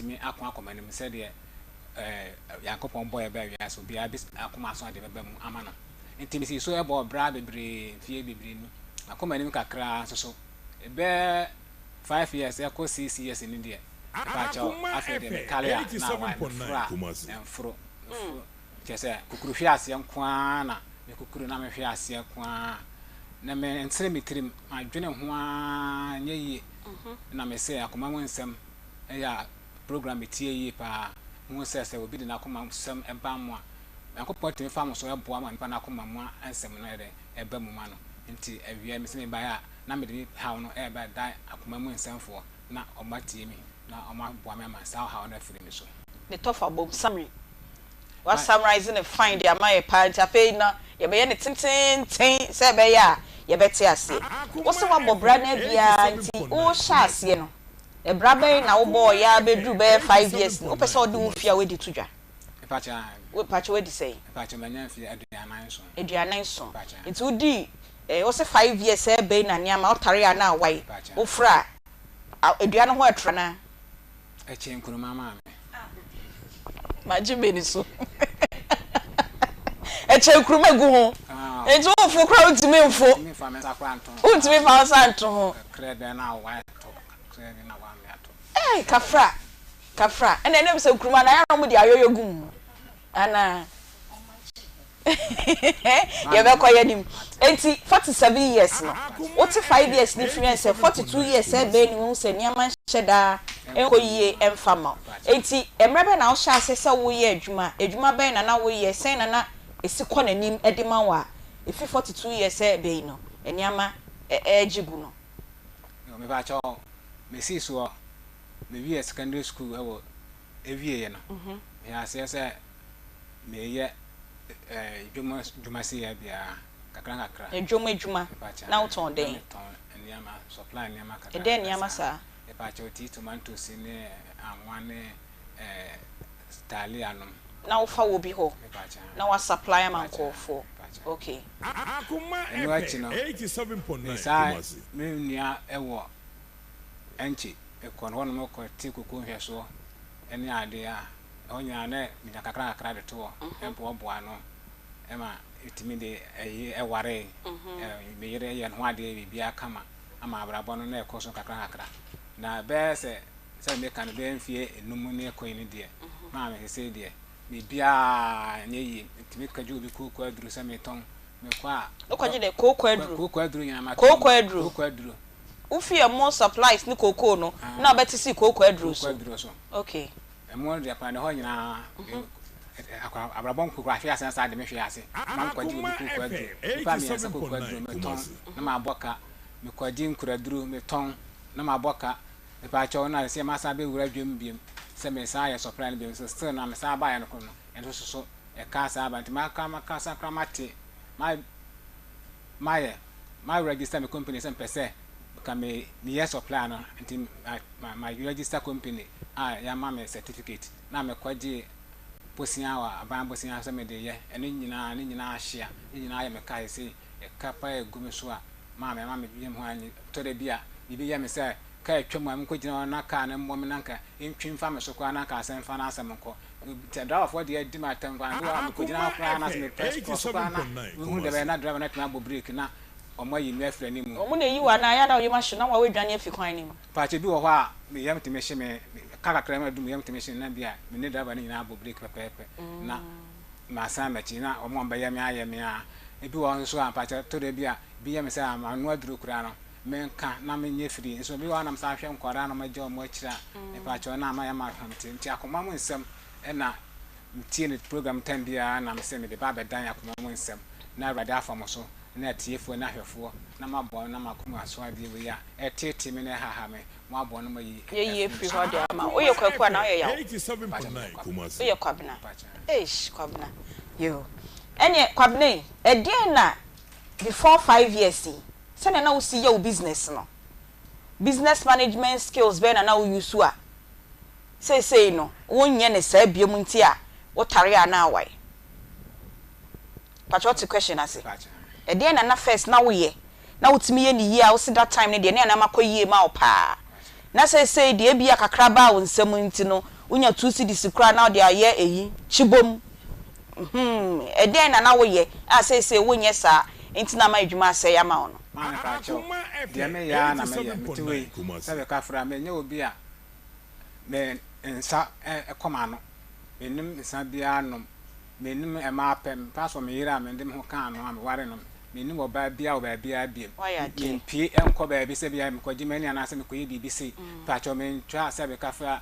me Akoma nim said ye Yakopon boy baby so be Akoma so de bem amano intimacy so about bra bebre fie bebre no Akoma nim kakra so be 5 years e ko 6 years in India Pacho after the Kalia na fro kese kukuru hwe ase nkwa na me kukuru na me hwe ase kwa na me nsere me tirim adwene ho a nye na me se Akoma mu nsem ya program etie yi pa mu se obi de na Akoma nsem eba mu a Akopɔ temi fa mo so eboa ma npa na Akoma mu nsem no ere eba mu ma no nti awia me se me ba ya na me de ha no eba dai Akoma mu nsemfo na omatie mi na oma boa me ma sa ha na firi mi so the tougher bomb summary was summarizing a find the my party afi na ye be ye ne tintin se be ya ye beti ase wo se wa bobra na bia nti wo sha ase no e bra be na wo boy ya be dru be 5 years wo pese wo de wo fia we di tudwa e pacha we pacha we di say e pacha manya fia aduanan so nti wo di wo se 5 years e be na nia ma wo tare ya na wai wo fra aduan ho atra na e che nkuruma ma me Aunty Bea so e che nkuruma gu ho enti wo fo kra utimi mfo mi fa me sakra anto utimi fa sa anto ho krede na wa to krede na wa me ato kafra ene nem se nkuruma na ya no mu di ayoyo gu ana ye be ko yadim enti 47 years no what 5 years difference 42 years e be ni won se niam sheda enko yie emfama enti emrebe na wo sha se wo ye adwuma be na wo ye sen na esi ko nanim edima wa efi 42 years e be no eniama ejigu no me ba cho me si so me wie secondary school ewo ewie ye no ya se me ye juma si ya bia kakra juma na uton den eniama supply eniama kakra den eniama sa e pa cho ti tomatoes ne anwane Italianum na ufa wo bi ho na wa supply man call for okay Akoma 87.9 me nua ewo enchi e kono no mo ko ti kuku hwe so eni ade a onya na mi kakra de to empo boa no ema itimi de eware me yere ye no ade bi aka ma ama abrabo no na ekoso kakra na be se me kan be mfie enum ne ekoyi ne de ma me se de mi bia nye yi itimi kaju bi kuku aduru se me ton me kwa okwaje de koko aduru nya ma koko aduru ufie more supplies ni koko no na beti si koko aduru so okay mo de pa ne ho nyina abrabon kuku afia asan sa de me hwe ase man kwaji obi kuku aduru pa mi asa kuku aduru me ton na ma boka me kwaji nkuraduru me ton na ma boka me pa cho na se ma sa be wura dwem biem se me sa ya supply ne biem so still na me sa ba ya no kono ento so e ka sa ba ntima ka sa kramate my register me company sem pese ka me yes supply no nti my register company ya ma me certificate na me kwaji posia wa aban posia se me de ye eno nyina ahia nyina ya me kai se e kapa egumi so a ma me biem ho anyi to de bia bibi ya me se ka etwam am ko gina na ka na mmom nanka entwim fa me so kwa na ka asem fa na asem nko te driver for de di matam kwa na ko gina kwa na se me press ko kwa na hu de be na driver na tena bo break na omo yi me afra ni mu omo na yi wa na ya na oyi machine na wa we dwane afi kwan ni mu pa che bi wo ho a me yam te me hye me kakra ma dum yam te me hye na bia me ne driver ni nyina bo break pepepe na ma sa ma chi na omo mba yam aye me a e bi wo so a pa che to de bia bi yam se a ma no aduru kura no menka na menye firi so bi wa na msa hwe nkora na maje o mo akira e pa che na ma ya ma hwamte nti Akoma mu nsem e na mtie ne program time bia na mse me de ba bedan Akoma mu nsem na awrade afamo so na tiefo na hwefo na mabon na makoma so ade we ya e tete me na haha me mo abon no mayi ye free ho de ama oye kwakwa na oye yawo 87.9 Kumasi oye kwabna kwabna yo enye kwabna e den na before 5 years say na wo see your business no business management skills be na wo use a say no wonye ne sa biom nti a wo tare a na awai patriotic question ase e dey na first na wo ye na wotimi ye ni ye a wo see that time ne dey na makoyie ma wo pa na say dey bia kakra ba wo nsam nti no unya 2 cedis kra na de aye eyi chibom eden na wo ye a say wonye sa enti na ma adwuma asɛ ya ma ono ma ka cho de me ya na me ya mitiwe sabe ka fra me nya obi a me nsa ekoma no menim nsa bia no menim e ma pem paso me yira me ndim ho kan no am ware no menim oba bia biem pie enko ba bi se bia me kwaji mani ana se me koyi bibi se pa cho me ntwa sabe ka fra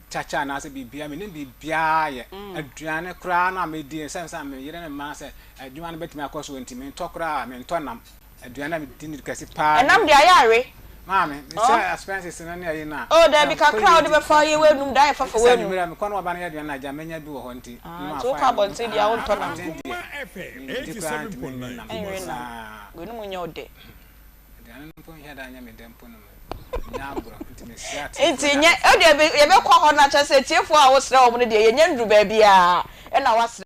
chacha na se bibia menim bibia ye aduane kra na me di sense me yire ne ma se aduane betimi akoso ntimi ntokra me ntonam aduane me di ni kasi pa enam de ayare mame say expenses na na ye na oh there be ka crowd be for ye wenum dai fa for wenum me kono oba na ye aduane na ja menya bi wo ho nti so ka bonti dia wo ntonam 87.9 wenum nya ode aduane mpo ya da nya me dempo no nyabro nti me siat enti nye o de ye be kwa ho na cha se tiefo a wo sere wo no de ye nya ndru ba bia e na wasere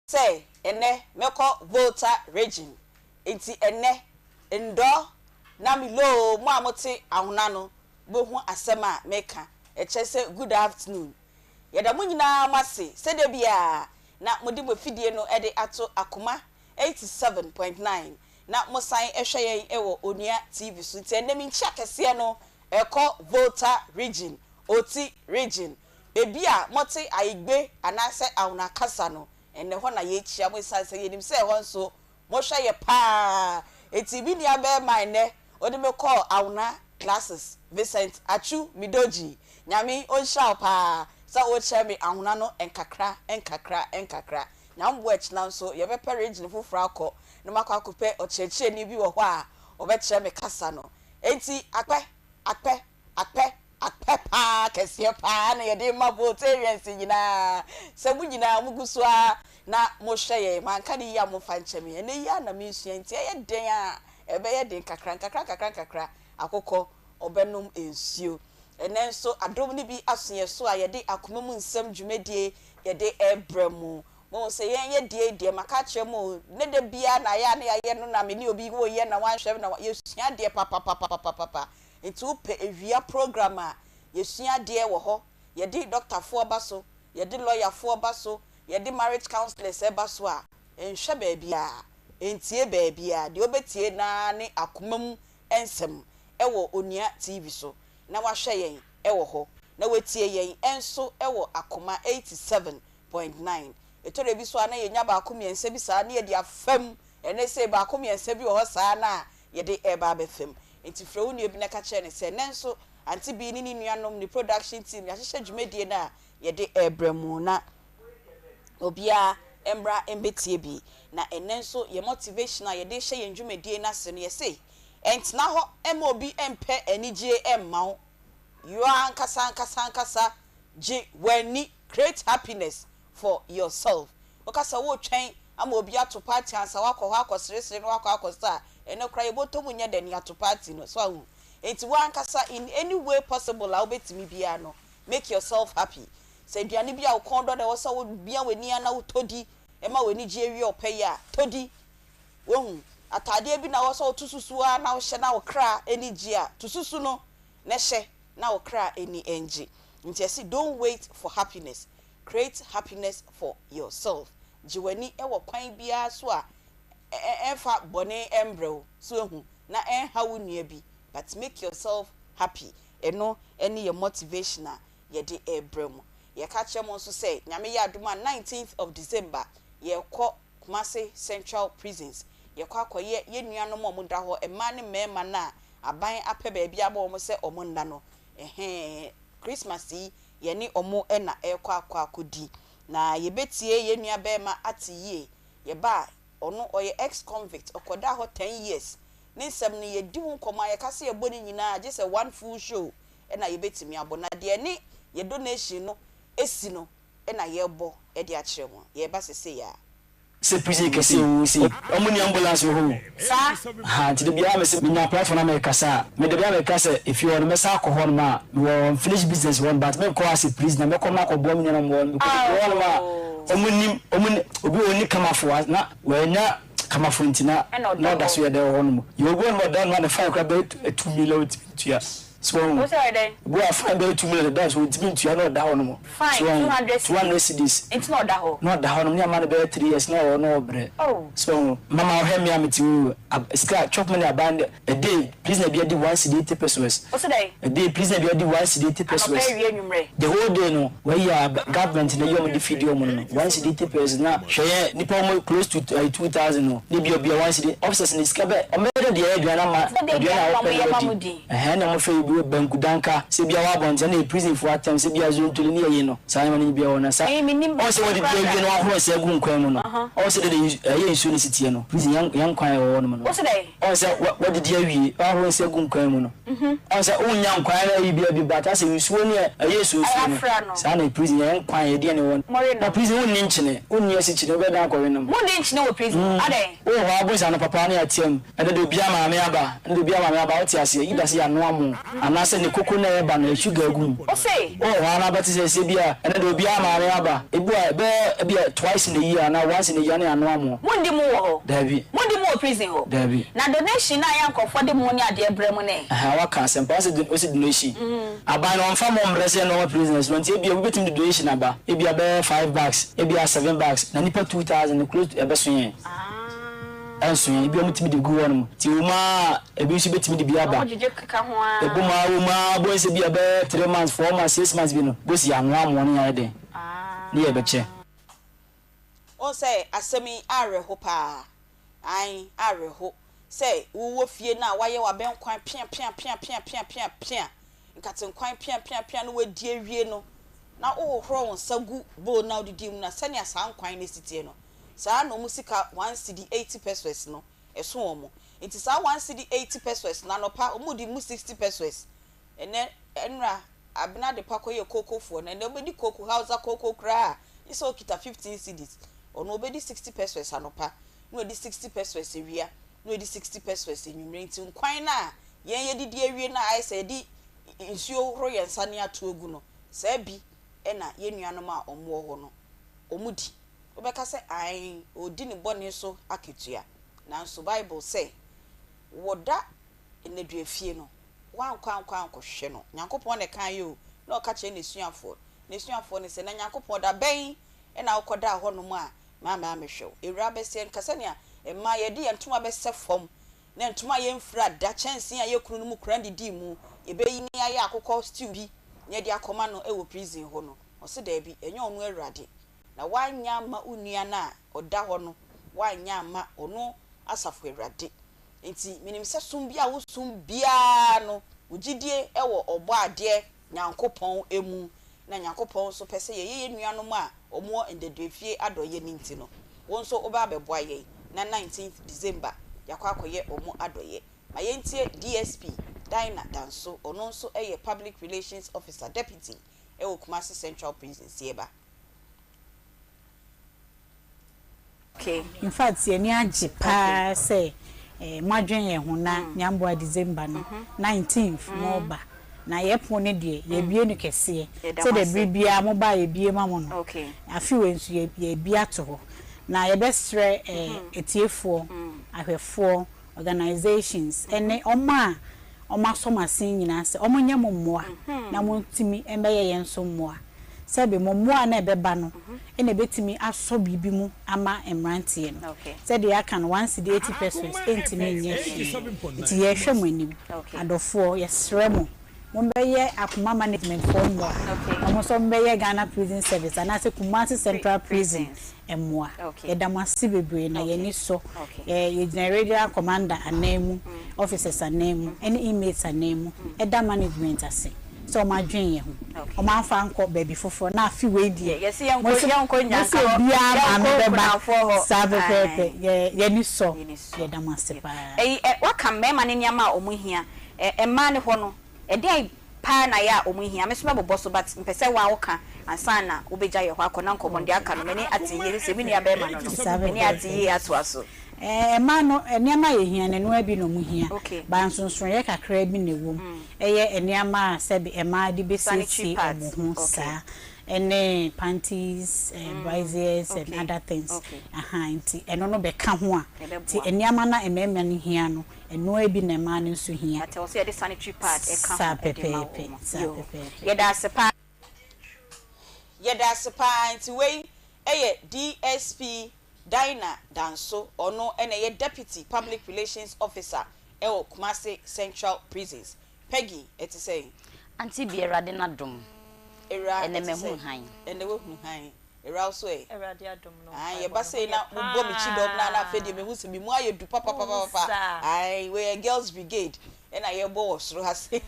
say ene meko voter region enti ene ndo na mi lo mo amote ahona no bo hu asema meka e chese good afternoon ye da munyina mase se de bia na modi mo fidie no e de ato Akoma 87.9 na mosan ehwe yen ewo Onua TV so ti ene mi nchi akese no eko voter region oti region bebia mote ayigbe anase ahona kasa no ene ho na ye chia mo sanse yenim se ho nso mo hwa ye pa eti bi ni abe man ne odi me call awna classes Vincent Achu Midoji nyame on sha pa sa o che me ahuna no enkakra nyambo ech na nso ye be region fufura akọ no makọ akọpe o cheche ni bi wo ho a o be che me kasa no enti akpe pa kese pa na ye de ma votarians nyina se bu nyina muguso a na mo hweye man ka ni ya mo fa ncheme ene ya na me sua nti ye den a ebe ye den kakra akokọ obenum ensuo ene nso adom ni bi asonye so a ye de Akoma mu nsam dwumedie ye de ebremu mo se ye die maka kire mo ne de bia na ya na ye no na me ni obi wo ye na wan hwem na ye sua de papa nti pe ewia program a ye sua de wo ho ye de doctor fo ba so ye de lawyer fo ba so ye de marriage counselors e ba so a enhwe ba bia entie ba bia de obetie na ne Akoma mu ensem ewo Onua TV so na wahwe yen ewo ho na wetie yen enso ewo Akoma 87.9 etore bi so ana ye nya ba akomiense bi saa na ye de afam ene se ba akomiense bi wo ho saa na ye de eba ba fam enti frɛ wo nua bi na ka kye ne se nenso Aunty Bea ni nuanom ni production team ya hyehyɛ dwumadie na ye de ebremu na obia embra embetie bi na enenso ye motivational ye de hye ye dwumadie na se no ye say entina ho ema obi empe anigye emma you are ankasa je wani create happiness for yourself okasa wo twen ama obi ato party ansa wakọ ho akọsere no wakọ akọsa ene kra ye botomu nya dani ato party no so ahu enti wo ankasa in any way possible a obetimi bia no make yourself happy se duane bia wo kondo na wo so wo bia weni ana wo todi ema weni je wi opɛ ya todi wo atade bi na wo so tususu a na wo hye na wo kra eni ji a tususu no na hye na wo kra eni enji nti say don't wait for happiness, create happiness for yourself. Jiwani ewo kwan bia so a enfa bone embrel so ehu na enha wo nua bi, but make yourself happy. Eno eni ye motivational ye de ebrem ye ka kyerem so say nyame ye adoma 19th of December ye kɔ Kumasi Central Prisons ye kɔ akoye ye nuanom mo da ho ema ne mema na aban apɛ ba bia ba mo se omo nda no Christmas ye ni omo na ekɔ akodi na ye betie ye nua ba ma atiye ye ba ono oye ex convict okoda ho 10 years ni nsem ni ye di hu koma ye kase ye boni nyina je say one full show na ye betimi abona de ni ye donation no esi no na ye bo e de a kire mo ye ba sese ya se prison kese wo si omuni ambulance ho sa ha ti de bia me se minya platform na me kasa me de bia me kasa if you want me sa ko hon ma we finish business one but me ko as prison na me ko na ko bo me nyana mo won ma omuni obi oni kamafo na we nya kamafo ntina na da so ye de hon mo you go no down na 5 crab 2 million tia So what's that then? Go find be 2 million dollars with me to no da no. Fine, 200 cedis. It's not that ho. Not da no, me man be 3 years no bre. Oh. So mama o hem me am to scrap chop money aband a day please na be di 1 cedi 80 pesos. What's that? A day please na be di 1 cedi 80 pesos. The whole day no where ya government na you the feed you no 1 cedi 80 pesos na share nipa mo close to 2000 no. Ni be 1 cedi officers ni skabe o me de aduana ma na mo fe bi banku danka se bia wa bonte na prison for attempt se bia zo ntuli ni ye no sa ma ni bia wona sa o se wodi bia no ahoro se gu nkwan mu no o se de ye nsu ni sitie no prison yan kwan wo no no o se wodi dia wi ahoro se gu nkwan mu no o se unya nkwan na bia bi bata se nsu ni ye so no sa na prison yan kwan ye de ne won na prison won ni nchine won si chine be dan ko we no mo de nchine wo prison ade o wa bo sa no papa na atiam ade do bia ma me aba ade do bia ma me aba o ti ase yi da se ya no amu anase ne koko na eba na sugar gum o say o wa na bati se bia ade do bia ma me aba ebu be bia twice in a year na once in a year na anu amu mo ndi mo ho dabi mo ndi mo prison ho dabi na donation na yankofo de mo ni ade ebre mo ne aha wa ka sem pass o si donation aba no mfa mo mbrese no prisoners no nti bia obetim donation aba e bia be 5 bags e bia 7 bags na nipa 2000 close to ebe so yen anso yen bia mutimi de gu wonum ti uma ebi nso betimi de bia ba ojeje kaka ho a ebu ma uma bo nse bia be 3 months 4 months 6 months bi no bo si anwa amo no ya de ni e be che o say asemi areho pa ai areho say wo fie na waye wa ben kwan pia nkaten kwan pia no wadi awie no na o horo won sagu bo na odidim na sane asa kwan ne sitie no saa no musika 1 cedi 80 pesos no eso omo enti saa 1 cedi 80 pesos na no pa omudi mu 60 pesos ene enra abna de pa koye kokofo na ne obedi koko hausa koko kra iso kita 15 cedis ono obedi 60 pesos anopa no edi 60 pesos ewia no edi 60 pesos enwumre enti nkwan na yen didi awie na ai se di nsuo ro yen sane atogu no saa bi ena yenuanom a omwo ho no omudi obeka se ai odi ni bone so aketua nanso bible say woda enedu afie no wankwan kohwe no nyankopon ne kan yo na oka che nesuafo ne se na nyankopon da ben ena okoda ho no mu a mama amehwe ewura bese nkase ne a emma ye de entoma bese fom na entoma ye mfra da chanse a ye kunu no mu kran didi mu ebeyi ni aye akokọ stew bi ne de Akoma no ewo prison ho no ose da bi enye onu awurade na wanya ma unua na oda ho no wanya ma ono asafo awurade enti minim se sum bia wo sum bia no ugidie ewo obo ade nyankopon emu na nyankopon so pese ye nuanom a omo endedefie adoye ninti no wonso oba abeboa ye na 19th December yakwakoye omo adoye ma yentie DSP Dina Danso ono nso eye public relations officer deputy ewo Kumasi Central Prison sieba. Okay, in fact ye ni agi pa say madwen ye ho na nyamboa December no 19th moba na ye pone de ye bie no kese so de bibia mo ba ye bie ma mo no okay afi we nso ye bia to ho na ye bestre etiefo ahwefo organizations ene oma somasin nyina se omo nya mommoa na mo ntimi emeye ye nso mmoa sebe mommoa na ebeba no ene betimi aso bibi mu ama emrantie no sede ya kan 1 cedi 80 pesos entimi nye ti ye hwemo anim adofo ye sremo Mumbeye Akoma management for moi. Omo mbeye Ghana Prison Service and ase Kumasi Central Prison emwa. Edamasi bebre na ye ni so. Ye general commander anemu, officers anemu, any inmates anemu, eda management ase. So ma dwen ye ho. O ma fa nko baby foforo na afi we die. Yes ye nko nyanka. Bia ma beba sabe pepe. Ye ni so. Ye damase pa. Waka mema ne nyama omo hia. Emma ne ho no ede pa na ya omuhia me so mebobọ so but mpese wa woka ansana obeja ye ho akona nkomonde aka no meni atiye se mini abema no meni atiye atwaso ma no eniama ye hia ne no abi no muhia ba nsonson ye kakra bi ne wom eye eniama se bi ema de besisi omo ho sa and panties and braziers and other things. Nti eno no beka ho a. Ti eniama na emema ni hia no eno ebi na ma no so hia. Ati o se the sanitary pad e ka Sa pepe. Yeda sepa nti we eye DSP Dina Danso ono ene ye deputy public relations officer ewo Kumasi Central Prisons. Peggy eti say Aunty Bea rade na dom. Era ene mehu han. Ene we hu han. Era so e. Era de adom no. Ai ba say na bo mi chi dom na na fe de mehu se mi mu aye du papa. Ai we girls brigade. And I bo sro ha se.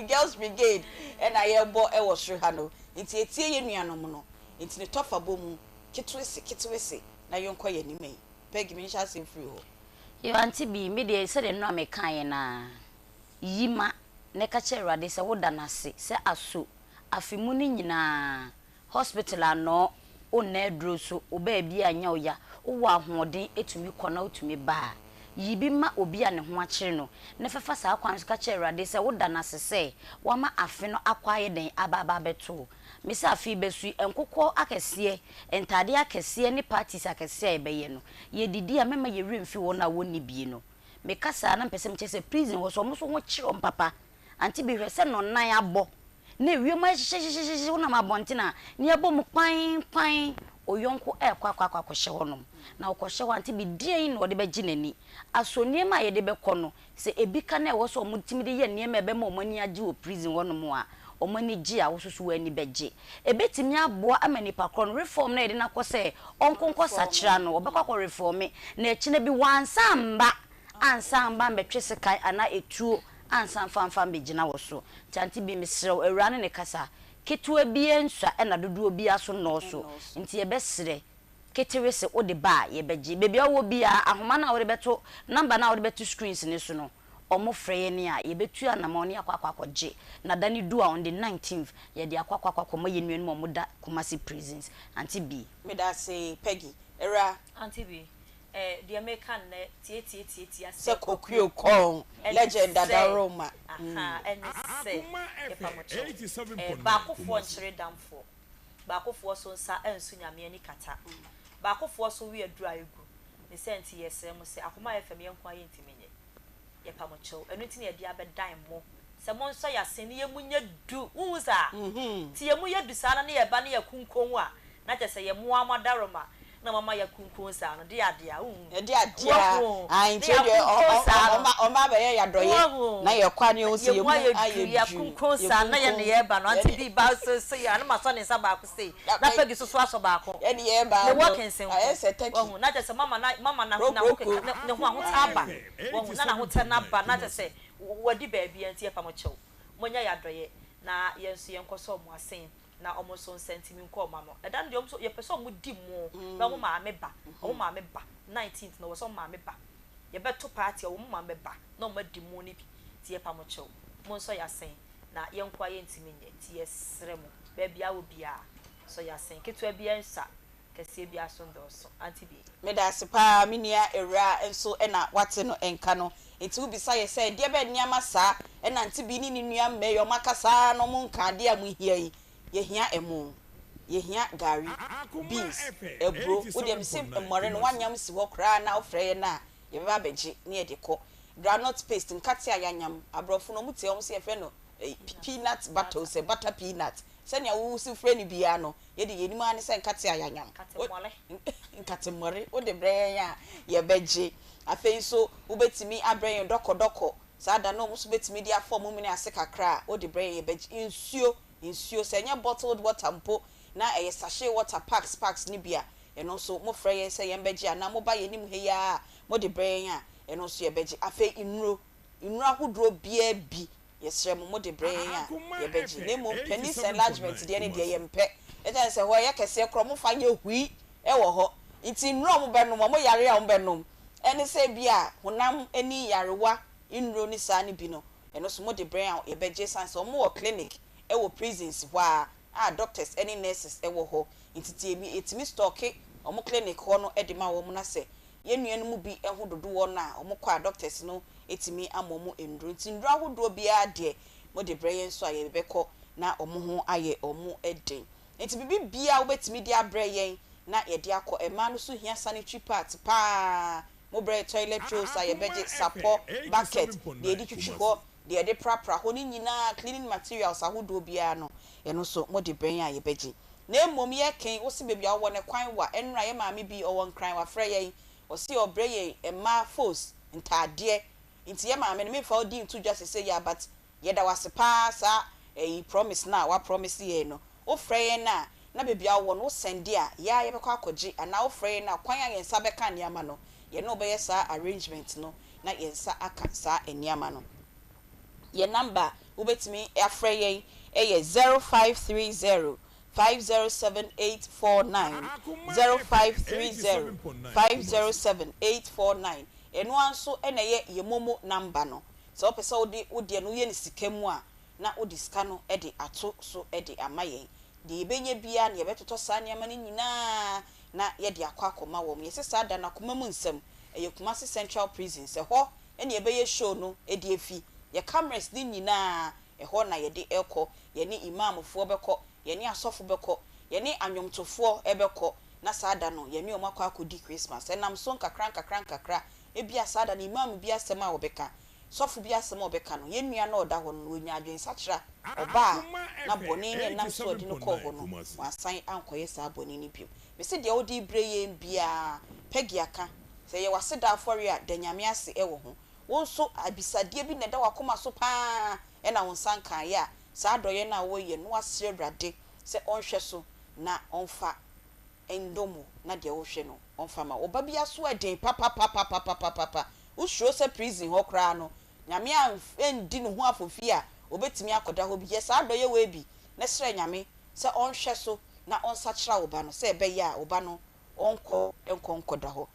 Girls brigade. And I bo e wo sro ha no. Nti etie ye nuanom no. Nti ne tofa bo mu kitwese. Na yonko ye ni me. Peggy me sha se free ho. Yo Aunty Bea me de se de no amekan na. Yima ne ka cherade se woda na se aso afimu ni nyina hospital ano o na edro so oba bia anya oya wo ahoden etumi kona otumi ba yibi ma obi a ne ho akere no ne fefa sa akwan so ka cherade se woda na se wama afe no akwaye den ababa beto me se afi besu enkokọ akese entade akese ne parties akese ebeye no ye didi a mema ye remfi wo na woni bie no me kasa na mpese mchese prison wo so mo so ho kire papa Aunty Bea hwese no nan abo na ewiem ahyehyehyehyehye wona mabonte na ne abo mu kwan oyonko kwakwa hye honom na okohye ho Aunty Bea dien no de beji nani asoni ma ye de bekọ no se ebika na wo so omutimi de ye niema ebe ma omani age wo prison honom a omani gi a wo so wani beje ebetimi aboa amani pakron reform na ye de na kose onkonko sachira no obekọ reform na ekine bi wansamba ansamba mbetwese kai ana etuo ansan fanfan begina wo so Aunty Bea misrew awura ne kasa ketua bie nswa na dodo bia so no so nti ye besre ketewe se ode ba ye beje bebia wo bia ahoma na wo de beto number na wo de beto screens ne so no omo freye ne a ye betu anama ne akwakwakwaje na dani do on the 19th ye de akwakwakwakomo ye nnuan mo da Kumasi prisons Aunty Bea me da say Peggy era Aunty Bea the American tie se kokuo kon legend da Roma and say ba kofo nchire damfo ba kofo so nsa ensu nyame ani kata ba kofo so we adura egu ne senti yesem se Akoma FM yenkwa ye ntimenye ye pamocho enu nti ne dia bedan mo se mo nso ya se ne ye munye du unza ti ye mu ye du sana ne ye ba ne ye kunkon a na tese ye mo amada Roma na mama ya kunkun sa no de adia ai nche de o ma be ya doye na ye kwa ne o se ye mu aye ya kunkun sa na ye ne ye ba no Aunty Bea ba so ya na maso ne sa ba ko se na Peggy so aso ba ko ye ne ye ba ne working sen ai se taki na je se mama na ho ne ho ahota ba na ho te na ba na je se wadi ba bia nti ye pa mo chew monya ya doye na ye nso ye nkoso mo asen na almost on sentiment nko ma no da ndom so ye person mu di mo ba mo ma me ba 19th no wo so ma me ba ye beto party wo ma me ba na mo di mo ni bi ti ye pa mo chew mo so ya sen na ye nkwa ye ntimi nye ti ye sere mo ba bia wo bia so ya sen ketua bia nsa kese bia so ndo so Aunty Bea me da sepa minia era enso na wate no enka no enti ubisa ye say de be niama sa na Aunty Bea ni nua me yo makasa no mo nka de amu hia yi ye hia emu ye hia gari beans ebro wo dem sim more no wanyam si ho kra na ofre na ye ba beji na ye de ko granite paste nkate ayanyam abrofo no mutie om se ye fe no peanut butter se butter peanut se nya wo si fre ni bia no ye de yenim ane se nkate ayanyam nkate more wo de bre ya ye beji afei so wo betimi abre doko sa da no muso betimi dia form mu ni ase kakra wo de bre ye beji insuo senya bottled water mpo na sachet water packs ni bia eno so mo freye se yembeji ana mo ba yenim he ya mo de brenya eno so yebeji afa inuro ahudro bia bi yesre mo de brenya yebeji nemo penis enlargement de ne de yempe eja se ho ye kese kro mo fa ye hui wo ho nti inuro mo benom mo yare a mo benom ene se bia honam eni yarewa inuro ni sa ni bi no eno so mo de brenya yebeji sanse mo wo clinic ewo prisons wa doctors any nurses ewo ho intiti etimi stock omo clinic ho no edema wo mu na se yenuanu mu bi eho dodo wo na omo kwa doctors no etimi amomo endro ntindro ahodo bia de mo de brain so aye beko na omo ho aye omo eden enti bibi bia wobetimi dia brɛ yɛn na ye dia akɔ ema no so hia sanitary part pa mobile toilet rolls a ye beje support bucket de edi twitwi ho de de prapra ho ni nyina cleaning materials ahodo bia no eno so mo de bɛn a ye beje na emom ye ken wo se bebi a wo ne kwan wa enra ye maame bi o won kran wa frɛ yɛn o se obrɛ yɛn ema force ntade nti ye maame no me fa odi ntu just say ya but ye da wase pa sa promise na wa promise ye no wo frɛ yɛn na bebi a wo no send a ya ye bekɔ akɔgye ana wo frɛ yɛn na kwan a yɛn sa bɛka ne ama no ye no be sa arrangement no na yɛn sa aka sa eniama no ye number wo betimi afrɛ yɛn 0530 507849 0530 507849 eno anso ena ye momo number no so opese odi no ye ne sikamu a na odi sika no e de ato so e de amayen de benye bia na ye betoto sa ne ama ne nyina na ye de akoma wo ye sesa da na koma mu nsam e ye kuma se central prison se ho ene ye be ye show no e de afi ye cameras ni nyina e ho na ye de ekọ ye ni imamfo beko ye ni asofo beko ye ni anwomtofo ebeko na sada no ye ni omakọ akodi Christmas enam so nkakra ebia sada na imam bia asem a obeka sofo bia asem a obeka no ye nua na oda ho no onya adwen sachra oba na boni ne nam so odi no kọ ho no wasan ankoye sa boni ni bio me se de odi breye bia pegiaka se ye waseda afori a danyame ase ewo ho wonso abisadie bi na da wakoma so pa ena wonsan kan ya sa adoye na wo ye no asere brade se onhwe so na onfa endomo na de wo hwe no onfa ma oba bia so eden papa wo hro se prison ho kra no nyame endi no ho afofi a obetimi akoda ho bi ye sa adoye we bi na sere nyame se onhwe so na onsa kira oba no se ebe ya oba no enkonkoda ho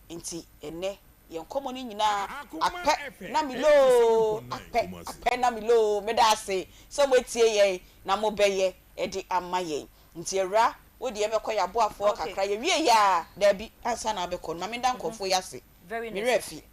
nti ene yen komoni nyina apɛ na milo apɛ na milo medase so motie yen na mo bɛyɛ edi amaye nti era wo de ebekɔ ya boafo kakra ye wie ya da bi ansa na abekɔ no me dan kɔfo yase very necessary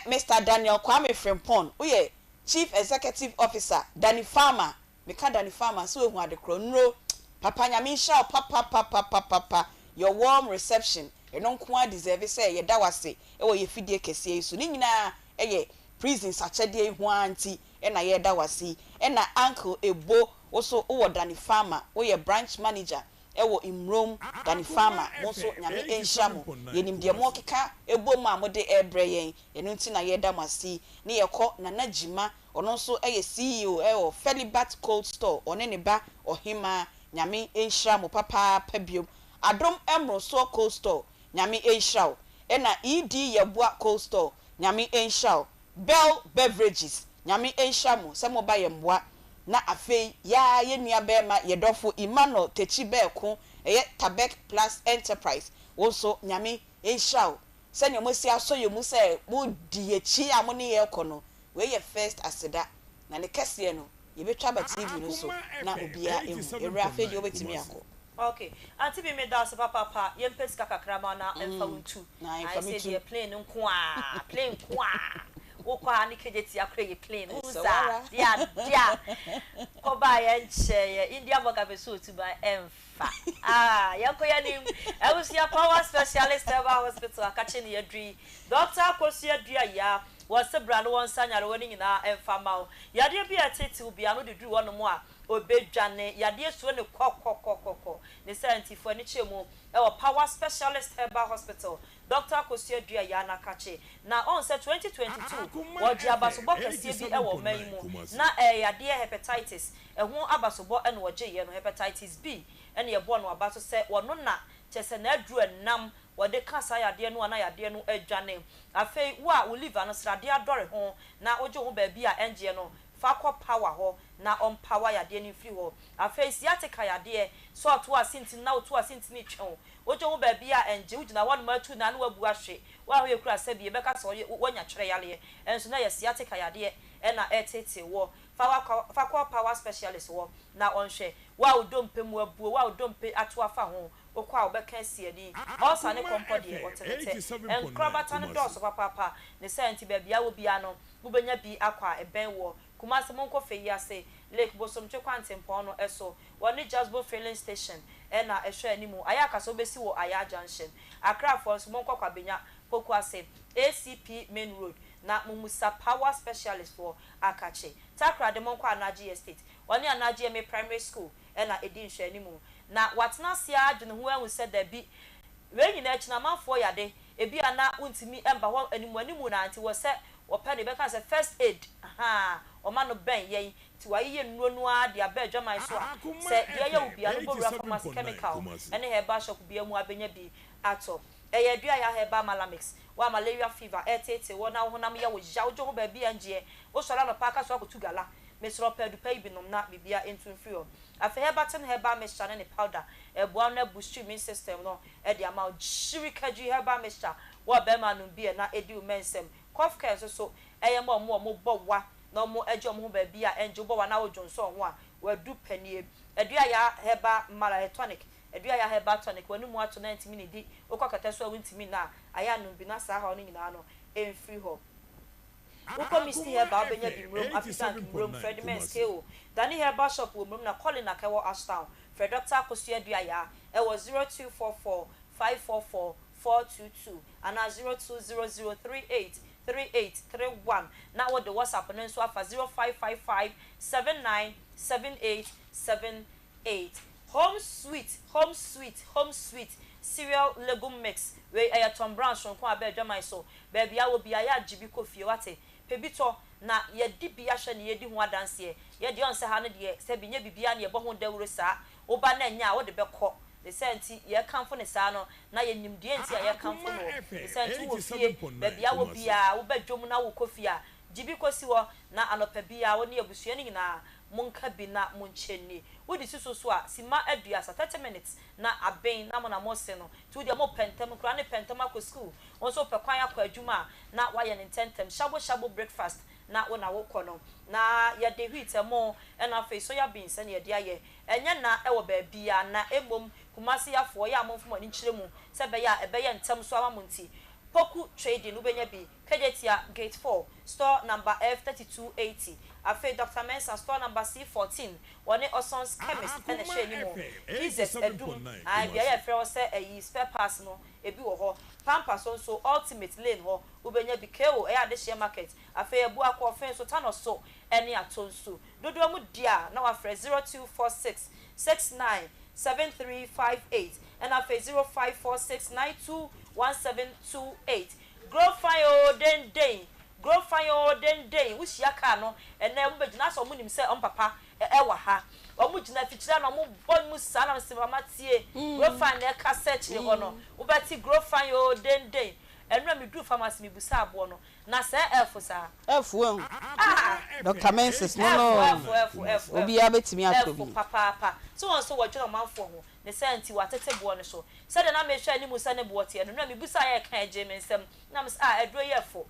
Mr. Daniel Kwame Frimpong uye Chief Executive Officer Danny Farmer meka Danny Farmer so ehu adekro nro papa nyame sha papa your warm reception eno nko a deserve say ye da wase e wo ye fidie kese so ni nyina ye prison sachede hu anti e na ye da wase e na uncle ebo also wo Danny Farmer wo ye branch manager e wo imrom Danny Farmer mo so nyame enhia mo ye nim de mo keka ebo ma mo de ebre yen eno nti na ye da wase ni ye kɔ na najima ono so ye CEO e wo Felibat Cold Store one ne ba ohima nyame enhia mo papa pabiom Adom Emro so Cold Store nyame enhia na ED Yeboa Cold Store nyame enhia Bell Beverages nyame enhia mo se mo ba ye mboa na afei ya ye nua be ma ye dofo Emmanuel Techi Beeko eye Tabek Plus Enterprise wo so nyame enhia se ne mo si aso ye mu se mo di echi a mo ne ye kɔ no we ye first aseda na ne kese no ye betwa ba TV no so na obia ehu ewra afei de obetimi akɔ. Okay, Aunty Bea me das papa yempes kakakra na emfa wuntu I say the plane nko a plane nko a wo kwa ni kejeti akra ye plane uza dia ko ba ye nche India boga be so to ba emfa yakoya nim ewusia power specialist ever hospital akache ne yadri Dr. Kosi adua ya wose bra no won sanyare woni nyina emfa ma yade bi atete obi ano de duru wono mo a obedwane yade so ne kokokokoko ne scientific ni chemu e wo power specialist herbal hospital Dr. Kosi adua ya na kache na on say 2022 wodi abasobo kase bi e wo man mu na yade hepatitis e ho abasobo e no woje ye no hepatitis B ene ye bo no abaso se wono na chese na aduru enam wode kasa yade no ana yade no adwane afei wo a wo liver no srade adore ho na ojo ho ba bi a enje no fakọ power ho na on power yade ni free ho afei sciatica yade so to asintin na to asintin ni twon ojo ho ba bi a enje ugina won ma tu na na wabu ahwe wa ho yekura sabi e beka so wonya twere yale enso na ye sciatica yade e na etete wo fakọ power specialist wo na onhwe wa odompem abuo wa odompe ato afa ho okwa obeka siani osa ne kompodi otete en krabata ne dos papa ne senti bia wo bia no wo benya bi akwa eben wo kuma se monko fe yase Lake Bosom Chekwantin Pono eso woni Jasbo filling station na ehwe animu ayaka so besi wo Aya Junction Accra for so monko kwabenya Pokuase ACP Main Road na Mumusa Power Specialist for Akache Takra de monko Anaji Estate woni Anaji me Primary School na edi nhwe animu na watna sia adwene ho ahu said there be we nyina achina manfo yade ebi ana untimi emba ho animu na anti wo se wo pe de be kan se first aid aha o ma no ben yen ti wa yiye nnuonu a de aba adwaman so a se de ye obi anu bowura pharmacy chemical ene herba shop bia mu abenya bi ato eye dua ya herba malamix wa malaria fever etete wo na honam ye wo ja wo jo ba bia nje wo sora no pa ka so akotu gala mesro pedu pay binom na bibia into free o afa herbatin herba mixture ne powder eboa na boost immune system no e de ama shirika ji herba mixture wo be ma no bia na edi umensem cough care so eye mo bo wa na mo ejo mo ba bia enjo bo wa na wo jonso ho a wa du panie edua ya herba mala tonic edua ya herba tonic wani mu ato 90 minutes di okokata so awuntimi na aya no bi na sa ha no nyina no en free ho Uko misti herba obenya bi room apisan room Fred Menskeo Dani herba shop wo room na calling na Kewo Ashtown Fred Dr. Akosua Duaya e was 0244 544 422 and 0200383831 now what the WhatsApp and so for 0555 797878 home sweet cereal legume mix we Tom Brown so kwa be dwamai so baby a wo bia ya jibi kofie wate pebito na ye di bia hwe ne ye di ho adanse ye di on se ha ne de se binya bibia ne ye bo ho dawuro sa wo ba na nya wo de bekọ the senti ye kamfo ne sa no na ye nimde enti ye kamfo no the senti wo fie baby a wo bia wo badwom na wo kofie a jibi kosi wo na anopa bia wo ne abusua ne nyina monka bi na moncheni wodi susu so a sima adua sa 30 minutes na aben na mo na mo se no tu dia mo pentem kra ne pentem akọ school won so pe kwan akọ adwuma na wa ye ne tentem shabo breakfast na wona wo kọ no na ye de wheat mo na fe soya beans na ye de aye enye na e wo ba bia na emom kumasi afọ ya amomfo mo ni kyeremu se be ya ebe ye ntem so amamonti Poku trading ubenya bi Kejetia gate 4 store number F3280 afi Dr. Mensa store number C14 one Osons chemist and share ni mo Jesus edum ai bia ya frɛ say e spare parts no ebi wo ho Pampas so ultimate lane ho ubenya bi KO e ade share market afi ebu akọ fen so tano so ene atonso dodo mu dia na wa frɛ 0246 69 7358 and afi 0546921728 grow fire den day wusi aka no ene mo begina so mo nim se on papa e wa ha o mo gina fikira no mo bon mu sa na se mama tie grow fire na ka search ni ho no wo beti grow fire den day enra mi du pharmacy mi busa abo no na se f sa f wen Dr. Mensis no f obi abetimi atobi papa so won so wodwo manfo ho ne senti watete bo no so se de na me hwa ni musa ne bo tie no na mi busa ye kan eje me nsem na me edro ye fo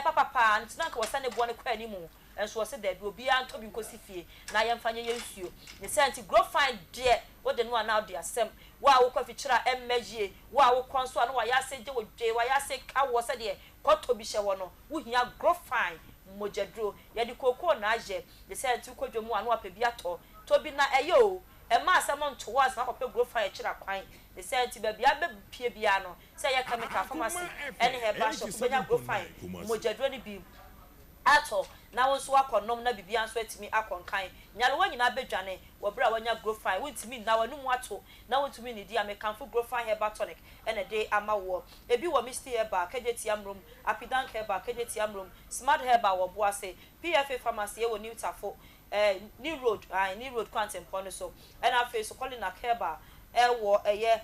papa ntina ka wasa ne bo ne kwa ni mu enso se da bi obi anto bi nkosi fie na ye mfanye ye nsuo ne senti grow fine de wo de no na de asem wa wo kwa fikira emmagie wa wo konso na wa ya se je wo dwe wa ya se ka wo se de koto bi hye wo no wo hia grow fine mojadro ye di koko na aje ne senti kodwo mu anu apabi ato to bi na eyo e ma asem nto was na kope grow fine kira kwan ne senti ba bia be pie bia no se ye chemical pharmacy ene herba shop benya grow fine mojadro ni bi ato na wonso akonom na bibia nso atimi akonkan nyale wanyina bedwane wobra wanya grow fine wontimi na wanum ato na wontumi ne dia mekanfo grow fine herba tonic ene de amawo ebi wo misti herba Kejetia mrom apidan herba Kejetia mrom smart herba wo boase PFA pharmacy e wo new tafo new road Kwantempo no so ena face so calling na herba e wo eye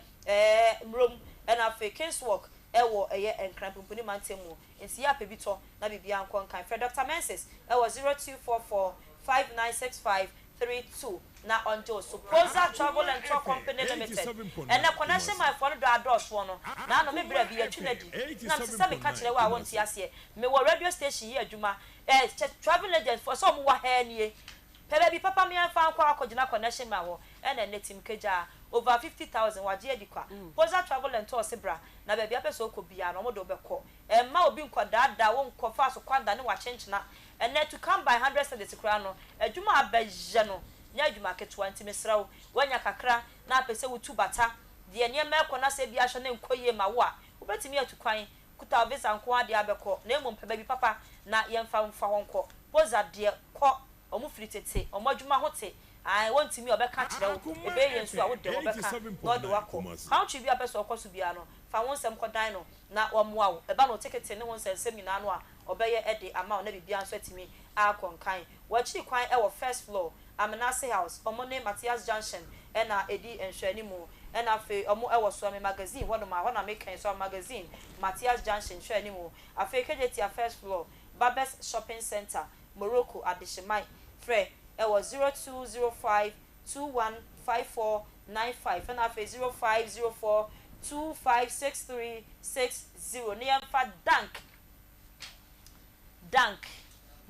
mrom ena face casework ewo eye enkrampuni mantemu ensi ya pebito na bibia nkon kan Fred Dr. Mensis ewo 0244596532 na onjo Supposa Travel and Tour Company Limited and na connection my phone do address no na no me bra bi atwinadi na me se me ka kire wa wonti ase me wo radio station yi adwuma travel agent for some wa ha nie pebe bi papa me anfa akwa akogina connection ma wo ena netim keja over 50,000 waje edikwa Supposa Travel and Tour sebra na be bia peso ko bia no mo do be ko ma obi nkodaada wo nkofa so kwanda ne wa chenchena ene to come by 100 cedis kra no adwuma abaje no nya adwuma ketewa ntime srawo wanya kakra na apese wo tubata de ne ma ekona se bia hwe ne nkoye ma wo a obetimi atukwan kuta visa nko ade abekọ na emu mpeba bi papa na yemfa mfa honko poza de kọ omu fritete omu adwuma hote ai wontimi obeka kire wo ebe yensu a wo de obeka no de wako country bi abeso okoso bia no fa wonsem kodan no na omoa wo eba no ticket ne wonsem nyina no a obeye ede ama na bibia nso atimi akonkan wachi kwan e wo first floor Amenase house omone Matthias Junction ena edi enhwani mu ena fe omo e wo so me magazine wono ma wana make so magazine Matthias Junction hwani mu afe kejetia first floor Babes Shopping Center Morocco Adishimai Fre e wo 0205 215495 ena fe 0504 256360 niamfa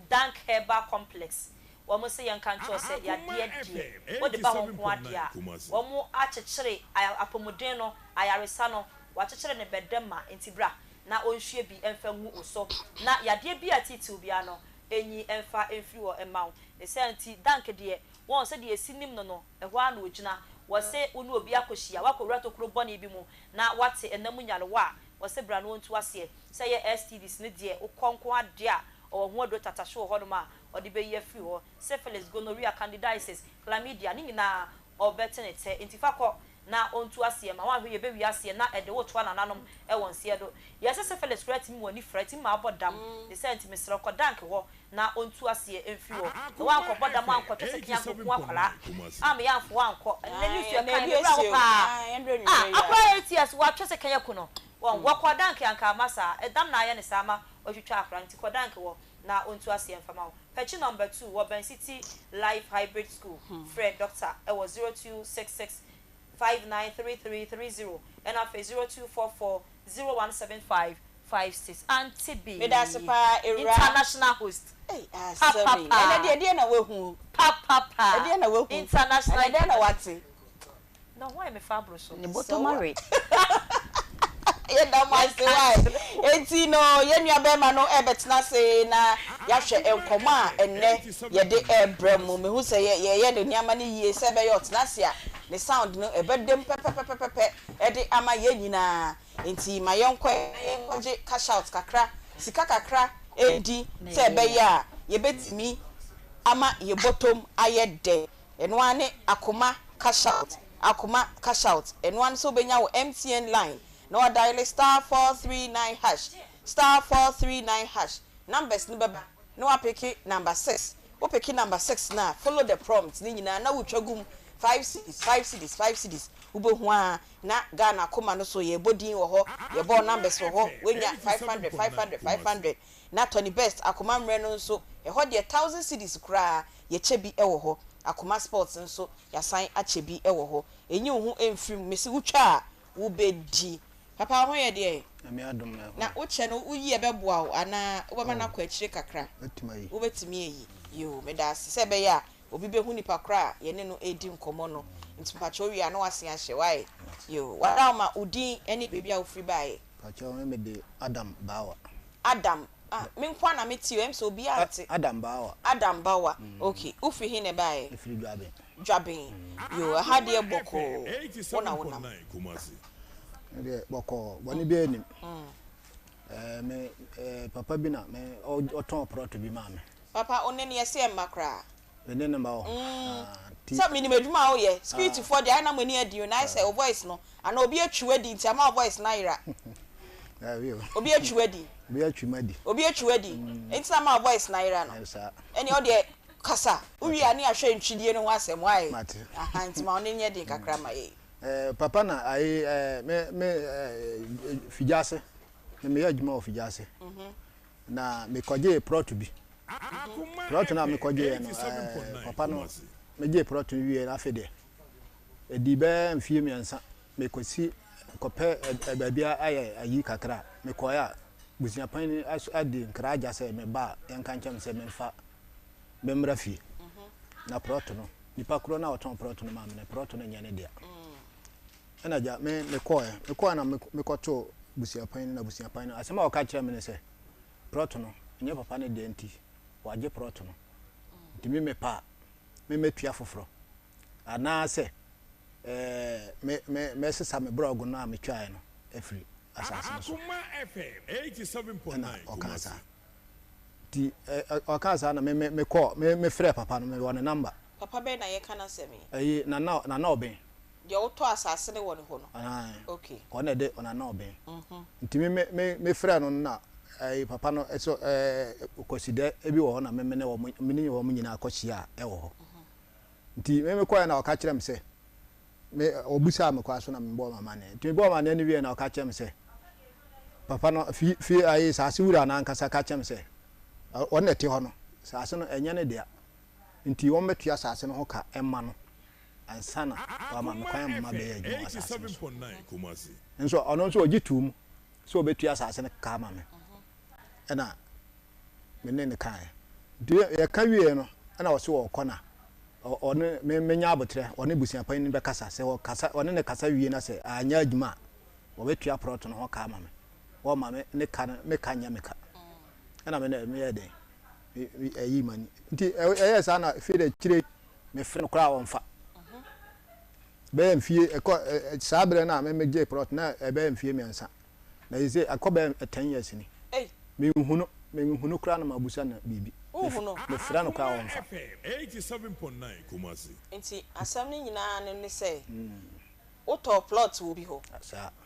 Dank Herbal Complex womo se yan kan cho se ya de wo de ba ho ko adia womo achechire apomuden no ayaresa no wachechire ne bedema entibra na onhwie bi emfa ngu oso na ya de bi atitil bia no enyi emfa emfiri wo emaw ne se anti dank de won se de esinim no ehwa na ogina wo se onu obi akohia wakowura tokro bone bi mu na wate enamu nyale wa wo se bra no ontu ase se ye STDs ne de ukonko adia o ho do tatasho ho no ma odi be ye free ho syphilis gonorrhea candidiasis chlamydia ni na obetenete intifako na ontu ase ma wa hwe be wi ase na ede wo to na nanom e won se do yes syphilis threat mi woni threat mi abodam the sentiment sro ko dank ho na ontu ase emfi ho wa ko bodam anko twese kian ko akwala am ya fo anko ne ni su kan be ra wo pa akwa ets wa twese kan yakuno won wo ko dank anka masa edam na ye ne sama otwitwa akra nti ko dank wo na onto asie mfama pechi number 2 Urban City Life Hybrid School Fred Doctor it was 0266593330 and after 0244017556 Aunty Bea international host sorry and dey na we hu papa dey na we hu international and dey na wati no why me fabro so ne bottom married yenda mase why enti no yenua be ma no ebetna se na ya hwe enkoma enne ye de ebrem me hu se ye ne niama ne yie se be yot na se a ne sound no ebedem pepepepepe e de ama ye nyina enti ma yenkwe cash out kakra sika kakra edi se be ya ye betimi ama ye bottom ayede eno ane akoma cash out eno ane so benya wo MTN line no dial *439#, numbers ni baba no apeke number 6 o peke number 6 na follow the prompt ni nyina na wutwagum 5 cities ubohu a na Ghana Akoma no so ye bodin wo ho ye bo numbers wo ho wenya 500 na Tony Best Akoma mre no so e ho de 1000 cities kura ye chebi e wo ho Akoma Sports nso ya san achebi e wo ho enyi hu emfim mesi wutwa wo bedi papa ho ye de me adom na wo che no uyi e beboa wo ana wo ba na kwa akire kakra betimi wo betimi eyi yo me da se be ya obi be hu nipa kra ye ne no edi nkomo no ntipacho wi ana wase ahye wai yo wada ma udin eni bebi a wo free buy pacho me de Adam Bawa me nkwa na meti em so obi ate Adam Bawa okay ufi hi ne buy ifri dwaben yo ha de boko wona de boko woni bi enim me papa bi na me oton proto bi ma me papa onene yese makra enene ma o so me ni meduma o ye spirit for the na mani adi na say o voice no ana obi atwadi nti ama voice na ira obi atwadi nti ama voice na ira no eni o de kasa uri ani ahwe ntwidie no ho asem wai aha nti ma onene di kakra ma ye papa na ai me fijase me ya juma ofijase na me koje proto bi proto na me koje no papa no me je proto wie na afede edi be mfie miensa me kosi kope babia ayi kakra me koya busia pan adi nkra jase me ba yanka nchem se me fa be mrafi na proto no nipa kro na oton proto no ma me proto no nyane dia ena ja me koya na me koto busiapan na busiapan asema o ka kire me ne se proto no nye papa ne de nti waje proto no nti me pa me metua foforo ana se me sesa me blog no me twae no efri asase no so Akoma FM 87.9 okasa ti okasa na me call me frɛ papa no me won number papa be na ye kana semi ayi na oben de wo to asase ne won ho no okay ona de ona na oben nti me frɛ no na ayi papa no eso okoside ebi wo na me ne wo mini wo nyina akochia e wo ho nti me call na oka kire me se me obusa me kwa so na me bo mama ne nti me bo mama ne wie na oka kire me se papa no fi ayi sase wura na ankasa ka kire me se on eti ho no sase no enye ne dia nti won betua sase no ho ka emma no ansana wa ma me kwan mama be ya adwuma sase 87.9 Kumasi nso ono nso ogitum so betua sase no ka ma me ena me ne kan nti ye ka wie no ena wo se wo kona one menya abotre one busiapan ni be kasa se wo kasa one ne kasa wie na se anya adwuma wo betua proto no ho ka ma me wo ma me ne kan me kanya me ka ena me ye den ayi mani nti sa na fi de kire me fre no kra wonfa be mfie sabre na me je prot na be mfie miensa na yize akoba 10 years ni me hunu kra na mabusa na bibi me fre no kra wonfa 87.9 Kumasi nti asam ni nyina ne say auto plot will be ho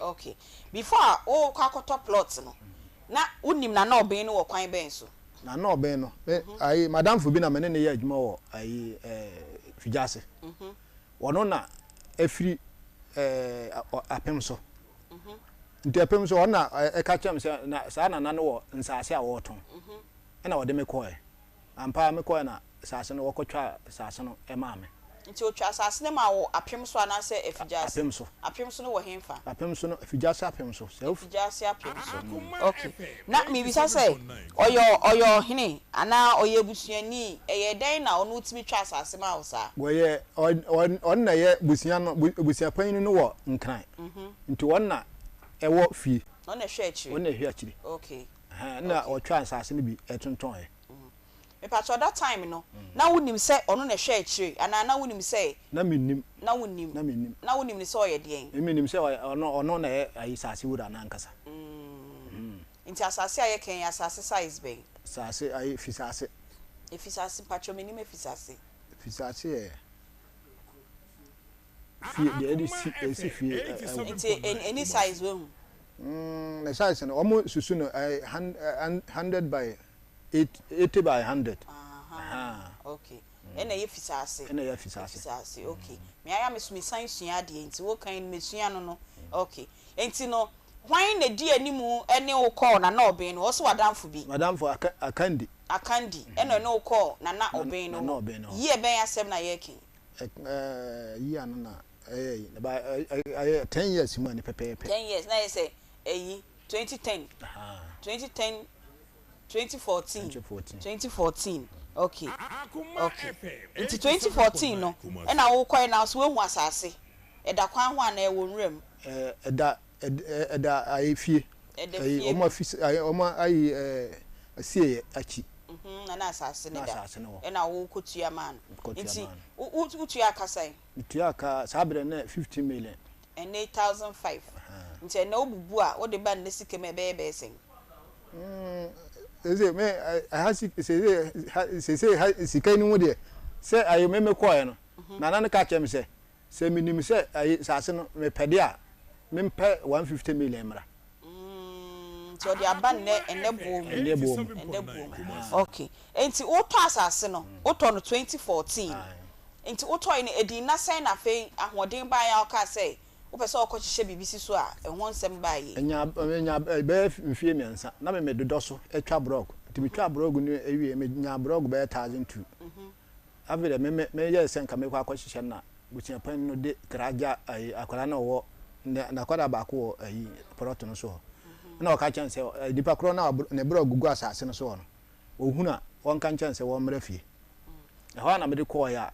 okay before o kwakoto plot no na unim na oben no wo kwan ben so na no ben no ayi madam fu bi na me ne ye adwuma wo ayi fijase wono na efiri apem so nti apem so wona e ka chem se na sa na no wo nsase a wo ton na wo de me koe ampa me koe na sase no wo kotwa sase no e ma me nti o twa asase ne ma wo apem so ana se efijase apem so no wo hemfa apem so no efijase apem so efijase apem so okay na mi bisa say oyo hini ana oye busuani eye den na onu timi twa asase ma wo sa wo ye on na ye busuan no busuapan no wo nkran nti won na e wo fie on na hwe akiri on na hwe akiri okay na o twa asase no bi etonton e me patcho that time no na wonim se ono na hwe akiri ana na wonim se na minnim na wonim ni se oye den minnim se ono na ayi sase wura na ankasa nti asase aye ken asase size ben sase ayi fisase efisase patcho minnim efisase fisase fie de edi fie nti any size we the size no omo susu no 100 by 80 by 100 okay ena ye fisase okay me aya me san sua de nti wo kan me sua no okay enti no hwan na di animu ene wo call na oben no so wadamfo bi madamfo akandi ena no call na oben no ye ben asem na ye kin yi anu na ba 10 years mu ani pepepe 10 years na ye say 2010 2014 okay it's 2014 no ena wo kwai na so ehu asase eda kwan ho ana e wo nwrem eda ayefie omo ayi asie achi na asase ne da ena wo kotua man nti utua kasai utua ka sabre na 50 million and 8005 nti na obubu a wo de ba na sike me be sen eze me hasi se sika ni mu de se ayo me koye no na na ka chem se minim se ayi sase no me pede a me mpe 150 million mra so the aban ne ene bom okay enti wo to asase no wo to no 2014 enti wo to ni edi na sen na fe ahoden ba ya ka say wo pese okochihye bibisi so a ehon nsem ba yi enya be mfie miensa na me dodo so etwa blog timi twa blog ni ewie me nya blog be 1002 avere me ye sen ka me kwa akochihye na butia pan no de kraja akwara na wo na kwara ba ko ayi proto no so na waka chance dipa kro na ne blog gugu asase no so no ohuna won kan chance wo mra fie ho na me de ko ya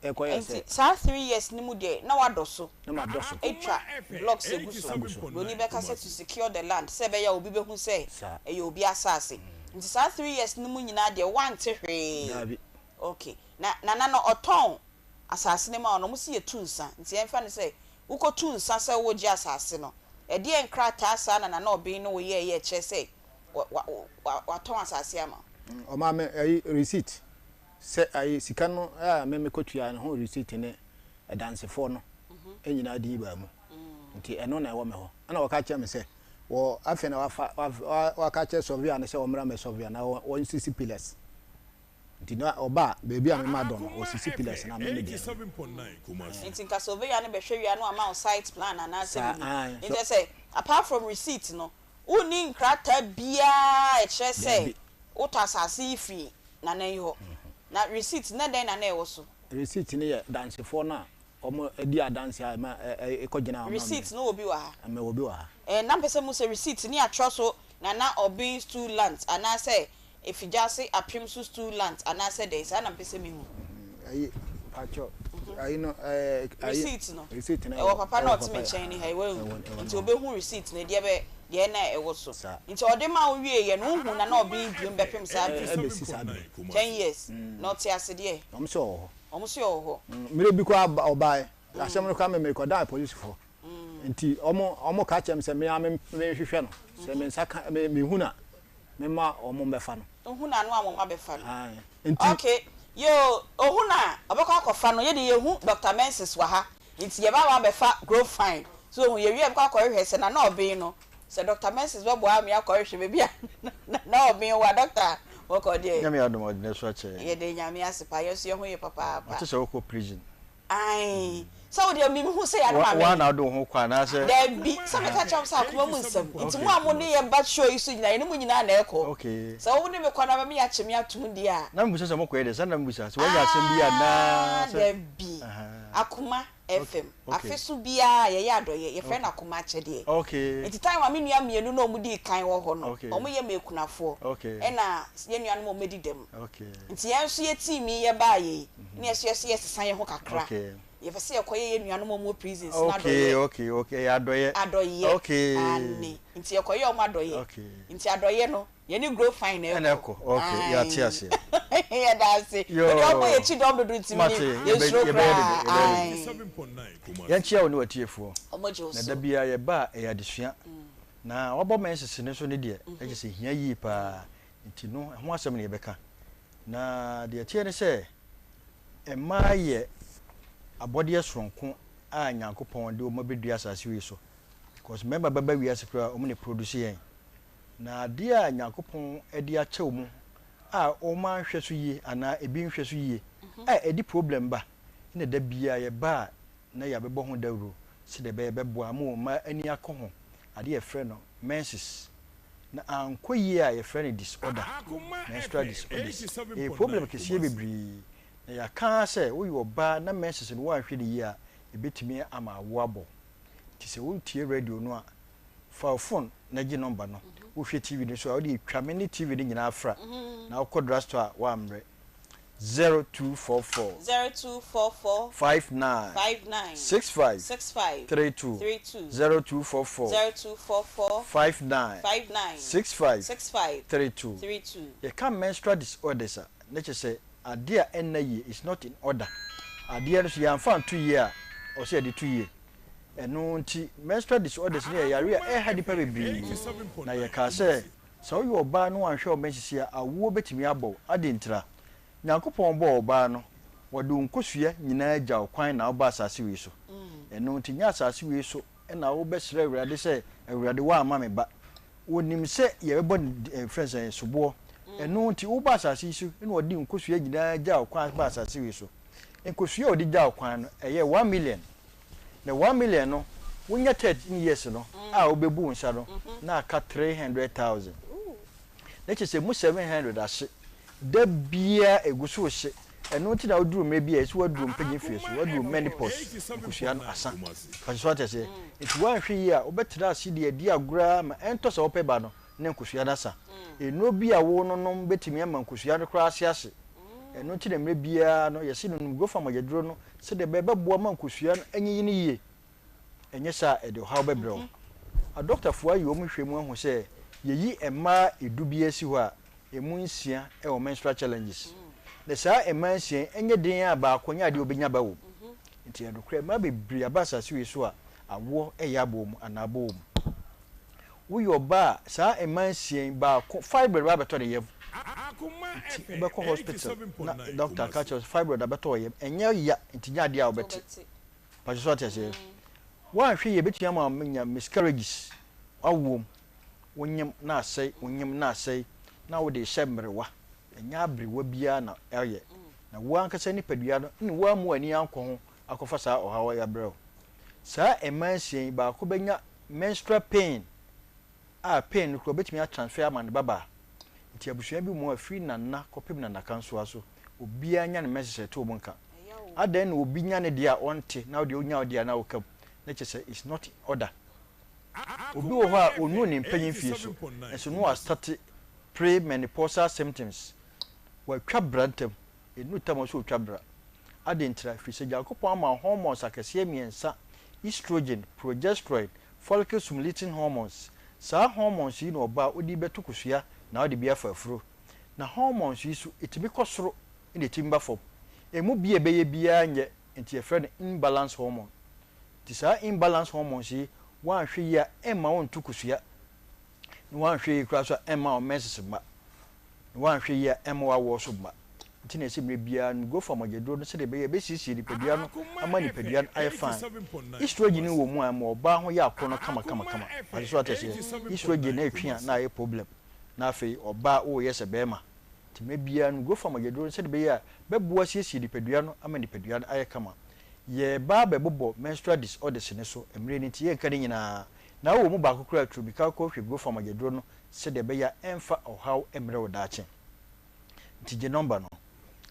enti sa 3 years ni mu de na wadoso na madoso etwa blocks eguso oni be ka say to secure the land say be ya obi be hu say e obi asase nti sa 3 years ni mu nyina de wante hwe okay na no oton asase ne ma ono musi ye tunsa nti enfa ne say uko tunsa say wo gi asase no e de enkrata asa na obi no wo ye che say wa ton asase ama o ma me receipt se ai sika no me kotua ne ho receipt ne dansefo no enyina di ba mu nti eno na ewo me ho ana waka che me se wo afi na waka che sovia ne se wo mra me sovia na wo sisi pillars nti na oba baby a me madon wo sisi pillars na me de 87.9 nti nka sovia ne be hwewia no ama site plan na se nti say apart from receipt no uni nkrata bia e che say uto asase ifi na nan yi ho na receipt na den na na ewo so receipt ne ye dansefo na omo edi adanse a ma ekogina o receipt no obi wa ha me obi wa ha na mpese mu se receipt ni atro so na obi two lands ana say if you just say apim so two lands ana say there is na mpese mi hu ayi pacho ayi no receipt no receipt na e papa na otime chen ni ha we nti obi hu receipt na de be de na ewo so nti ode ma wo wie ye no hu na obi biom bepem sa 10 years not ase de omuso ho mire bi ko obai asem no ka me ko da police for nti omo ka chem se me hwehwe no se me nsaka me huna me ma omo befa no huna no amoma befa no nti okay yo ohuna obekọ akọfa no ye de yehu Dr. Mensis wa ha nti ye ba wa befa grow fine so ye wie bekọ akọhwe se na obi no se Dr. Mensis we bo am ya akọhwe bebi na obi wa doctor woko de nyame adom odne so ache ye de nyame asepa ye so ye ho ye papa ate se woko prison ai so de mi hu se ya na wa na do ho kwa na se de bi se me ka cham sa kuma mu nsam nti mu amone ye ba show isu nyina ye mu nyina na eko okay so wo ne me kwa na me ya chemi atum di a na mbusa se mo ko ye de sa na mbusa se wa ya asem bi na de bi Akoma FM afesu bia ye ya doye ye friend Akoma achede okay nti time wa me nua mienu na omudi kan wo ho no omo ye mekunafo e na ye nua no mo medi dem okay nti ye nso ye team ye ba ye na ye so ye sesan ye ho kakra okay ye fa se ye koye ye nua no mo prisons na doye okay ya doye okay ani nti ye koye o ma doye okay nti adoye no ye ni grow fine e ko okay ya ti ase ya da se o mo ye chi dom do ntimi ye sro kra 87.9 yan chia woni watiefuo omojo so na da bia ye ba e ya desua na wabo Mensis ne so ne de e se hia yi pa nti no ho asem ne ye beka na de tie ne se e ma ye abode sonko a Nyankopon de o mabedua asase wi so because member baba wi asekra o mo ne produce yen na de a Nyankopon e de a chew mu a o ma hwe so yi ana ebi hwe so yi e di problem ba ne da bia ye ba na ya bebo ho dawro se de be beboa mu ma ani akọ ade ye frɛ no Mensis na ankoyi a ye frɛ no disorder menstrual disorders e problem kesi bebri na ya kan sɛ wo yo ba na Mensis no wa hwe de yi a ebetimi ama awo abo ti sɛ wo tie radio no a fa phone na gi number no wo hwe TV no so a wo de twa me ne TV no nyina afra na wo kɔ drugstore wa amre 0244 59 65 32 0244 59 65 32 you can menstrual disorders na che say ade a enna ye is not in order ade a so ya fan 2 year o say de 2 year eno nti menstrual disorders ne yare a ha dipa bebri na ye ka say so you oba no anhwe o Mensis a awo betimi abo ade ntra Nyankopon bo oba no wadu nkosua nyina agya okwan na oba asase wi so eno nti nya asase wi so na wo besere awurade se awurade wa ama me ba wonim se ye bebo friends sobo eno nti wo ba asase so na wadi nkosua nyina agya okwan ba asase wi so nkosua odi gya okwan no eye 1 million na 1 million no wonya 13 years no a obebu nsa no na aka 300,000 na chese mu 700 ase da bia eguso hye eno ti na oduru me bia esi waduru mpagin fie so waduru menopause nkusua no asa kaso atese eti wan hwe yi a obetra ase de adi agura ma ento so opeba no ne nkusua da sa eno bia wo no no betimi ama nkusua no kra ase ase no ti dem bia no yesi no go fa magedro no se de beba boa man kosua no enyi ni ye enye sa e de how bebrɛ a doctor fo ayi omu hwemu ahu se yeyi emma edubia si ho a emu nsia e o menstrual challenges de sa emma nsia enye den a ba akonya de obenya ba wo nti ya dokra ma bebre abasa si we so a awo e ya bom anabo wo yo ba sa emma nsia ba fiber ba beto de ye beko hospital na doctor catch us fibroid abeto ye enye ya ntinya de a obeti pa so ate se wa hwe ye betua ma nya miscarriages awom wonyem na asai na wo de hyemrewa enya abrewa bia na eye na wo ankasa ni padua no ni wo amu ani anko ho akofa sa ohawa ya brɛ sa emansion ba ko benya menstrual pain pain ko betumi a transfer amane baba nti abusua bi mu afiri nana kopem nana kanso aso obi anya ne message to bunka adan na obi nya ne dia onte na odi onya odi na okam na chese is not in order obi wo ha onu ne mpanyin fie so eso no start pre-menopausal symptoms wa twa brantem enu tamo so twa bra adentra fi se jakopon ama hormones akese miensa estrogen progesterone follicle stimulating hormones sa hormones yi no ba odi beto kusua na odi bia fafuro na hormones yi so etimi kosoro ene timba fom emu bia beye bia nye enti e friend imbalance hormone ti sa imbalance hormones yi wan hwe ya ema won tukusua ni wan hwe kra so ema o meses ma ni wan hwe ya ema wa wo so ma nti na ese bia go for magedro no se de be sisi di pedua no ama ni pedua ai fine estrogen wo mu ama oba ho ya akono kama aso atese estrogen na etwa na ai problem na afei oba wo yese bema nti bia go for magedro no se de be boa sisi di pedua no ama ni pedua ai kama ye ba be bobo menstrual disorders ne so emre ni tie nka nyina na wo mu ba kokura tru bi ka ko hwe go for magedro no se de be ya emfa ohaw emre wo daache nti je number no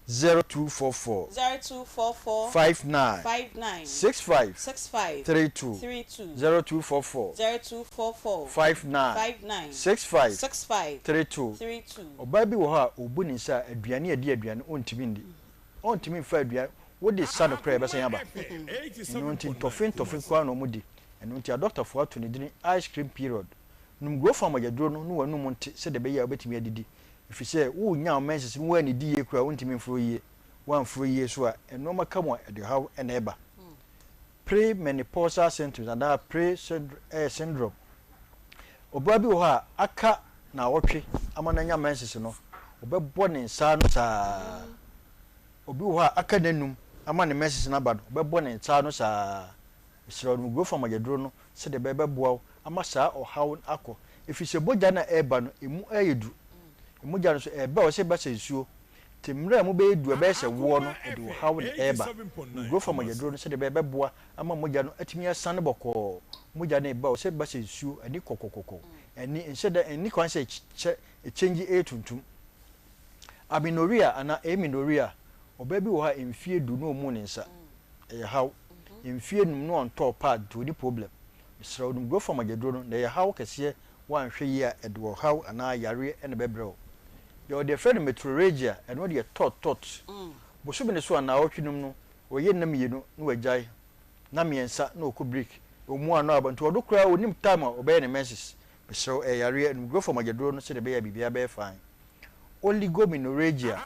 0244 59 65 32 0244 59 65 32 oba bi wo ha obu ni sa aduane adi aduane ontimi fa aduane wo de sa no kra be san yaba no nti tofin kwa no mudi eno nti a doctor for to ni dini ice cream period num go fa magedro no no wanu monte se de be ya obetimi adidi if you say wo nya menses mu ani di ye kura wontimi mfuro ye wan furo ye so a eno maka mo de how eneba pre-menopausal symptoms and that pre-syndrome oba bi wo ha aka na wotwe amana nya menses no obebɔ ne nsa no saa obi wo ha aka nanum ama ne menses na ba no obebɔ ne nsa no saa isro no go for magedro no se de bebeboa ama saa ohaw akɔ if you say boja na eba no emu ayedu muja no so ebe o se ba se nsuo timra mu be edu ebe se wo no e do how the eba go for magedro no se de be boa ama muja no atimi asan boko muja na eba o se ba se nsuo ani kokokoko ani ense da ani kwan se change tuntum aminoria ana eminoria oba bi wo ha emfie du no mu ne nsa e how emfie num no on top pad to the problem so dum go for magedro no na ye how kese wan hwe ye e do how ana yare e na bebrɛ your the friend metrorrhagia and what you tot bo so be ne so ana otwinum no oye nam yenu no wajai na miensa na okubrik omu ano abantu odokura onim time obey ne menses be so yare and go for magedro no se de be ya bibia be fine oligomenorrhagia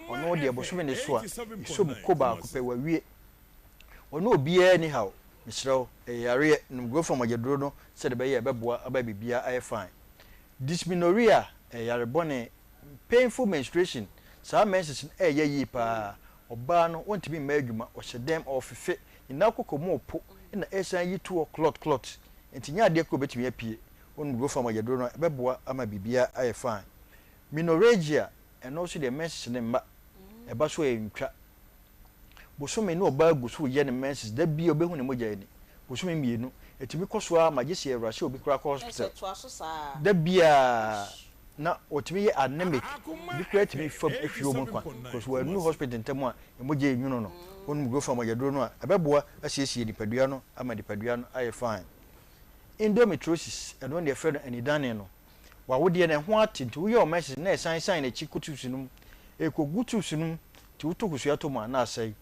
ono de bo so be ne so a so mkoba akupe wawie ono obi anyhow misro yare and go for magedro no se de be ya beboa aba bibia ai fine dysmenorrhea yare bone painful menstruation sa menses yi pa oba no wontimi ma adwuma o hyedem ofefe ina kokomo opo na esan yi to clot entinya de ko betimi apie wonu go fama yedro no beboa ama bibia aye fine menorrhagia and also the menses ne mba eba so entwa bosome no oba gusu ye ne menses da bi obehu ne moja ni bosome mienu etimi koso a magese ewrase obi kura ko hospital da bia na otimi anemic bi create me from efio mu kwa because we new hospital ntemu a emoje enwuno no wonu go from agedro no a abeboa asiesie dipadua no ama dipadua no aye fine endometriosis and when they friend anidane no wa wode ne ho atinti wo ye o message na sign na chikutu sunum ekogutu sunum ti wuto kusua to mu na asai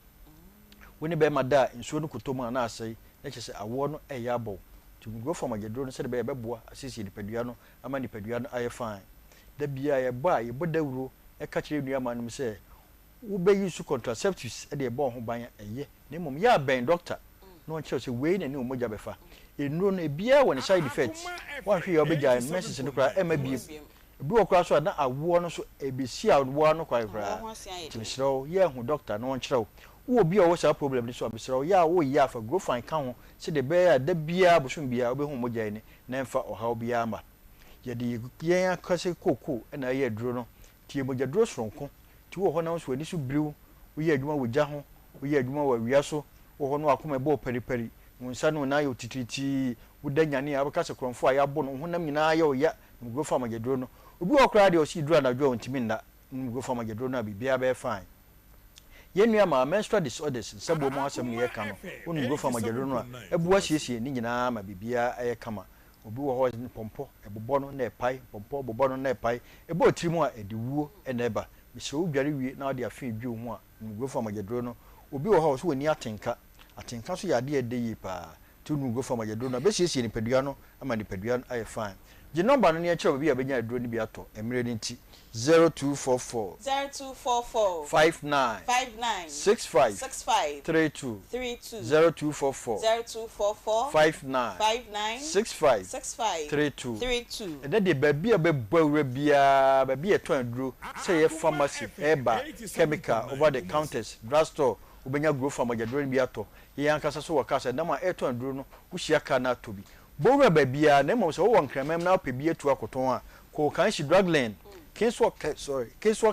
woni be mada nsuo no koto mu na asai na kyese awo no eya abo ti go from agedro no se de be beboa asisi nipadua no ama nipadua no aye fine da bia ye ba ye bodawuro e ka kire nua manum se wo be use contraceptives e de bo ho ban eye na mom ya ben doctor no nche se we na ni omoja befa enuro no bia won side effects wan hwe ya obeja message no kra ema biem bi okra so na awo no so ebesi awo no kwa kra timisro ye hu doctor no nkyerɛw wo bi o sa problem ni so abisro ya wo ya fa go fine ka ho se de be ya da bia bosom bia obehu moja ni na mfa oha bia ama ye de yen akase koko na ye duro no tie moja duro soronko ti wo ho na so ani so briw wo ye adwuma wo gya ho wo ye adwuma wo awia so wo ho no akoma bo periperi wonsa no na yo tititi wo da nyane abaka se kronfo aya bo no ho nam nyina ya o ya go fa moja duro no obi okra de o si duro na dwo ntimi nda go fa moja duro na bibia be fine yenua ma menstrual disorders sabo mo asem ne ye ka no wonu go fa magedro no a ebu ahiesie ni nyina ma bibia aye kama obi wo ho pompo ebobo no na epai pompo bobo no na epai ebo otirimu a ediwuo na eba misro udware wie na ode afin dwu ho a go fa magedro no obi wo ho so woni atenka so ya de ede yi pa tu nu go fa magedro no be hiesie ni padua no ama ni padua no aye fine je number no ne e kire obi a benya adro ni bi ato emire ni nti 0244 59 65 32 0244 59 65 32 and then the baby a baby a to andro say pharmacy eba chemical over the counters drugstore ubenya grow from agedro bi ato ye ankasa so wakasa na ma eto andro no wuhia ka na to bi bowra baby a na mo so wo nkramam na opebi etu akoton a ko kan shi drugland Kinswa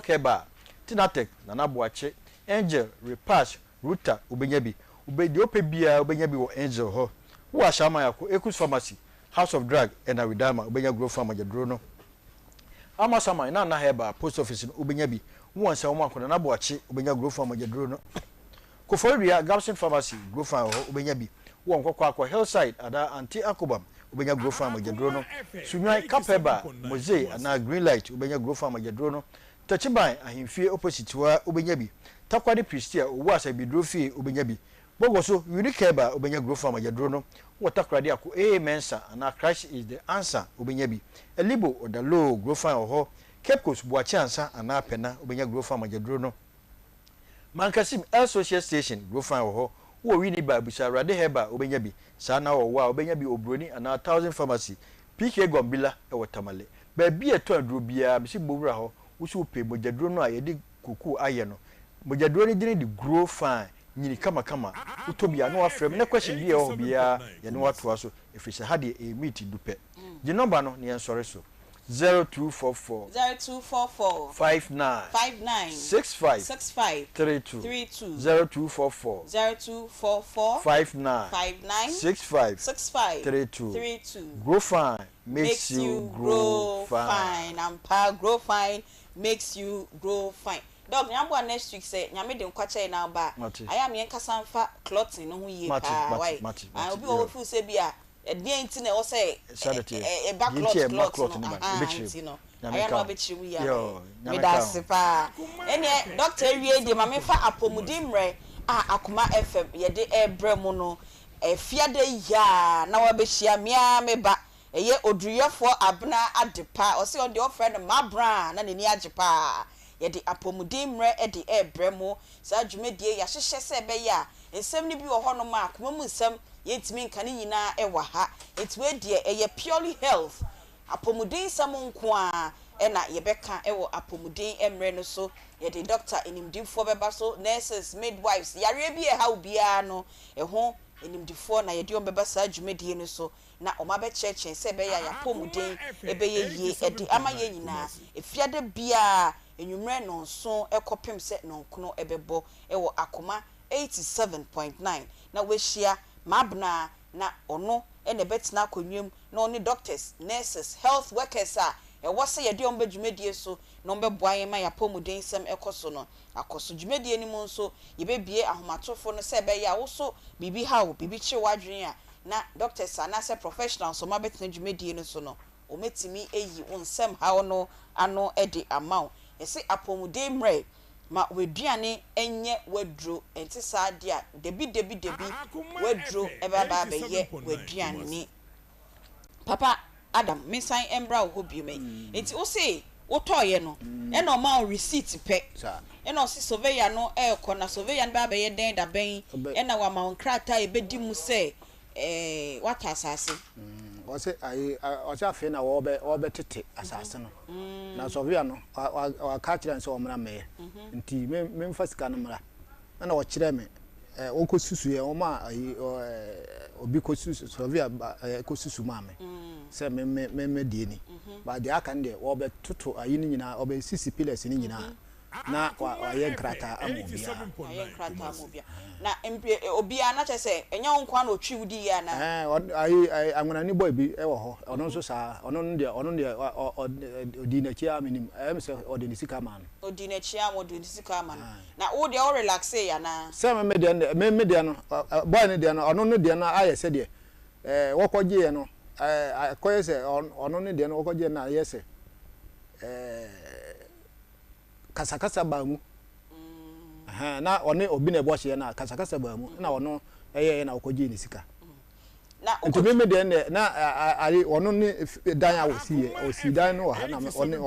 Keba, Tinatek, Nanabuache, Angel, Repash, Ruta, Ubenyabi, Ubedi Opebia, Ubenyabi or Angel Ho, Washamayako, Ekus Pharmacy, House of Drug, and Aridama, Ubenya Grow Farmer Jadrono. Amasama, Nana Heba, Post Office in Ubenyabi, once a woman could Nanabuache, Ubenya Grow Farmer Jadrono. Koforia, Gabson Pharmacy, Grow Farmer Ubenyabi, one Kwakwa Hillside, Ada Aunty Akoma. Ubenya grow farm agedrono sunwai kapeba moze na green light ubenya grow farm agedrono tachiban ahimfie opposite wa ubenya bi takwade pristia owo asabidro fie ubenya bi bogoso unikeba ubenya grow farm agedrono watakrade ako mensa na Christ is the answer ubenya bi elibo odalo grow farm oho kepkos buachi ansa ana pena ubenya grow farm agedrono mankasim social station grow farm oho wo wini ba bisa rade heba obenya bi sana wo wa obenya bi obroni ana 1000 pharmacy PK Gombila e wotamale ba bi eto aduro bia bisi bowura ho wusu pe mojaduro no ayede kuku aye no mojaduro ni dine di grow fine nyini kama utobia no afrem na question bi e ho bia ye no watoa so efisha hade e meet dupe je number no ne ensore so 0244 59 65 32 0244 59 65 32 Grow Fine makes you grow fine. Grow Fine makes you grow fine. Dog, nyambo next week say nyame de nkwache na ba. Aya me nkasa mfa clothing no ho yie pa. Why? Obi o fu se bia edien nti na wo say e back cloth no no. Aya no abechiru ya. Me da sepa. Ene doctor wie de ma me fa apomudimre Akoma FM ye de ebremu no fiade ya na wa behia mia me ba eye odruyefo abna adepa o se on the friend mabra na neni ajepa ye de apomudimre e de ebremu sa dwumedie ya hyehye se be ya ensem ni bi wo ho no ma Akoma mu nsem yentimi nka ne nyina e wa ha etwe die eye purely health apomudin sam nko a ena yebeka ewo apomudin emre no so ye de doctor inimdifo beba so nurses midwives yare bi e ha obia no ho inimdifo na ye de ombeba sa dwumedie no so na oma be cheche se be ya apomudin ebe ye yie e de ama ye nyina efiade bia enwumre no so ekopem se no nkono ebebo ewo Akoma 87.9 na wehia mabna na ono ene betina konwem na oni doctors nurses health workers e wose ye de ombe dwumedie so no mbe boaye ma yapomuden sem ekoso no akoso dwumedie ni mu nso ye bebie ahomatofo no se be ya wo so bibi hawo bibi chi wadwen a na doctors anase professionals so ma betina dwumedie no so no o metimi eyi wonsem hawo no ano e de amount ese apomuden mre ma weduane enye wadro enti saa dia debi wadro eba ba be ye weduane papa Adam mensan embra wo bi me enti wo say wo toye no e no ma receipt pe e no si surveyor no e ko na surveyor ba be ye den da ben e na wa ma onkrata e bedi mu say what asase o say o say afi na wo be tete asase no na surveyor no wa ka kire nso o mra me nti me mfa sika no mra na o kire me o ko susu ye o ma obi ko susu surveyor ko susu ma me se me die ni ba dia kan de wo be toto ayi ni nyina o be sisi pillars ni nyina na wa ye nkrata amobia na obia na chese enya nkwa na otwi wudi ya na ayi anwona ni boy bi e wo ho ono nso sa ono de odi na chi aminim em se odi ni sika man odi na chi am odi ni sika man na wo de o relax ya na se me de no boy ni de no ono no de no aye se de wo kogye no akoye se ono ni de no wo kogye na aye se kasakasa ba mu na one obi na ebo hye na kasakasa ba mu na ono eye na okoji ni sika na nti me de na ari ono ni dan a osi dan no ha na one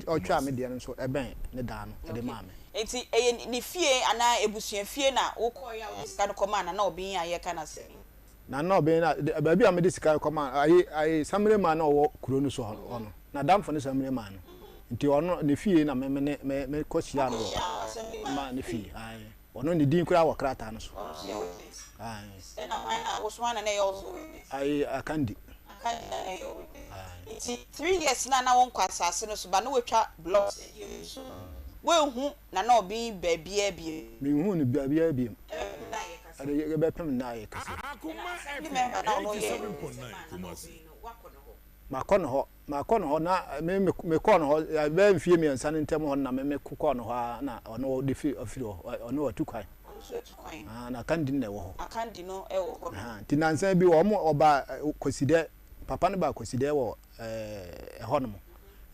otwa me de no so eben ne dan no de ma me enti eye ni fie ana ebusua fie na wo koya wo sika no koma na obi ya ye kana se na obi na ba bi a me de sika koma ayi samre ma na wo kuro no so ono na damfo ne samre ma no nti ono ne fie na me kochia no ma ne fie ai ono ne din kura wa krata no so ai na Osman na yo ai akandi iti 3 years na won kwasase no so ba no wetwa block we hu na obi baabia bi me hu ne baabia bi ade ye be pem na ye kase makono ho na me kono ho be mfie mi ansa ntem ho na me kono ho na ono de afiri ono watukwan na kandi na wo ho akandi no e wo ho ti nansa bi wo mo oba koside papa ne ba koside wo ho no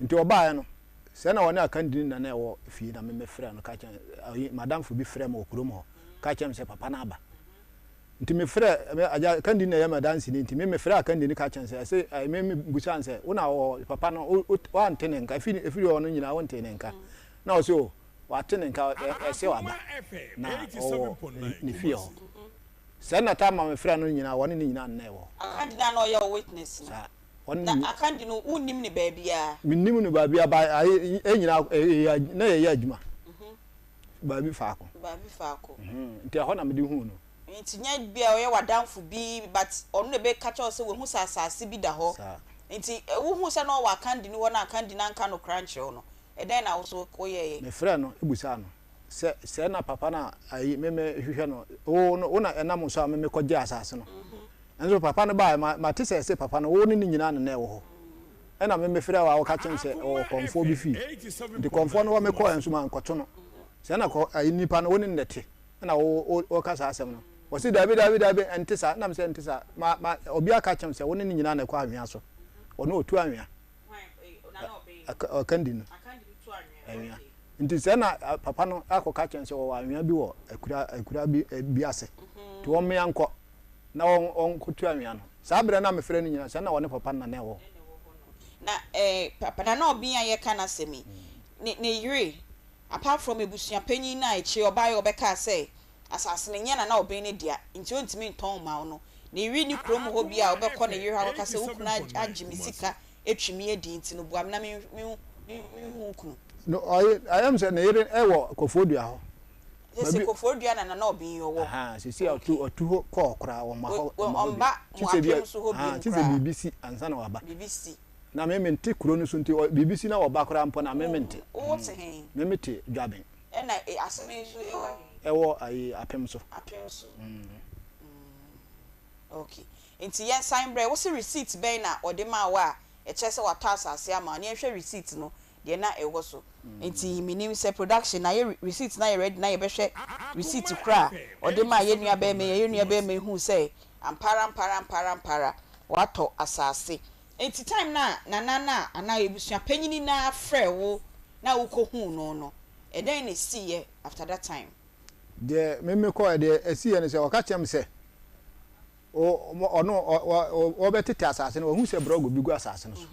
nti oba ya no se na wona akandi na na wo fie na me frɛ no ka chen madam fo bi frɛ mo okurom ho ka chen se papa na aba nti me frɛ aja kandi na ya madansi ni nti me frɛ akandi ni ka chen se me busan se una wo papa no wa ntene nka efiri ono nyina wo ntene nka na o so wa tene nka se wa ba na o ni fie ho se na ta ma me frɛ no nyina wo ni nyina na wo akandi na no ya witness na akandi no unim ni baabia minim ni baabia ba nyina na ye adwuma baabi faako nti ho na me di hu no nti nya bia oye wadanfo bi but onu ne be catch us we hu sasase bi da ho nti wo hu se no wa kandi ni wona kandi na nka no crunch no e den na wo so koye me frɛ no ebusa no se na papa na ayi me hwehwɛ no wo na enam so a me kɔgye asase no enzo papa no ba ma te se papa no wo ni nyina na wo ho ena me frɛ wa wo ka kyem se o konfo bi fi di konfo no wa me kɔ enso ma nkɔto no se na kɔ ayi nipa no wo ni ndete na wo ka sa asɛm no wasi dabi entisa na me se entisa ma obi aka kyem se wo ni nyina na kɔ anwea so ono otu anwea akandi no anwea nti se na papa no akɔka kyem se wo anwea bi wo akura bi ase to wo me yankɔ na on kotu anwea no saa bre na me frɛ ni nyina se na wo ne papa na na wo na papa na obi ya ye kana semi ne yire apart from ebusua panyin na echi oba ye obeka say asase ne nya na obi ne dia nti ontimi nton ma no ne yire ni krom ho bi a obekɔ ne yire ha ka say ukuna agimi sika etwimi edi nti no buam na me hu no I am say ne yire ewo kofodua ho ese kofodua na obi yo wo sisi otu ho kɔ kra wo ma ho omba mo apem so ho bi kra BBC ansa na waba BBC na mementi kuro no so nti BBC na waba kra mpo na mementi wo te hen mementi dwaben na aseme so ewo ayi apem so okay nti yen sign bre wo se receipt ben na ode ma wa e che se wata asase ama na ehwe receipt no de na ewo so nti minim se production na ye receipt na ye ready na ye behwe receipt kra ode ma ye nua be me hu se ampara wato asase enti time na ana ebusua panyini na frɛ wo na wo ko hu no And then they see after that time. The me call the see and say, or catch him say, or no, or better assassin, or who say bro will be good assassins.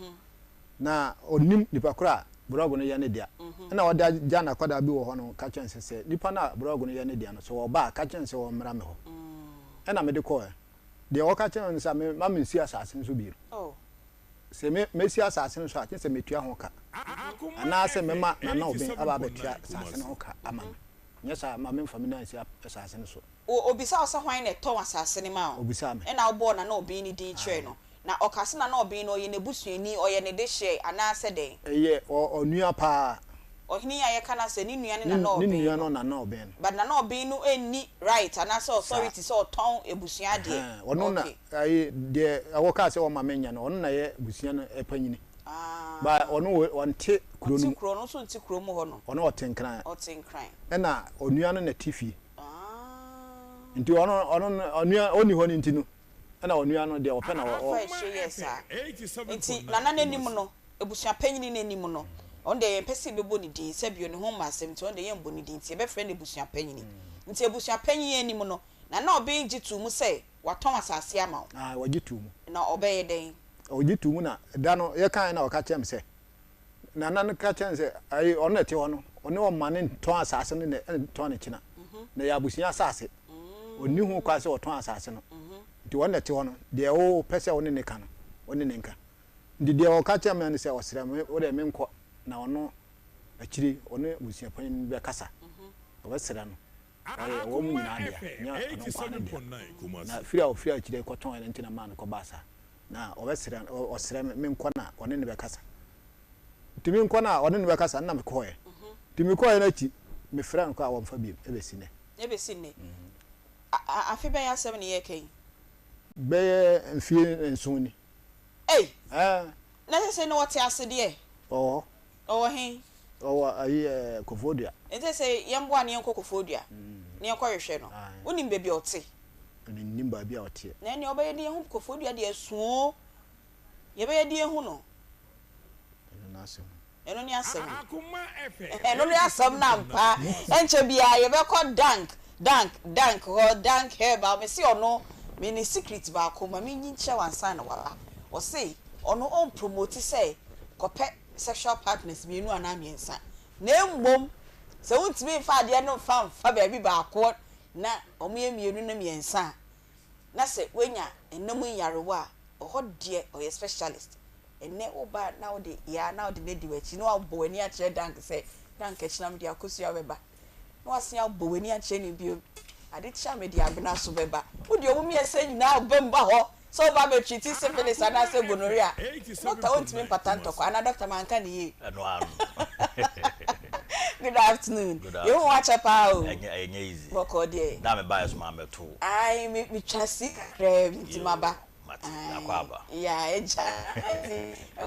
Na onim nipa kura brogo no ye ne dia na oda jana kwada bi wo ho no ka chen se nipa na brogo no ye ne dia no so oba ka chen se wo mra me ho na me de ko de o ka chen no sa me ma me si asase so bi se me si asase so a chen se metua ho ka ana se me ma na obi aba betua asase no ka ama nya sa ma me mfa me na si asase so obisa osa hwan na to asase ni ma obisa me na obo na obi ni din tire no na okase na obi no ye ne busuani oye ne de hye ana se den eye onua pa ohini ya kana se ni nua ne na obi ni nua no na obi but na obi no eni right ana se authority so ton ebusua de ono na ai de awoka se o ma menya no ono na ye busua no epanyini ba ono wonte kuro no so nti kuro mu ho no ono otenkran na onua no na tifi nti onua oni ho ni nti no na onua no de ope na o nti nana nanim no ebusua panyini nanim no on de pesi bebo ni din se bio ne ho masem nti on de yembo ni din nti be frɛ ne ebusua panyini nti ebusua panyini anim no na obe ngitu mu se waton asase ama wagitu mu na obeye den ogitu mu na da no ye kan na oka chem se nana no ka chem se ai ono ete ho no ono o mane ton asase no ne ton ne kina na ya abusua asase oni hu kwa se oton asase no nti wona te hono de o pese woni ne ka no woni ne nka ndi de o ka chem ne se osere me wo de me nko na ono akiri ono busia pan be kasa o besere no ai wo mu nyina de nya na firi akiri ko ton ene ntina man ko basa na o besere osere me nko na ono ne be kasa timi nko na ono ne be kasa na me ko ye timi ko ye na chi me fra nko a wo mfa bi ebesine afi be ya 7 year kai be mfie nsuni na se no what ase de he ayi kofodia ente se yembo an yen kofodia ne yakọ hwehwe no onim be bi ote onim ba bi a ote na ne obaye de hu kofodia de asuo ye be de hu no eno ni asem eno ni asem na mpa enche bia ye be ko dank heba me si ono me ni secret ba Akoma me nyinche wansa na wala o say ono on promote say kope sexual partners me nu ana miensa na embom se wuntimi fa de no fa ba bi ba ko na omo mienu na miensa na se wenya enam yarewa o de o specialist enne oba na o de ya na o de di wachi no abo ani a kire dank say dank chinam de akosu abeba no asia abo ani a kire ni bio ade cha me de abena so beba wo de omo miensa nyina obemba ho so ba be treat syphilis and say gonorrhea doctor want me patent ko ana doctor man kan ye good afternoon you watch up how enye easy boko de na me buy so ma meto ai me trust crave ntimaba akwaba ya eja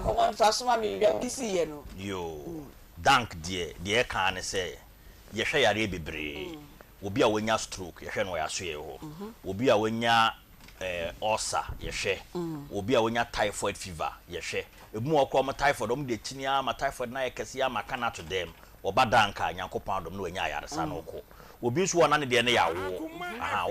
ko mo trust ma me bisi ye no yo dank de kan ne say ye hwe yare bebre obi a wonya stroke ye hwe no ya so ye ho obi a wonya ulcer yehwe obi a wonya typhoid fever yehwe ebu okwo typhoid om de chinia ma typhoid na yekese ya maka na to dem obadanka nyankopon adom no anya yaresa no ko obi nso wona ne de ne yawo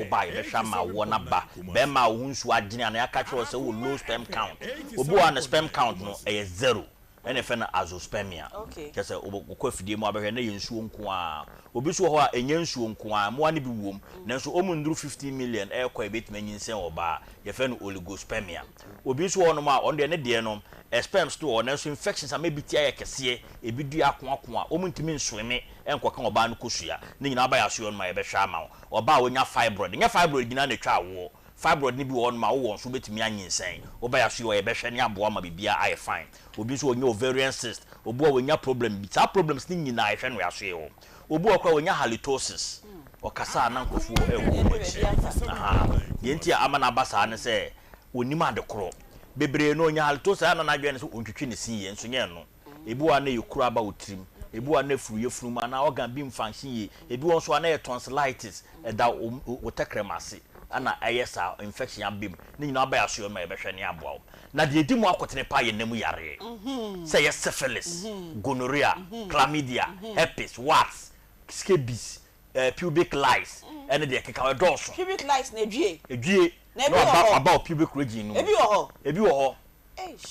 oba ye hwa ma wo na ba be ma wo nso agene na yaka kire se wo low sperm count obi wa na sperm count no e 0 ene fe na azoospermia kese okwa fidie mu abehwe na ye nsuo nko a obi so ho a enye nsuo nko a mo ane bi wom na nso omu nduru 15 million e kwa ebetime nyinsen oba ye fe no oligospermia obi so ho no ma on de ne de no sperm store na nso infections am ebitia ye kese ebidu ako a omu ntimi nsoeme enko ka oba no kosua ne nyina aba ya so no ma ye be hwa ama oba wonya fibroid nya fibroid gina na twa wo fibroid ni bi won ma wo so betimi anyinsen oba ya so ye be hwe ne aboa ma bibia ai fine obi so wonya ovarian cyst obo wonya problem bi ta problems ni nyina ai hwe no ya so ye wo obu okwa wonya halitosis okasa na nkofu yenti amana abasa ne se onima adekoro bebre no onya halitosis ana na adwene so ontwetwe ne sinye nso nye no ebu ana yekura aba otrim ebu ana furu ma na organ beam function ye ebi won so ana tonsillitis da wotekremase ana ayesa infection abim ni nyina aba yaso ma ebehwe ne aboa na de edi mu akotene pa ye nemu yare say syphilis gonorrhea chlamydia herpes warts scabies pubic lice and the keka doso pubic lice na edwie na about pubic region no ebi wo ho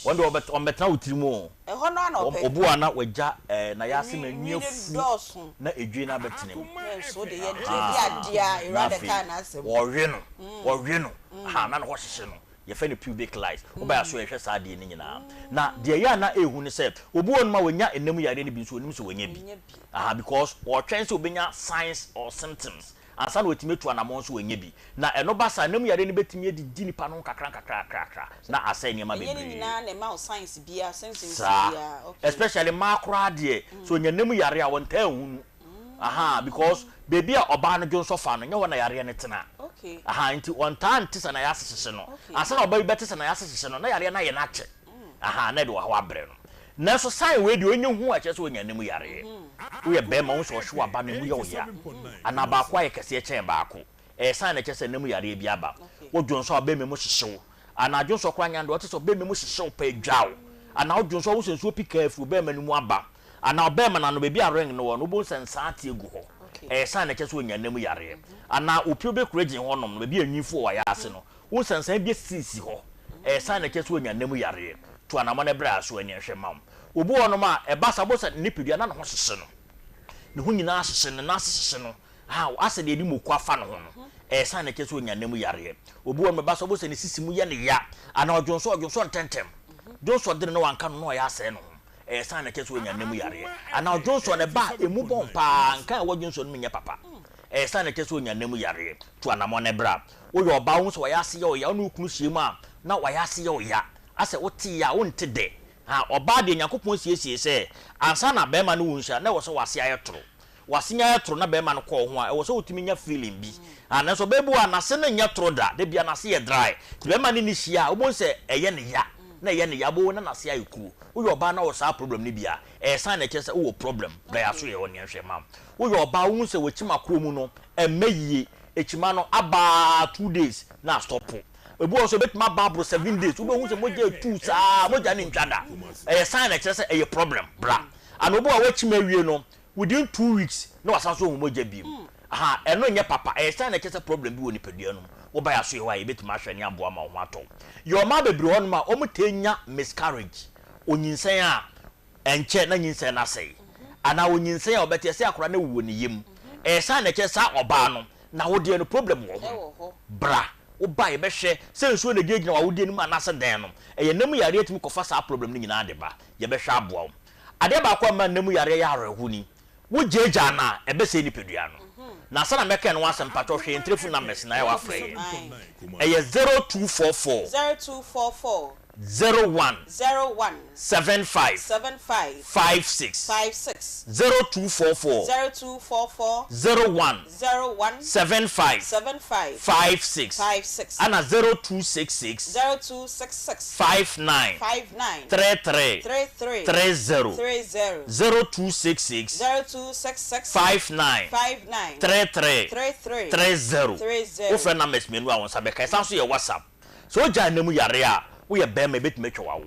wonder obetna utirimu ho no na obu ana waja na yase na nyefu na edwie na betene so de ye dia irade ka na asem wo no ha na ho hyehye no ye fa ne pubic lice oba so ye hwe sa de ni nyina na de ya na ehu ne se obu on ma wanya enam yare ne bi so onim so wanya bi because or trying to obenya signs or symptoms ansa na otime tu anamon so wanya bi na eno ba sa enam yare ne betimi edi nipa no kakra na asa niam bebre ye na na ma signs bia symptoms bia okay especially makra de so nyanam yare a wonta ehunu because baby a oba no dwon so fa no nye wona yare ne tena okay nti wonta antisa na yasese no ansa na oba bi betisa na yasese no na yare na ye na che na de wa ho abre no na so sign we de onye hu a che so nyanam yare wo ye be ma wo so hwe aba no mu ye wo ya ana ba kwa ye kese che ba ko sign na che se nam yare bi aba wo dwon so ba memu hyehyew ana dwon so kwa nya ndo so ba memu hyehyew pa dwaw ana wo dwon so wo senso pika afu ba manu mu aba ana oba ma na no bebi areng no no bo sensa tie gu ho sign na che so nyanam yare ana opiobe kuragin ho nom no bebi anwifo wa ya ase no wo sensa bi sisi ho sign na che so nyanam yare to ana mo na bra so ani hwe mam obu onom a eba sabosa nipidua na no ho hyehye no ne ho nyina hyehye no na hyehye no ase de mu kwa fa no ho no san na keso nyanam yare obu onom eba sabosa ne sisimu ye ne ya ana odwonso ntentem dwonso de no wanka no ya ase no san na keso nyanam yare ana odwonso ne ba emu bompa nka wodwonso no nya papa san na keso nyanam yare to anamo ne bra wo yo ba wo so ya ase ye ya no kunu hie mu a na wa ya ase ye ya ase wote ya wonte de oba de yakopon siesie se ansa na be ma no wunhia na wo so wase ayetro wase ayetro na be ma no ko ho a wo so otimi nya feeling bi na so bebu anase na nya tro da de bia na se ye dry be ma ni hia obon se eye ne ya na eye ne ya bo na se ayeku wo yo ba na wo sa problem ni bia san na kese wo problem da ya so ye woni hwe mam wo yo ba wo se wo chima kro mu no emaye echima no aba 2 days na stop ebu also betima babro 7 days ube hu se moja 2 saa moja ni ntwada sign na kire say problem bra and obu a wachima wie no within 2 weeks na wasanso hu moja bi eno nye papa sign na kire problem bi woni padua no wo ba ya so yewa betima hwani aboa ma ho ato your ma bebre hon ma omutenya miscarriage onyinsen a enche na nyinsen na sei ana onyinsen a obete se akora na wuwo ni yem sign na kire sa oba no na wo de no problem wo ho bra oba ye be hwe senso na gege na wawudi enu anase den no eye nam yare atimi kofa sa problem ni nyina de ba ye be hwe aboa ade ba kwa ma nam yare ya arehu ni wo jeja na ebe se ni pedua no na sana meka no asem pato hwe entrefu na mes na ye wa frɛ eye 0244 01 75 56 0244 01 75 56 ana 0266 59 33 30 0266 59 33 30 ofre na mes menu a won sabe kai sanso ye WhatsApp so ja namu yare a wo ye be ma betime twa wo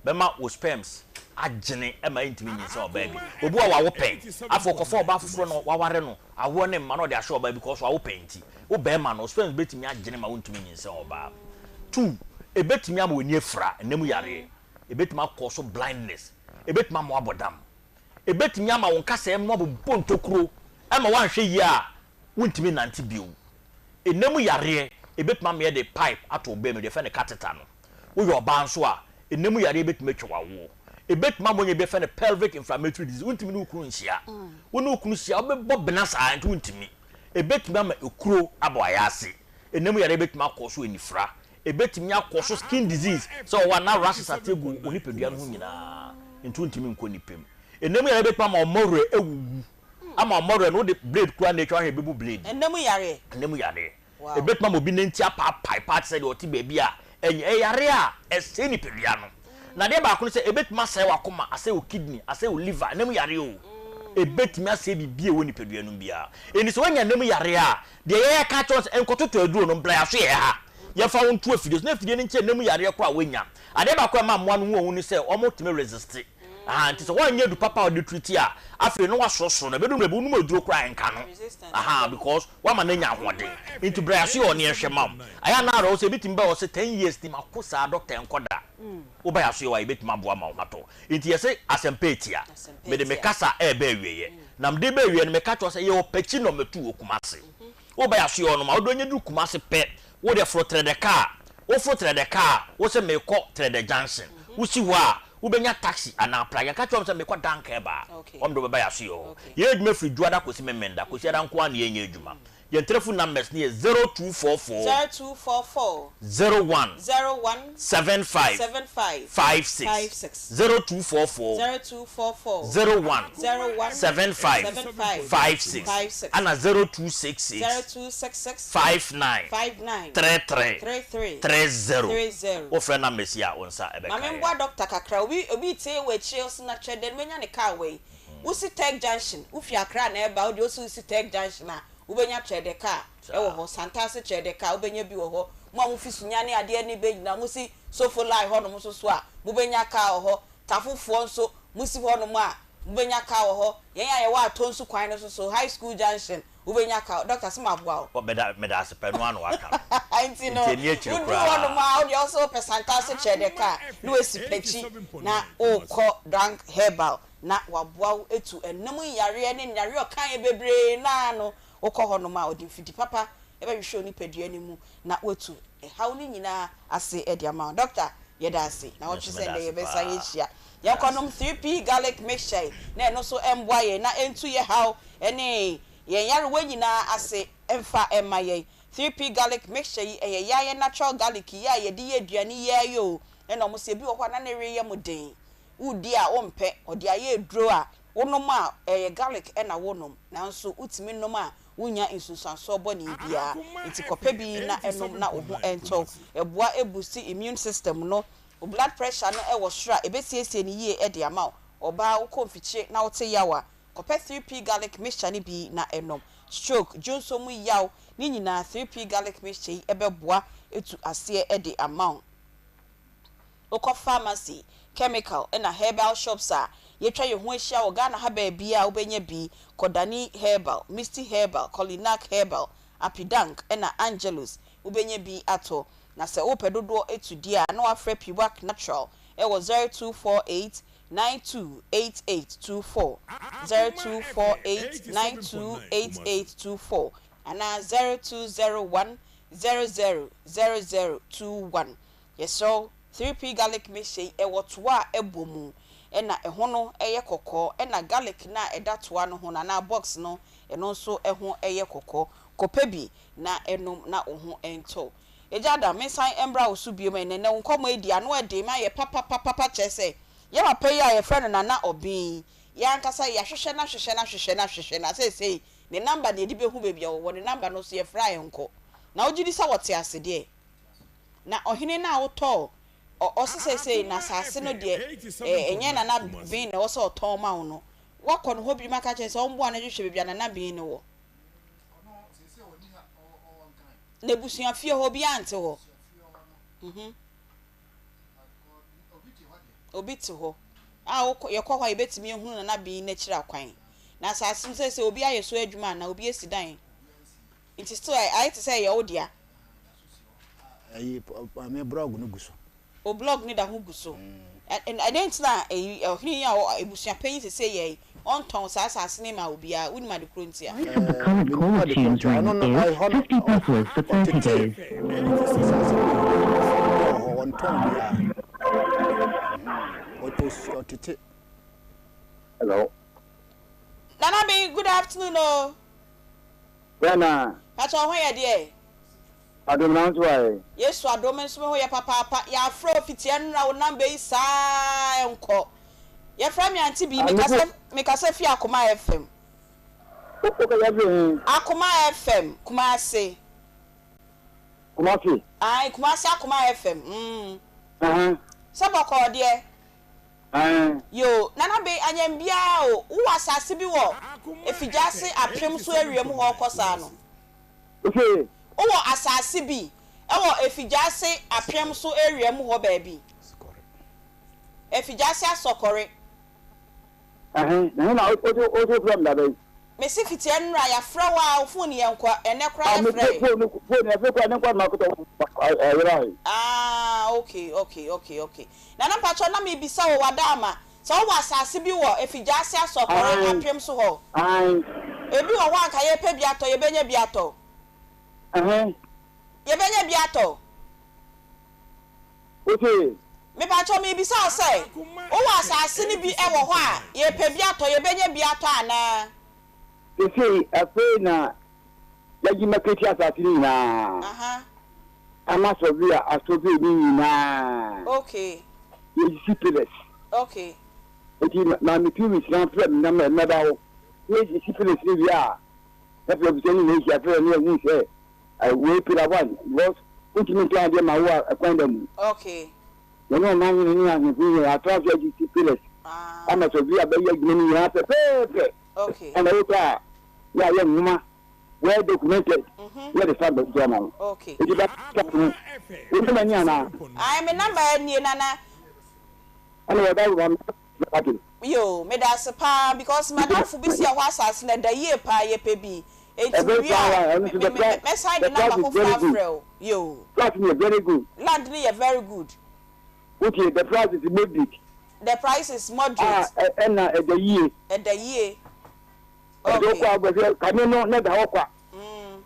be ma wo sperms agene e ma intimi nyi se oba bi obu a wo pen afọ kofo oba foforo no waware no awo ne ma no de ahwe oba because wo penti wo be ma no sperms betime agene ma wo intimi nyi se oba 2 e betime am woni afra namu yare e betime akoso blindness e betime am abodam e betime am won kasa e mo bontokuro e ma wanhwe yi a wo intimi nante bio e namu yare ebetuma me de pipe ato be me de fe ne catheter no wo yo ba nso a enemu yare ebetuma twa wo ebetuma monye be fe ne pelvic inflammatory disease untimi ne ukuru nhia wo ne ukuru nhia obebo benasa anti untimi ebetuma ma ekuro abo ayase enemu yare ebetuma akoso enifra ebetumi akoso skin disease so wa na rashes ategu onipedua no nyina ntu untimi nko nipem enemu yare ebetuma ma omore ewu ama omore no de blade kura na etwa hwe bebu blade enemu yare ebetma mo bi nenti apa pipe say oti baby a yare a ese ni pedua no na de ba ko say ebetma say wakoma ase o kidney ase o liver nem yare o ebetma ase bibie woni pedua no bia eni so wanya nem yare a de ye ka chons enkototo aduro no bla so ye ha ye fa won tu afide na afide ni nche nem yare ko a wanya ade ba ko ma mo anu wo ni say o mo teme resist aha nti so wan nya du papa o de treat a afi no wasosoro na bedum rebu no maduro kra enka no aha because wa ma na nya ahode nti bra so o ne ehwe mam aya na aro so bitim ba o se 10 years ni makosa doctor enkoda wo ba ya so wa bitim aboa ma mato nti yese asempetia me de mekasa e ba wieye na mde ba wieye no meka to se ye o pachi no metu okumase wo ba ya so no ma wo do nya du kumase pe wo de frotre de car wo frotre de car wo se me ko trade junction wo si ho a wo benya taxi ana praga ka twom se me ko danka ba omdo ba ya so yo ye edwuma free duada kosi memenda kosi ada nko an ye nya edwuma your telephone numbers near 0244 01 75 56 0244 01 75 56 and 0266 59 33 30 o friend numbers ya onsa ebe kai mama doctor kakra obi tie we chills na trade menya ne car we usi tech junction ufi akra na eba odi osi usi tech junction na ubenya trade car ewo ho santase trade car ubenya bi wo ho mo amufisu nya ne ade ne be na musi sofo lie ho no so so a ubenya car ho tafofo nso musi ho no mo a ubenya car ho yen ya ye wa tonsu kwan no so high school junction ubenya car doctor sima boa o meda asepe no anu aka anti no udu ho no mo a odi also santase trade car no esipechi na o ko drunk herbal na waboa etu enum yare ne yare okan bebre na no okọ hono ma odi fiti papa ebe hwe oni padua ni mu na wetu haw ni nyina ase edi ama doctor yeda ase na what you say dey be say ehia ye konom 3p garlic mixture na eno so emboa ye na entu ye haw ene ye yare we nyina ase emfa ema ye 3p garlic mixture ye ye natural garlic ye de ye aduane ye yo ena mo se bi wo kwa na ne re ye mo den udi a ompe odi aye dro a wonom a garlic ena wonom nanso utimi nom a wunya insusanso boni bia nti kopa bi na enom na oho ento eboa ebusi immune system no blood pressure no ewo sra ebesiesie ni yie ede ama oba ukomfiche na wote yawa kopa 3p garlic mixture ni bi na enom stroke jonso mu yaw ni nyina 3p garlic mixture ebeboa etu ase ede ama okọ pharmacy chemical na herbal shops a yetwa ye ho ahia wo Ghana ha ba bia obenya bi Kodani herbal, Misty herbal, Colinac herbal, Apidank na Angelus obenya bi ato na se opedodo etudi a na wafre Piwak natural e wo 0248 928824 0248928824 ana 0201 000021 yeso 3p garlic mixture e wotoa ebomu ena ehono eye kokko ena garlic na edatoa no ho na box no eno nso eho eye kokko kopebi na enom na oho ento ejada mensan embra osubiem ene ne nkomo edi ano ede ma ye papa chese ye ma pay ya ye friend na obi ya nkasa ya hwehwe na say ne number ne edi behu bebi wo ne number no so ye fry nko na ogidi sa wote ase de na ohene na woto o sese na sase no de enye na bin na wo so ton ma wo no wakọ no hobi maka che se ombo na hwehwe bibia na bin ne wo na busuan fie hobi ante ho obi ti ho a ye kọ hwa ibetimi ehunu na bin na kira kwan na sase sese obi ayeso adwuma na obi esidan it is still I to say your dear I blog no guso o blog ni da hu guso and I didn't na hini ya ebusia pain to say ye on ton sasa ma obi a woni ma de krontia I don't know I hold 50 pesos for 30 days on ton ya hello Nana be good afternoon oh Bena Pacho ho ye de Adom na nso aye Yesu adom nso ho ye papa ya afro fitie nra wo number isa enko ye fra mi Aunty Bea me kasa fi Akoma FM okay ya bi Akoma FM Kumasi ai Kumasi Akoma FM saboko de yo nana be anyambia o wo asase bi wo efijase apem so awiem ho kosa no okay wo asase bi e wo efijase apem so awiem ho ba bi efijase asokore na o from da be me si fiti enra ya fra wa phone ye nkwa ene kra ya fra phone ya fra ne kwa makoto ayira okay na pacho na me bisa wo wadama so wo asase bi wo efijase asokoro apem so ho ebi wo wa ka ye pe bi ato ye benya bi ato ye benya bi ato okay me pacho me bisa o say wo wa asase ni bi e wo ho a ye pe bi ato ye benya bi ato ana ese afi na yaji maketi asase ni na ama sovia asobi ni na okay ye sipiles okay eti na mi tu na problem na me da wo ye sipiles ni ya na problem ni ya fe ni se I we pira one was ultimate idea ma wa akwenda mu okay no na ni ni atras ya sipiles ama sovia be ya gini ya pepe okay and I thought yeah nyuma well documented where the fact of German okay it is that we many ana I me number ni nana and what I want yo me da sepa because madam fu bi si a asase na da ye pa ye pe bi enti me sign the number for Afriel yo price is very good land ni very good okay the price is moderate the price is moderate and the year okay kame no na da hokwa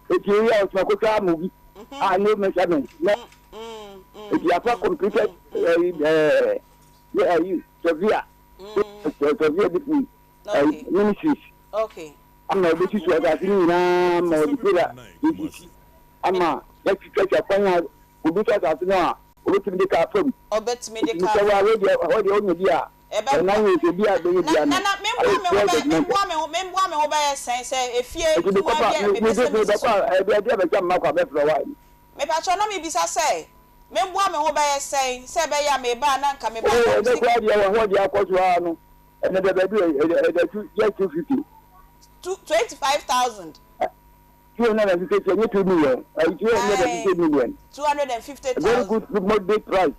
eti ya otmakota amugi no measurement na eti afa computer Sofia different ministries okay ama obi so ga tini na ma obi pira ama let's kwanya obi ta ta no obi timi ka fam obetimi de ka so wa we onye dia na we se dia be dia na membo me ho ba sen se efie tu wa bia me pese me dia be jam makwa be fro wa me pa cho no me bisa se membo me ho ba sen se be ya me ba na nka me ba de kwa dia wa ho dia kwaso anu ene de be do ya 250 25,000 250 million 250,000 very good moderate price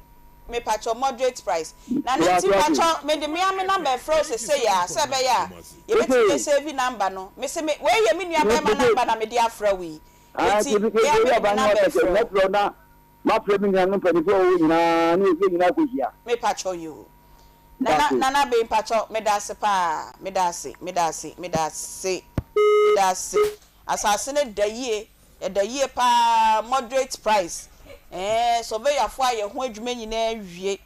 me pacho moderate price na nti pacho me de me am number froze say ya se be ya ye beti save number no me se me we ye me nua be ma number na me de afra wi nti ya be number fro na ma problem ni anu pedi fo na ni e ni na ko hia me pacho you na be pacho me da se pa me da se asase ne da yie pa moderate price so be ya fo aye ho adwuma nyina awie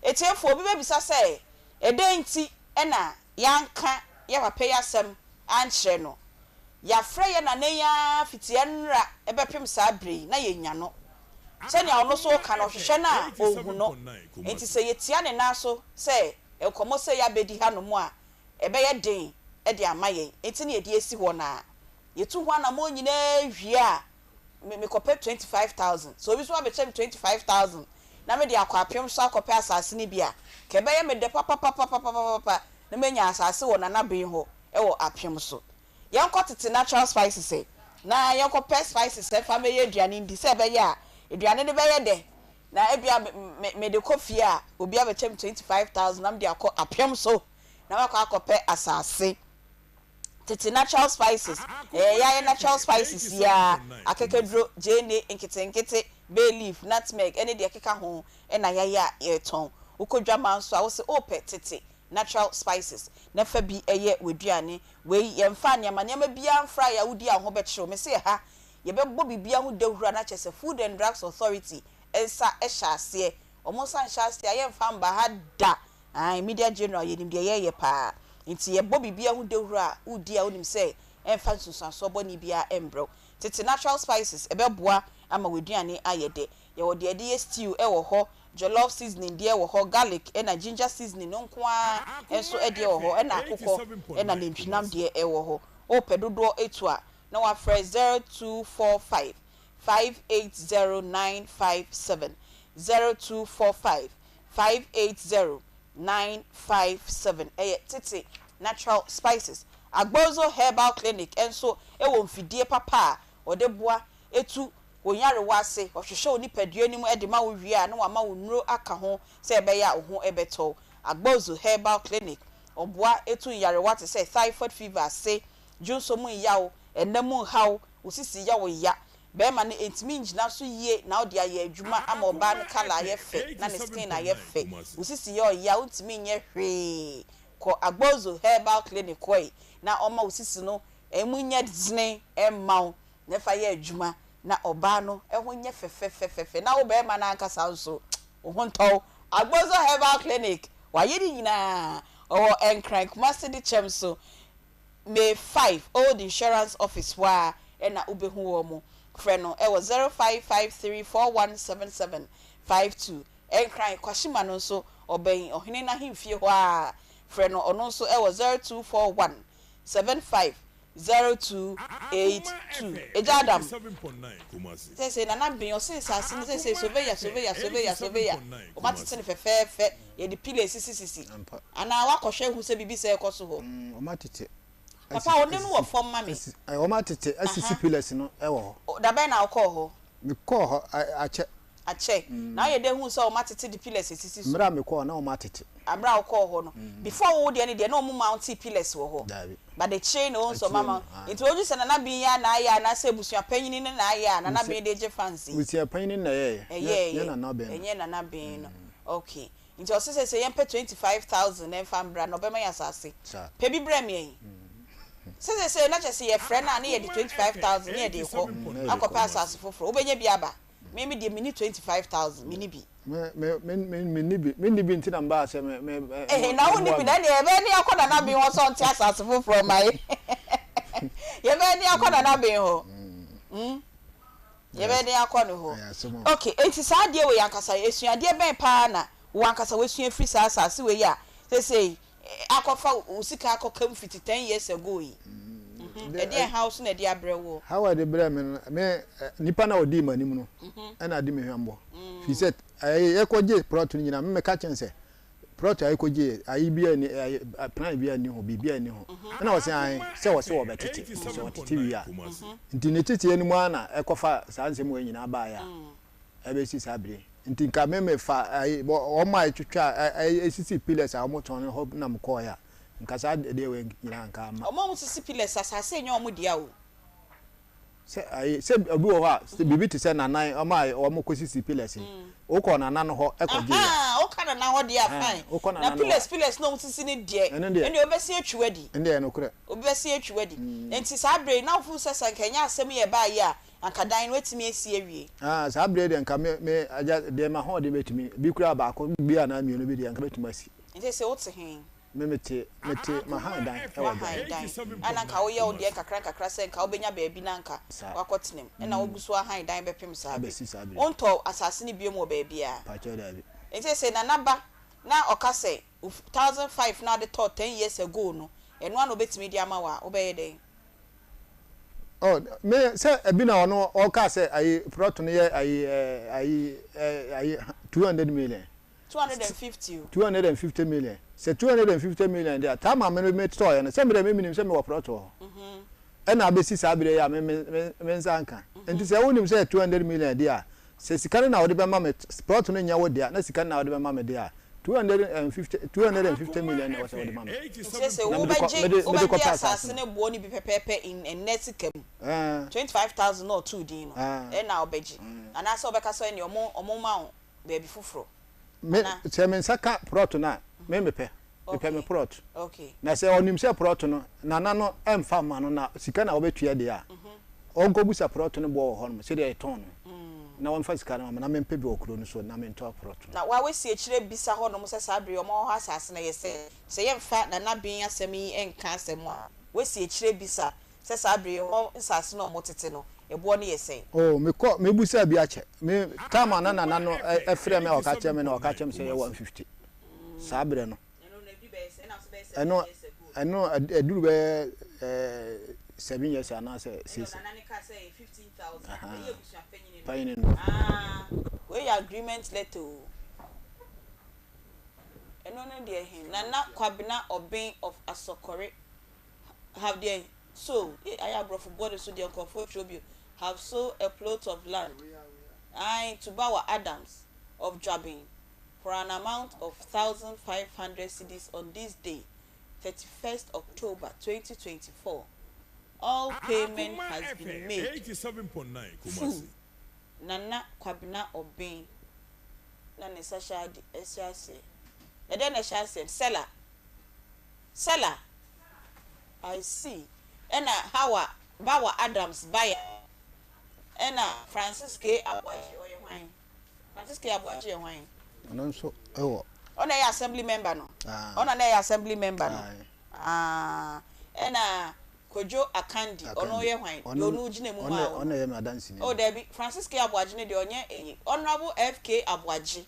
etiefo obi be bisa say edenti na yanka ya papa yasem ankyere no ya frɛ ye na ne ya fitie nra ebepem sa bre na ye nya no se ne ono so ka no hwehwe na ohu no enti se yetia ne na so se ekomo se ya bedi ha no mu a ebe ye den e de amaye enti ne ye esi ho na yetu ho na mo nyina awie a me kopɛ 25,000 so obi so abechem 25,000 na me de akwapem so akopɛ asase ni bia ke be ye me de papa na me nya asase wo na be ho e wo apem so yanko tete natural spices na yanko pet spices fa me ye aduane ndi se be ye a aduane ne be ye de na ebia me de coffee a obi abechem 25,000 na me de akɔ apem so na akopɛ asase tete natural spices ya natural spices ya akekedro jene nkete bay leaf nutmeg ene de akeka ho na ya ton ukodwa manso a wo se ope tete natural spices na fa bi eye weduane we yemfa niama bia mfra ya wudi a ho bekyew me se ha ye bebbo bibia ho dawura na chese Food and Drugs Authority ensa ehyaase omo san hyase ya yemfa mba ha da media general yenim de ye pa nti ye bobi bia hu dewura udi a onim se emfa nsusanso boni bia embro tete natural spices ebeboa ama weduane ayede ye wo de de stew e wo ho jollof seasoning de wo ho garlic e na ginger seasoning no nkoa enso e de wo ho e na akoko e na nentwinam de e wo ho o pedodo etu a na wa fresh 0245 580957 0245 580957 tete natural spices agbozo herbal clinic enso e wo mfidie papa odeboa etu wonyare wase ohwehwe oni padua nim e de ma wo wie a na wa ma wo nuro aka ho se ebe ya ho ebeto agbozo herbal clinic oboa etu yarewa te say typhoid fever say junso mu yawo enemu hawo usisi yawo ya be ma ne entimi ngina so yie na odi aye adwuma ama oba ne kala aye fe na ne skin aye fe usisi yo ya untimi nye hwe ko agbozo herbal clinic koi na oma usisi no emunya dzne emma ne fa ye adwuma na oba no ehwo nye fefefefefe na wo be ma na ankasa nso ohonto agbozo herbal clinic wa yedi nyina o enkrank masidi chemso May 5 old insurance office wa na ubehu wo mo freno e was 0553417752 enkran kwashima no so oben ohene na himfie ho a freno ono so e was 0241750282 eja adam say na ben o say sase no say soveya o matete ne fefefe ye di pile sisi ana wakohwe hu se bibi se ekoso ho o matete papa wonde no wo fom mame o matete asisi piles no e wo ho da ben na okọ ho me kọ ho ache na ye de hu so o matete di piles sisi so mra me kọ na o matete amra okọ ho no before wo de ne de na o mu mount piles wo ho but the chain on so mama into oju se na bi ya na ya na se busua panyin na ya na bi de je fancy busua panyin na ye na na ben enye na ben no okay into se yen pe 25000 en fambra no be ma ya sase pe bi bra me yin say na just your friend na ye di 25000 ye de ko akopa asase foforo obenya bi aba me de mini 25000 mini bi me bi ntina mba se me na woni bi na e be ni akoda na bi won so nti asase foforo mai ye be ni akoda na bi ho ye be ni akono ho okay enti sa de we yankasa esuade ben pa na wankasa we sua free sa asase we ya say akofa usika akokam 10 years ago yi e house na dey abrewo how are the bre me nipa na odi manim no na adi me hwambo fi set ye koje plot nyina me ka chense plot ay koje ay bia ni plan bia ni ho bibia ni ho na wo se an se wo se wo betete so tete wi a nti ne tete ni mu ana ekofa sa nsem we nyina ba ya e be si sabre nti nka me fa o ma twetwa esisi pillars a mo ton ho na mo ko ya nka sa de we nyina nka ma o mo sisi pillars asase nya o mo dia o se obi wo ha se bibi ti se nanan o ma o mo ko sisi pillars o ko nanan ho e ko je o ka nanan ho dia fine na pillars no mo sisi ni die eni obesi atwadi ende no kure obesi atwadi enti sa bre na fu se sankanya asem ye ba ya anka dan wetimi esi awie sa bread nka me aja de ma ho de betimi bi kura ba ko bi ana mi no bi de nka betimi asi nte se wote hin mete ma ha dan e wa dan ana nka wo ye wo de kakra se nka obenya ba bi na nka wakotenem na wo guso han dan bepem sa be onto asase ni biom wo ba bia pa che da bi nte se na naba na okase 1005 na de to 10 years ago no eno ana obetimi di ama wa obeye den oh me say ebi na ono o ka say ayi proton ye ayi 200 million 250 million say 250 million there time me store na say me minim say me wo proton e na be si sa bire ya me nsanka enti say wonim say 200 million there say sikane na wo de be ma me proton nya wo there na sikane na wo de be ma me there 250 million was what the mama. Yes, Obaji assassin boni be pepe in Nesikam. 25,000 or 2 dino. And now Beji. And I saw Beccaso in your mount, baby fufro. Semen Saka protona, memepe. Pepe me prot. Okay. Na say on himself protono, Nana no farmer na Sikana obetua dia. Onko busa protono bo hon, say they ton. Na won fa sika na na mempe bi okro no so na mento aproto na wa we si ekire bisa ho no mo se sabre o mo ho asase na yese se ye mfa na bin asem yi enka asem a we si ekire bisa se sabre o asase no mo tete no ebo no yese oh me busa bi ache me tama na no efre me o ka che me na o ka che me se ye 150 sabre no eno eduru be 7 years ana say 6 na ka say 15,000 ye busa penyin we agreement letter eno no de hin na kwabena obin of Asokore have there so I abro for body so the comfort tribute have sold a plot of land to Bawa Adams of Jabin for an amount of 1,500 cedis on this day 31st October 2024. All payment has been made. 87.9 Kumasi. Nana Kwabena Obin. Nana Sasha Esiase. And then Esha said, Seller. I see. And Hawa Bawa Adams buyer. And Francis K. Abuaji wine. Francis K. Abuaji wine. And so, oh, on a assembly member no. On an assembly member no. And Kojo Akandi ono ye hwan yo no gine mu ma ono ye madansi ni oh Debbie Francis K Abuaji ne de onye honorable FK Abuaji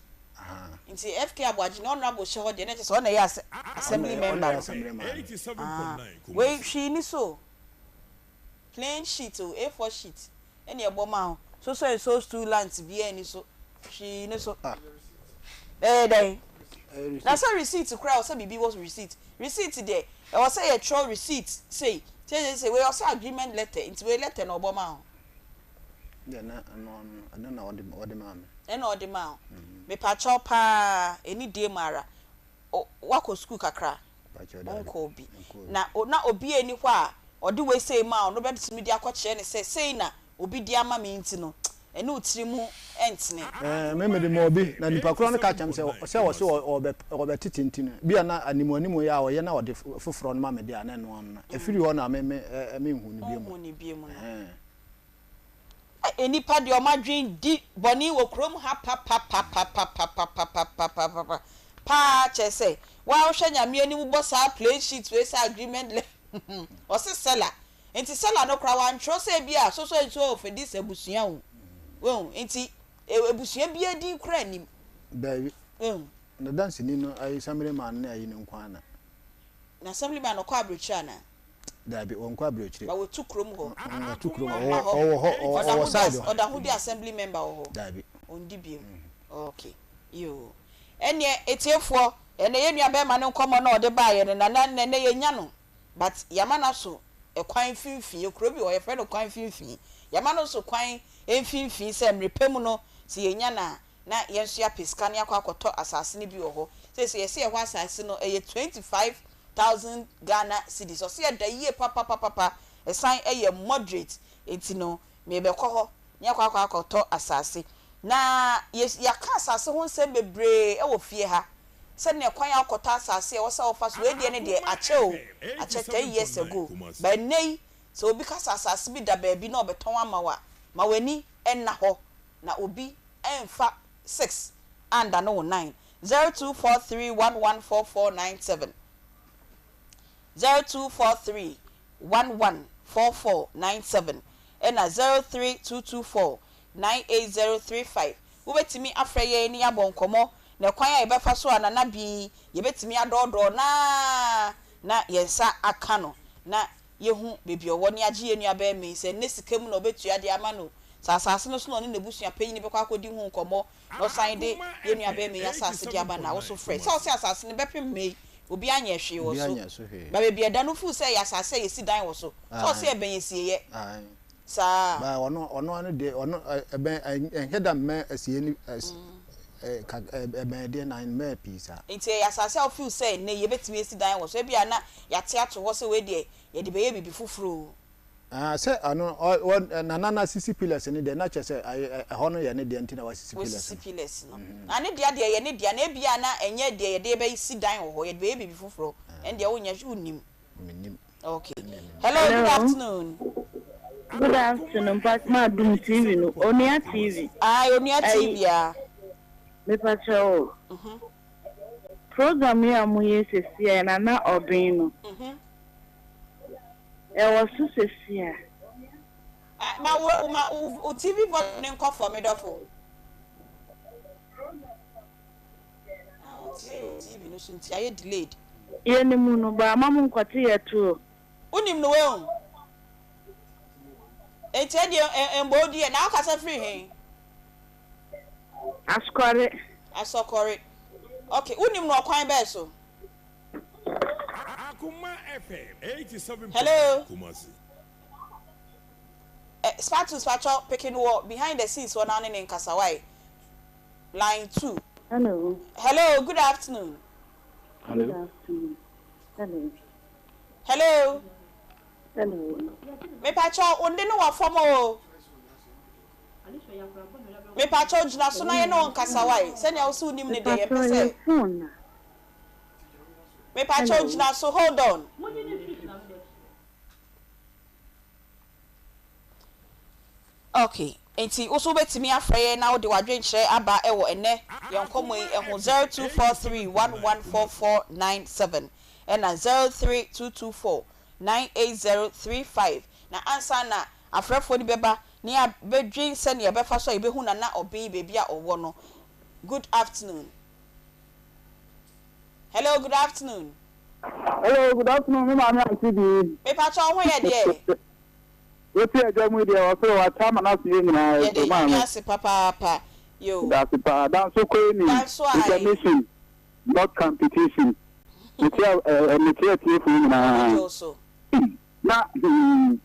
nti FK Abuaji no honorable sheho de na che ono ye assembly member 87.9 we hwi ni so plain sheet o A4 sheet ene e bo ma so two lands bi ani so hwi ni so then that's a receipt to cry or say bibi was receipt there I was say a troll receipt say we also agreement letter into a letter no boma yeah na I don't know what the man and all the man me pacho pa any day mara wako school kakra unko bi na obi ani hwa or do we say ma no be media kwache ne say na obi di ama me nti no ene otiri mu entene me de mo bi na nipa kro no ka cham se wo se obe titintinu bia na animu ya wo ye na ode foforo no ma me dia na no no afiri ho na me hu ni bi mu enipa de o madwen di boni wo krom ha pa che say wa wo hwa nyame ani mu boss play sheet we say agreement o se seller enti seller no kra wan tro say bia so of this ebusuan wo well, enti ebusuan bia di kura nim. Baby. Na dance ni no ai assembly man na ayi ne nkwa na. Na assembly man no kwa abrochira na. Dabi on kwa abrochira. Ba wo tukrom ho. Tukrom ho side. Oda hu di assembly member ho. Dabi. On di biem. Okay. Yo. Ene etiefo ene ye nua be ma ne nkomo na ode ba ye na ne ye nya no. But yamana so e kwan finfin ekro bi o ye friend kwan finfin. Yamana so kwan emfinfin se mrepem no se yenya na yenso ya piska ne akwakoto asase ne bi wo ho se ye ho asase no eye 25,000 Ghana cedis so se da yie papa esan eye moderate etino me be kɔ ho ne akwakoto asase na ya ka asase ho nsem bebre e wo fie ha se ne kwan akwakoto asase e wo sa wo fa so we de ne de ache 10 years ago by nei so obi ka asase bi da ba bi na obeton amawa ma weni enna ho na obi enfa 6 and no 9 0243114497 0243114497 ena 03224980335 wo betimi afreye ni abonkomo na kwan ya ebefa so anana bi ye betimi adodo na yensa aka no na yehu bebi owo ni agi enu aba me se ne sikam na obetua de ama no sasase no so no ne busua panyin be kwa akodi hu nkomo no san de enu aba me ya sase de aba na wo so fresh so asase ne bepem me obi anya hwe wo so ba bebi eda no fu se ya sase ye si dan wo so so se e ben yesie ye sa ba ono anu de ono ben enheda me asie ni ben de 9 me pizza enti ya sase o fu se ne ye betimi esi dan wo so e bia na ya te ato wo se we de ye de be ye bibi fufuro say ano nana sisi pillars ni de na che say hono ye ne de ntina wa sisi pillars no ani dia de ye ne dia na bia na enye de ye de be si dan ho ye de be bibi fufuro en de wo nya unim okay hello good afternoon good afternoon but ma dum TV no Onia TV Onia TV ya me pacho program ya mu yesesia na obin no e was sesia ma o TV bot ne nko for me dofo TV no sunti aye delayed ye ni mu no ba ma mu nkwate ye to unim no we on enti e de embodi e na akasa free hen asokore okay unim no kwan be so Akoma FM 87. Hello Kumasi status pacho picking what behind the scenes one on in Kasawai line 2 hello good afternoon hello Hello. Hello. Me pacho onde no wa form o. Me pacho jina so na ye no nkasa wai. Se na wo se unim ne de ye pese. Me pacho jina so hold on. Okay. Enti wo so betimi afrɛ na wo de wadwen kyerɛ aba ɛwɔ ene ye nkomo yi ɛho 0243114497 ɛna 03224988035 na ansa na afrɛfo ni beba ni abedwen sɛ ne yɛbɛfa so yebehu na obi bebi a ɔwɔ no. Good afternoon. Hello, good afternoon. Hello, good afternoon. Me mama Aunty Bea. Me pacho ho ye de. Wetin ejo mu dey o so wa chama na so nyina e so ma me papa yo that's pa dan so ko ni information not competition metia tie fu nyina na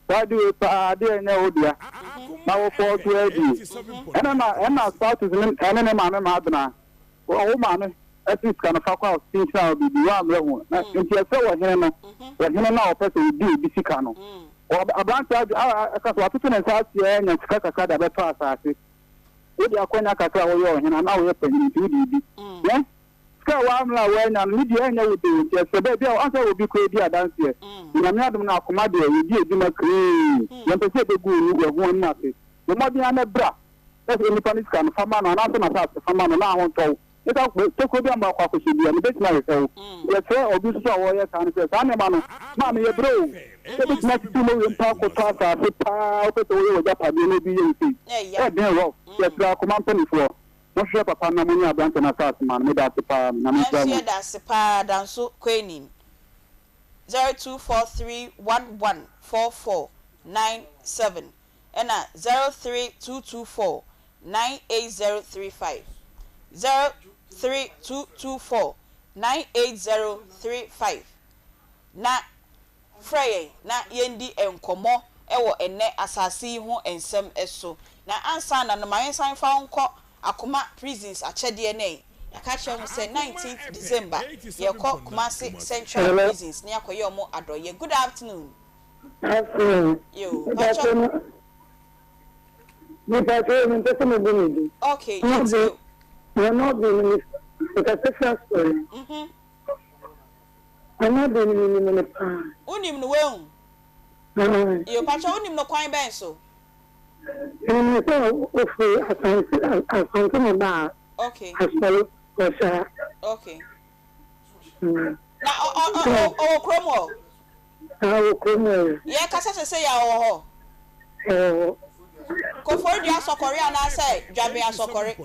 body pa dey na odia na wo for to edi na start is ene ma me ma adna wo ma me asis kan fa kwa sincha bi wa mre ho na ntia se wo hene na o pese bi sika no Abante aka so atutu ne sa tie nya sika kaka da beto asase odi akonya kaka wo yo hena na wo ye panyi ti odi bi ye sika wa amla wo nya no di enya wo de tie se be bia ansa wo bi ko di adanse nya me adum na akoma de wo di eduma kri ye pese be gu ni wo ho na se mo mo bi na bra e ni panis kan fama na na so na sa fama na ho to ita ko bi amba kwa ko se bi ni be na ye se ye se obi so wo ye kan se sa ne ma no ma me ye bro it's not too much talk or talk about the power of the way of the BNC. Yeah, then, well, yes, I command 24. No sure, Papa, no money, I don't know, man, made that the power. That's the power, down so queening 0243114497 and 03224988035 03224988035 na Frey na yendi enkomo ewo ene asase ho ensem eso na ansa na no mayensan fa nko Akoma prisons achede ne yaka che mu say 19th December yekọ Kumasi Central Prisons ne yakoye omo adoye. Good afternoon. Yo pacho me pacho me pese me buni. Okay, yes you no be it's a special story. I'm not doing any pa. Unim no weun. Yo pacho unim no kwan ben so. And so ofu asanti mo ba. Okay. Okay. Na kromo. Kromo. Ye kasa se ya wo ho. Ko for dia sokori ana say dwabe asokori.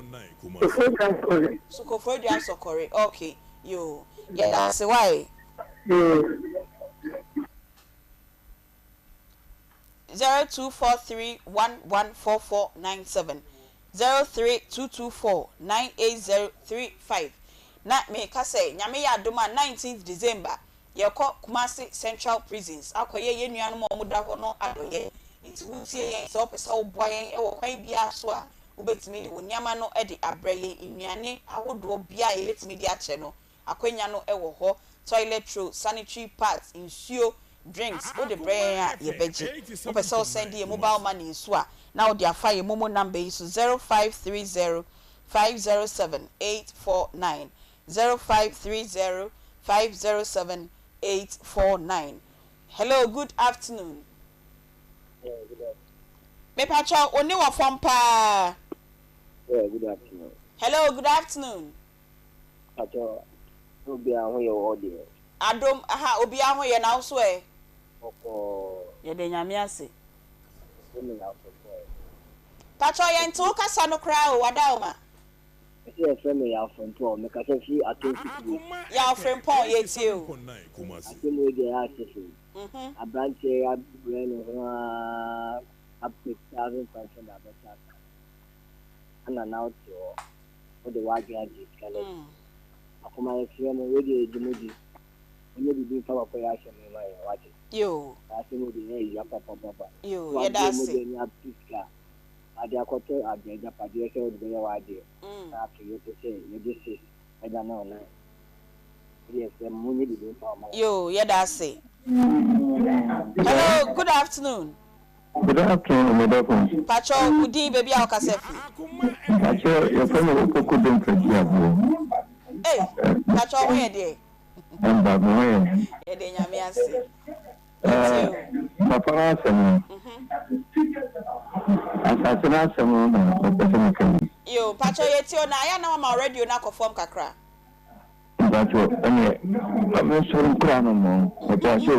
So ko for dia sokori. Okay. Yo. Yeah, that's why. 0243114497 03224988035 na me ka say nyame ya adoma 19th December yekọ Kumasi Central Prisons akoye yenuanu mo muda ho no adoye ntiwutie ye so pesa oboyen e wo kwan bia so a obetimi de wonyama no e de abreye nnuane ahodo bia e betimi de ache no akwanya no e wo ho toilet roll sanitary pads insuo drinks o de brain a ye beji o pesa o send ye mobile money so a na o de afa ye momo number is 0530507849 0530507849. Hello, good afternoon. Me pacha oni wa fom pa. Yeah, good afternoon. Hello, good afternoon. Pacha obi ahun ye odi. Adom aha obi ahun ye na so e. Oko. Ye de nyame ase. Emi na so. Pacha ye nto kasa no kra o wada o ma. Yes, me ya from Paul. Me kasa fi attention. Ya from Paul ye ti o. Atemu de ya ase. Abranche ya brain ho up to 1,000% abata. Ana now to o de wa gya di kale. Akoma ye fi mo we de edumudi. Onye bibi fa wa ko ya hye me mai waje. Yo. Atemu de ya papa. Yo, ye da se. Ade akoto adeja pade se o de ya wade na afio to se ye de se eda na ona Yes, money be doing for Yo, yeah, that's it. Hello, good afternoon. Good afternoon, madam. Pacho, Udi, baby, I'll casefi. Pacho, your friend will cook them for you. Hey, Pacho, where they? I'm back, where? Yeah, they are me, I see. Papa, some. Yo, Pacho, yet you na ya na ma radio na perform kakra. Pacho, I'm so proud of you. Pacho.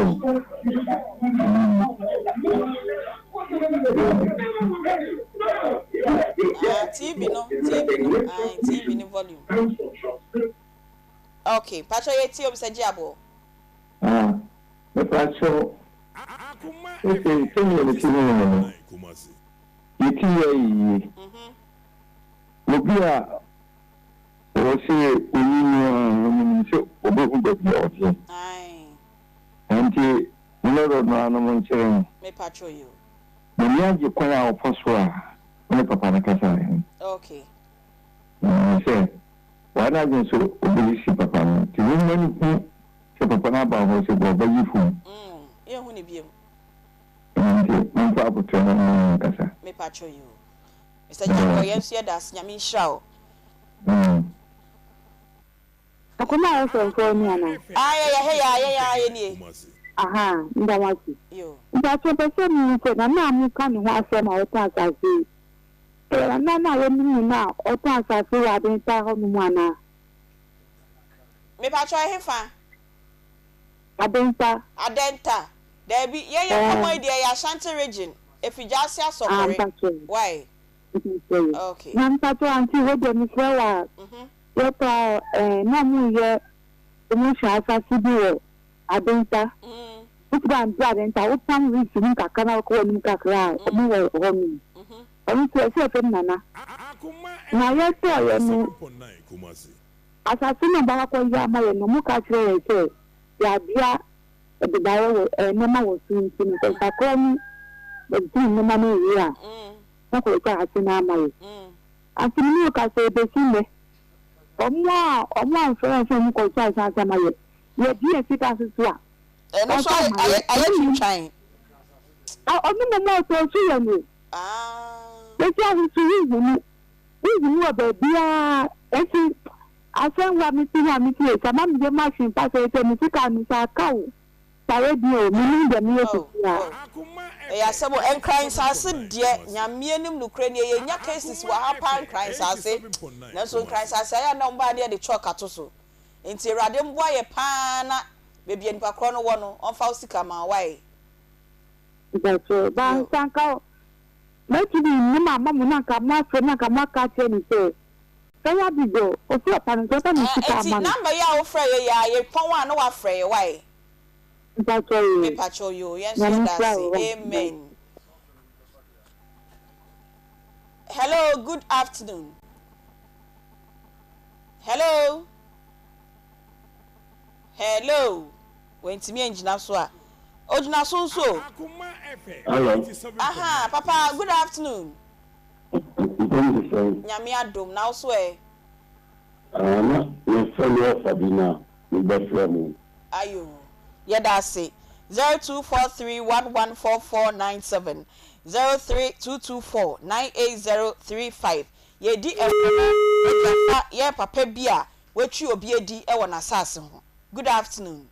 TV no, TV no volume. Okay, Pacho, yet you say jabo. Pacho. Okay, tell me what you know. Lobia o se oninu so obogun de oje anti noro no no mo chere me patrol you mo ni aje kwa ya oposo a me papa na kasa okay se wana je so obisi papa no ti mo ni ku se papa na ba ho se go ba yifu ye hu ni biem anti mo pa abuto na kasa me patrol you Mr. Janko, yes, yeah, that's Yamin Shao. Akoma so so ni ana. Ni. Aha, ndawaki. Yo. Ndacho pese ni se na na mu kan ho asem a ota asase. Na we ni na ota asase wa den ta ho mu ana. Me pa try hefa. Adenta. There be yeah come idea ya Ashanti region. If you just say so why? Okay. Nampato anti we de mi frewa. Yota na mu ye mu sha asase bi wo adenta. Utan adenta utan wi sinu kakana ko ni kakra mu wo ho mi. Oni se fe nana. Na ye so ye nu. Asase na ba ko ya ma ye no mu ka kire ye se ya bia e ba wo na ma wo sun sinu ka ko mi de tin na ma ni ya. Ko ka asina amaye asini ka se be sime omo fere se mu ko cha sa amaye ye di e sika su a no so aye trying omo mo so su ye ni be ja su ni obe bia esi asen wa mi ti e sama mi je machine pa se te mi sika mi sa kawo sare bi o mi ni de mi e su ya sebo enkran sase de nyame nim nukre ne ye nya cases wa hapa enkran sase na so enkran sase ya na mba de choka to so enti rade mboa ye pa na bebia nipa kro no wo no onfa usika ma wai so ban sanka meti bi ni mama mu na ka ma so na ka ma ka che ni se ya bigo o fi apa no ta ni sika ma enti number ya wo frɛ ye pon wa no wa frɛ ye wai me patrol you. Yes, amen. Hello, good afternoon. Hello. When to me engine so. Ojina so. Hello. Aha, papa, good afternoon. Nyame adom now so e. You follow Sabina, me best friend. Ayo. Yeah, that's it. 0243114497 03224980035. Ye di ye papa bia wetu obi edi e wona asase ho. Good afternoon.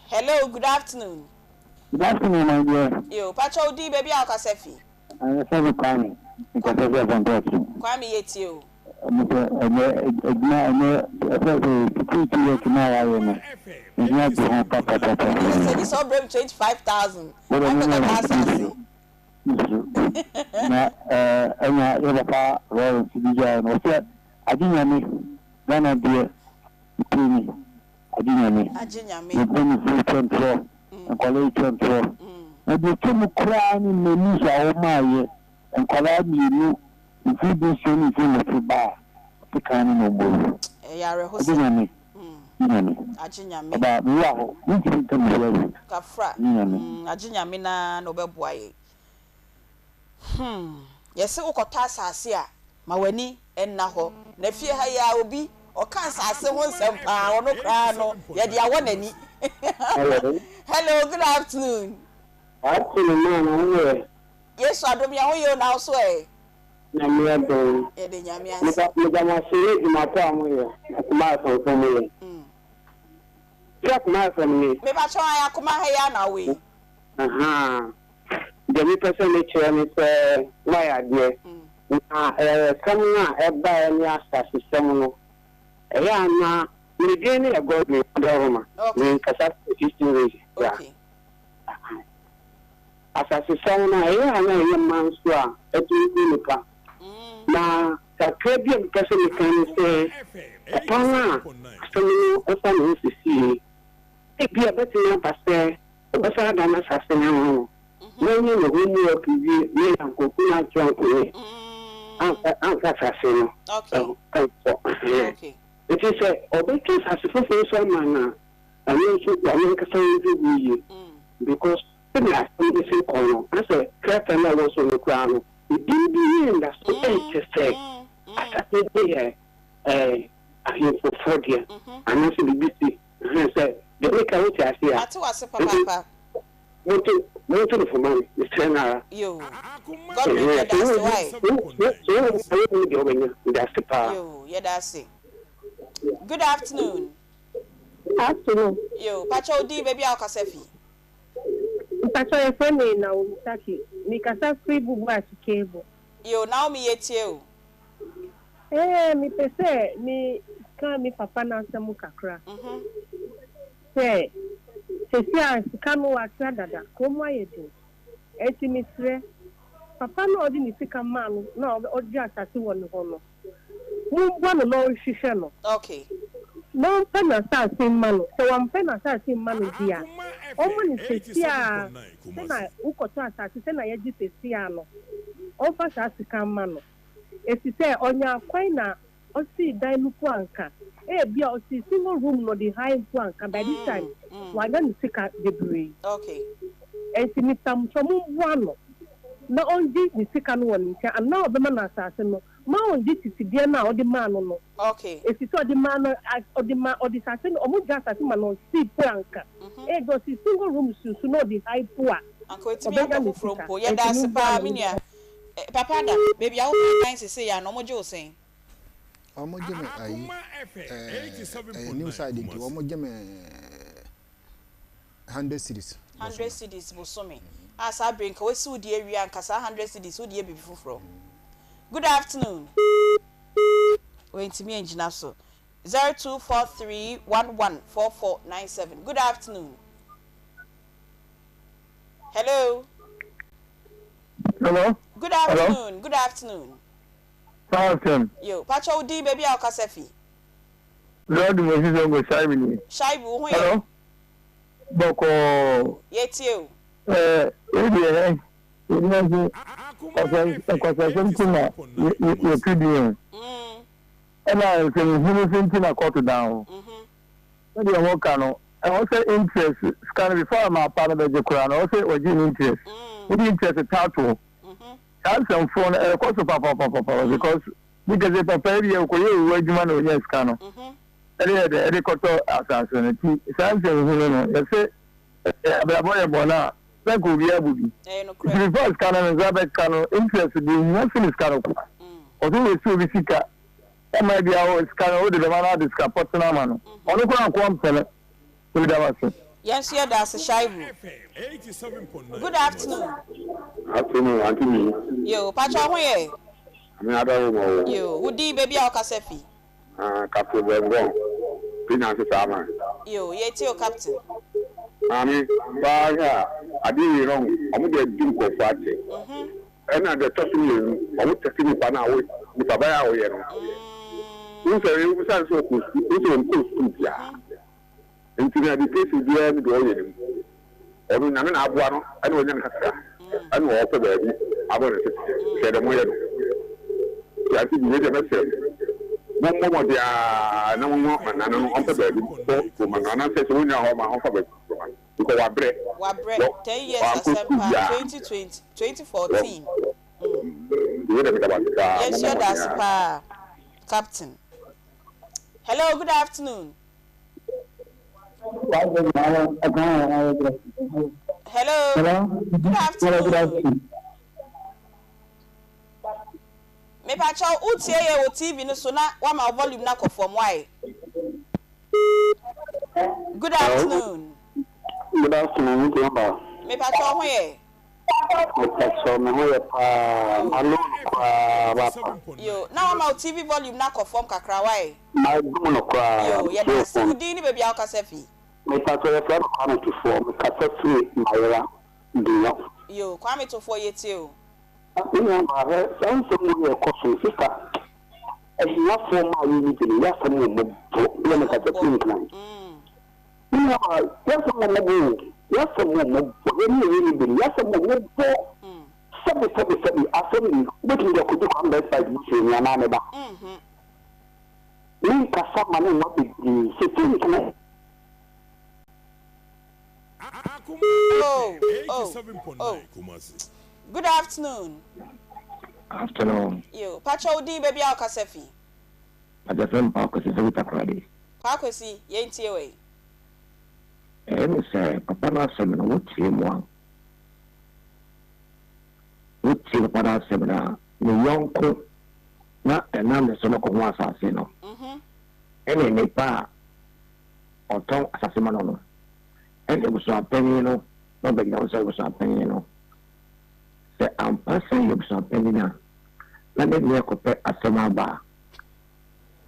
Hello, good afternoon. Good afternoon, my dear. Yo, Pacho di baby akasefi. I say Kwame. Kwame yeti o. This all bring 25,000. If you do anything with bar, the kind of no Ajinyame. About wow, you can come here. Kafra. Ajinyame na no beboaye. Yes, o kota asase a ma wani enna ho. Na fie ha ya obi o kan sa ase ho nsem pa ono kra no ye dia wo nani. Hello, good afternoon. Afternoon, yes, adom ya ho yo na so e. Nyamia do. E de nyamia ase. Mama sire imata amoye. Akuma so so me. Akuma so me. Me ba cho ya akuma ha ya na we. Aha. The me person me chere me say why ade. Kamuna eba ni asa system no. Ya na me dey ni god me doroma. Me kasa 15 days. Okay. Asa system na ya na ye man so a etu nipa. Na kakrebi person me kan say Akoma so ofa no sisi. Ebi abeti na pastor ofa da na sase na ho. When you know when you are me and Kokuna John, Anka Sassino. Okay. It is a obey as a professor man, and you should say because the last thing is in corner. I said, Crap and I was on the ground. It didn't be in that's what I say. I said, I hear for 4 years, and I said, busy. I said, the week I was here. That's what Papa. What for money? It's 10 hours. You. God bless you. That's why. That's the power. You. Yeah, that's it. Good afternoon. Afternoon. You. Pacho di baby ao kasefi. Pacho e friend na umtaki. Ni kasa free bubu asikebo. You. Now me yetie. Mi pese mi ka mi papa na nsemu kakra. Say. Sesia sikano watra dada komo ayedu eti misre papa no odi ni sika manu na odi asase won ho no mu bwa no hihye no. Okay. No pena sa sin manu so wan pena sa sin manu dia omo ni sesia na ukoto asase se na yeji sesia no o fa sa sika manu eti se onya kwai na o si dan nuku anka bia o si single room no the high anka by this time wa na sika debre. Okay. Enti mi tam so mu buano na onji ni sika no woni ntia na obema na asase no ma onji titibia na odi ma no. Okay. Esi so odi ma no odi sase no omu ja sase ma no si anka go si single room su no the high poor anko eti mi go from po ye da se pa minia papa da baby awo kan se ya no mo je o sen omo je me ayi new side into omo je me 100 cities bosomi asa brinka we si udi area ankasa 100 cities udi ebi fufuro. Good afternoon. Wait me engina so 0243114497. Good afternoon. Hello. Hello. Good afternoon. Hello? Good afternoon. Welcome. Yo, Pacho di baby ao kasefi. Lord mo si go Shaibu. Shaibu ho. Hello. Boko. Yetio. Edi Edi kwa sentina ye kidi. Ela se hunu sentina court down. Edi o kanu. I also interest scan before my partner the Quran also origin interest. Interest tattoo. Some phone cost papa because the papa you ko you adwuma no yes kan no e koto asanso no ti sanse no no say abrabo bona na ko bi abubi the first kan no zabe kan no interest the nothing is kan ko o do we bi sika e ma bi awo sika no de ma na diska potna ma no ono ko an ko ampele to da waso. Yes, yeah, that's a Shaibu. Good afternoon. Afternoon, Aunty Bea. Yo, Pacho hoye. Yo, wudi baby ao kasefi. Captain Bengo. Finance sama. Yo, yetio captain. Mami, ba ya, adi wrong. Omo de dim ko fate. Na de tosi ni, omo tesi ni pa na we. Ni baba ya oye no. Nse yu san so ku, nse ko ku ya. Nti na di case bia mi do oye ni. Ono na na aboa no, ana onya nkasa. Ana wo pe ba bi, abo ne tesi. Se de mo ye no. Ya ti bi de mese. Mo dia na mo na no on pe ba bi. So mo na se so nya ho ma ho fa ba. Because wa bre 10 years December 2020 2014. Yes, sure, that's pa captain. Hello, good afternoon. Hello. Good afternoon. Me pa cha utie ye o TV no so na wa ma volume na ko from why. Good afternoon. Good afternoon, Grandma. Me pa cha ho ye. So me ho ye pa alo kwa Yo, na wa ma TV volume na ko from kakra why. My do no kwa. Yo, ye na se udi ni baby akasefi. Me pa so ye from Kwame to form kasefi mayela ndiyo. Yo, Kwame to for ye too. Ina ma he san so mu ye ko so sika. Ya form ma yi ni ya form mo bo me kasefi ni. Ina ma ya form mo bo. Ya form mo bo ni ni ya form mo bo. Sabi asemi wetin dey kudu come by side mu se nya na me ba. Ni ka fa ma no be se tin kana. Oh. Good afternoon. Afternoon. Yo, Pacho di baby akasefi. I just went back to the Takradi. Pakwesi, ye ntie we. Me say papa na se me no tie mo. Wuti papa na se me na ni yonko na me so no ko ho asase no. Ene ne pa oton asase ma no. Ene buso apeni no be gina so buso apeni no. Se ampasa yo buso apeni na ne ne ko pe asema ba.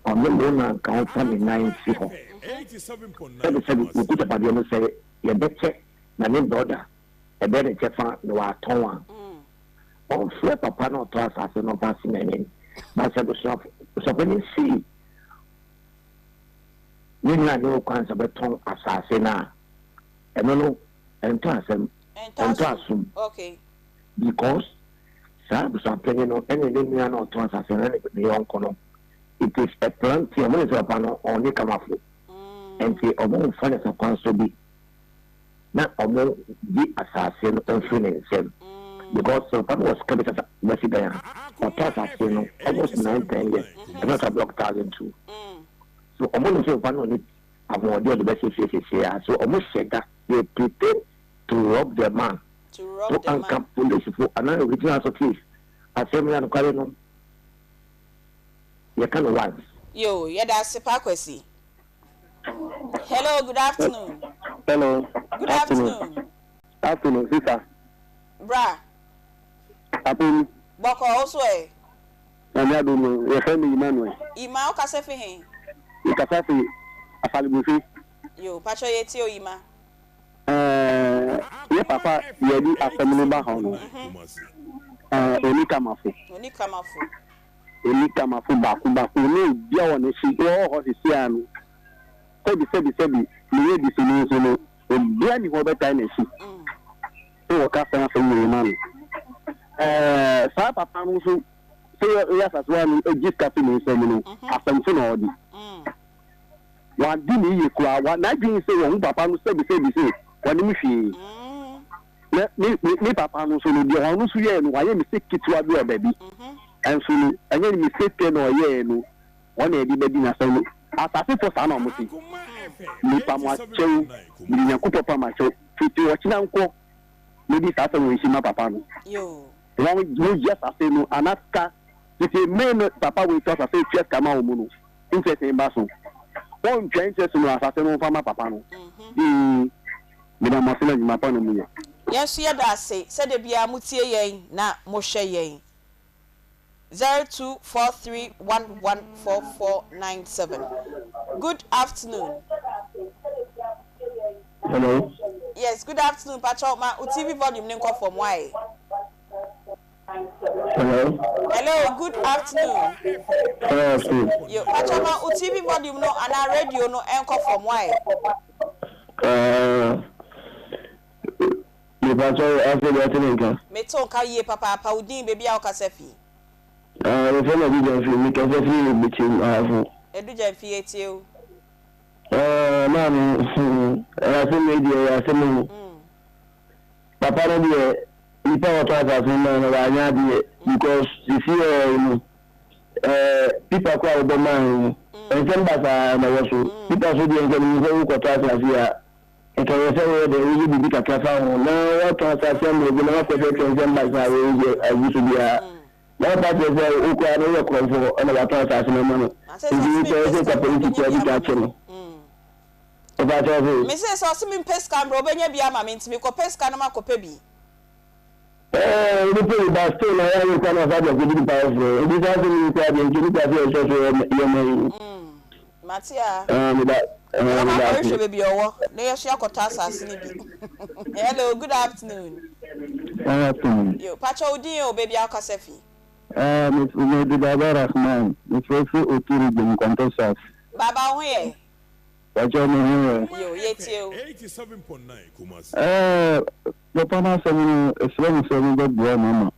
Ono mo na ka fa mi 9 fi ho. 87.9. We put about you say you better na ne brother. E be de chefa no wa ton wa. On fle papa no to asase no pass me. Ba se buso apeni si. Ni na no kwan se beton asase na. No, ento asum. Okay. Because something, any name or transaction, it is a plenty of money upon only come off. And the among finance of council be not among the assassin and feeling him. Because the part was coming as a resident or transaction almost 9-10 years, and not a block 1,002. So among the one on it, I'm going to do the best here. So almost said that. They pretend to rob the man. To rob the man. Police for another original case. Assembly and Carino. You can't want. Yo, yeah, that's a Pakwesi. Hello, good afternoon. Hello. Good afternoon. Afternoon, sister. Bra. Happy. Boko also eh. And I don't know. Your friend Emmanuel. Ima o kasefi hen. You kasefi afalibufi. Yo, Pacho yeti o Ima. Ye papa ye di assembly ba ho no. Oni kamafu ba ku ni bia won si ho si anu. Sebi ni ye di sinu so no. Bia ni ho beta na si. So ka fa na ni man. Sa papa no so ya sa so anu ejis ka fi ni so no. Asem no odi. Wa di ni ye kwa wa na dwin se wo papa no sebi wani mi fi ni papa no so no de ho so ye no wa ye mi se kitwa bi o baby enso no anya ni mi se pe no ye no wona e di baby na so no asase for sa na mo ti ni pa mo achew ni nyakuto pa ma chew fiti wo china nko ni di sa so wo shi ma papa no yo won mo just ase no anaka fiti me no papa we to ase check kama o mu no interest in ba so won interest no asase no fa ma papa no Mina masina ni mapano muye. Yes, ya da say de bia mutie yen na mo hwe yen. 0243114497. Good afternoon. Hello. Yes, good afternoon, Pacho. Ma TV volume nko from why? Hello. Hello, good afternoon. Hello. Yo, Pacho ma TV volume no ana radio no enko from why? Me ton ka ye papa udin baby a okasefi. The phone of the me can see between Edu jamfi etio. Man, I say media, I say papa no be people what I say no because if you people call the man ensem basa na woso kita so di ensem ni ko ta asia e to se we de yi bi ka fa ho na wa to asia mo bi na ko de ensem basa we yi azu bia na ba de se o ko ana yo ko fo ana ba to asia no no ndi to se ka politiki ya bi ka cheno o ba to se me se so mi pesca bro benya bia ma me ntimi ko pesca na ma ko pe bi ni pe ba sto na ya ko na fa de gidi pa fo ndi sa se ni ko de gidi pa fo so yo me Matia. Me da. I'm sure baby owo. Na ye share kwota asase ni bi. Hello, good afternoon. Yo, pacha odin o baby akasefi. Me de Baba Rahman. Me fofu oturi de Mkontosas. Baba ho ye. Pacha me ho. Yo, yeti o. 87.9 Kumasi. Papa na se me Islam se me do bua mama.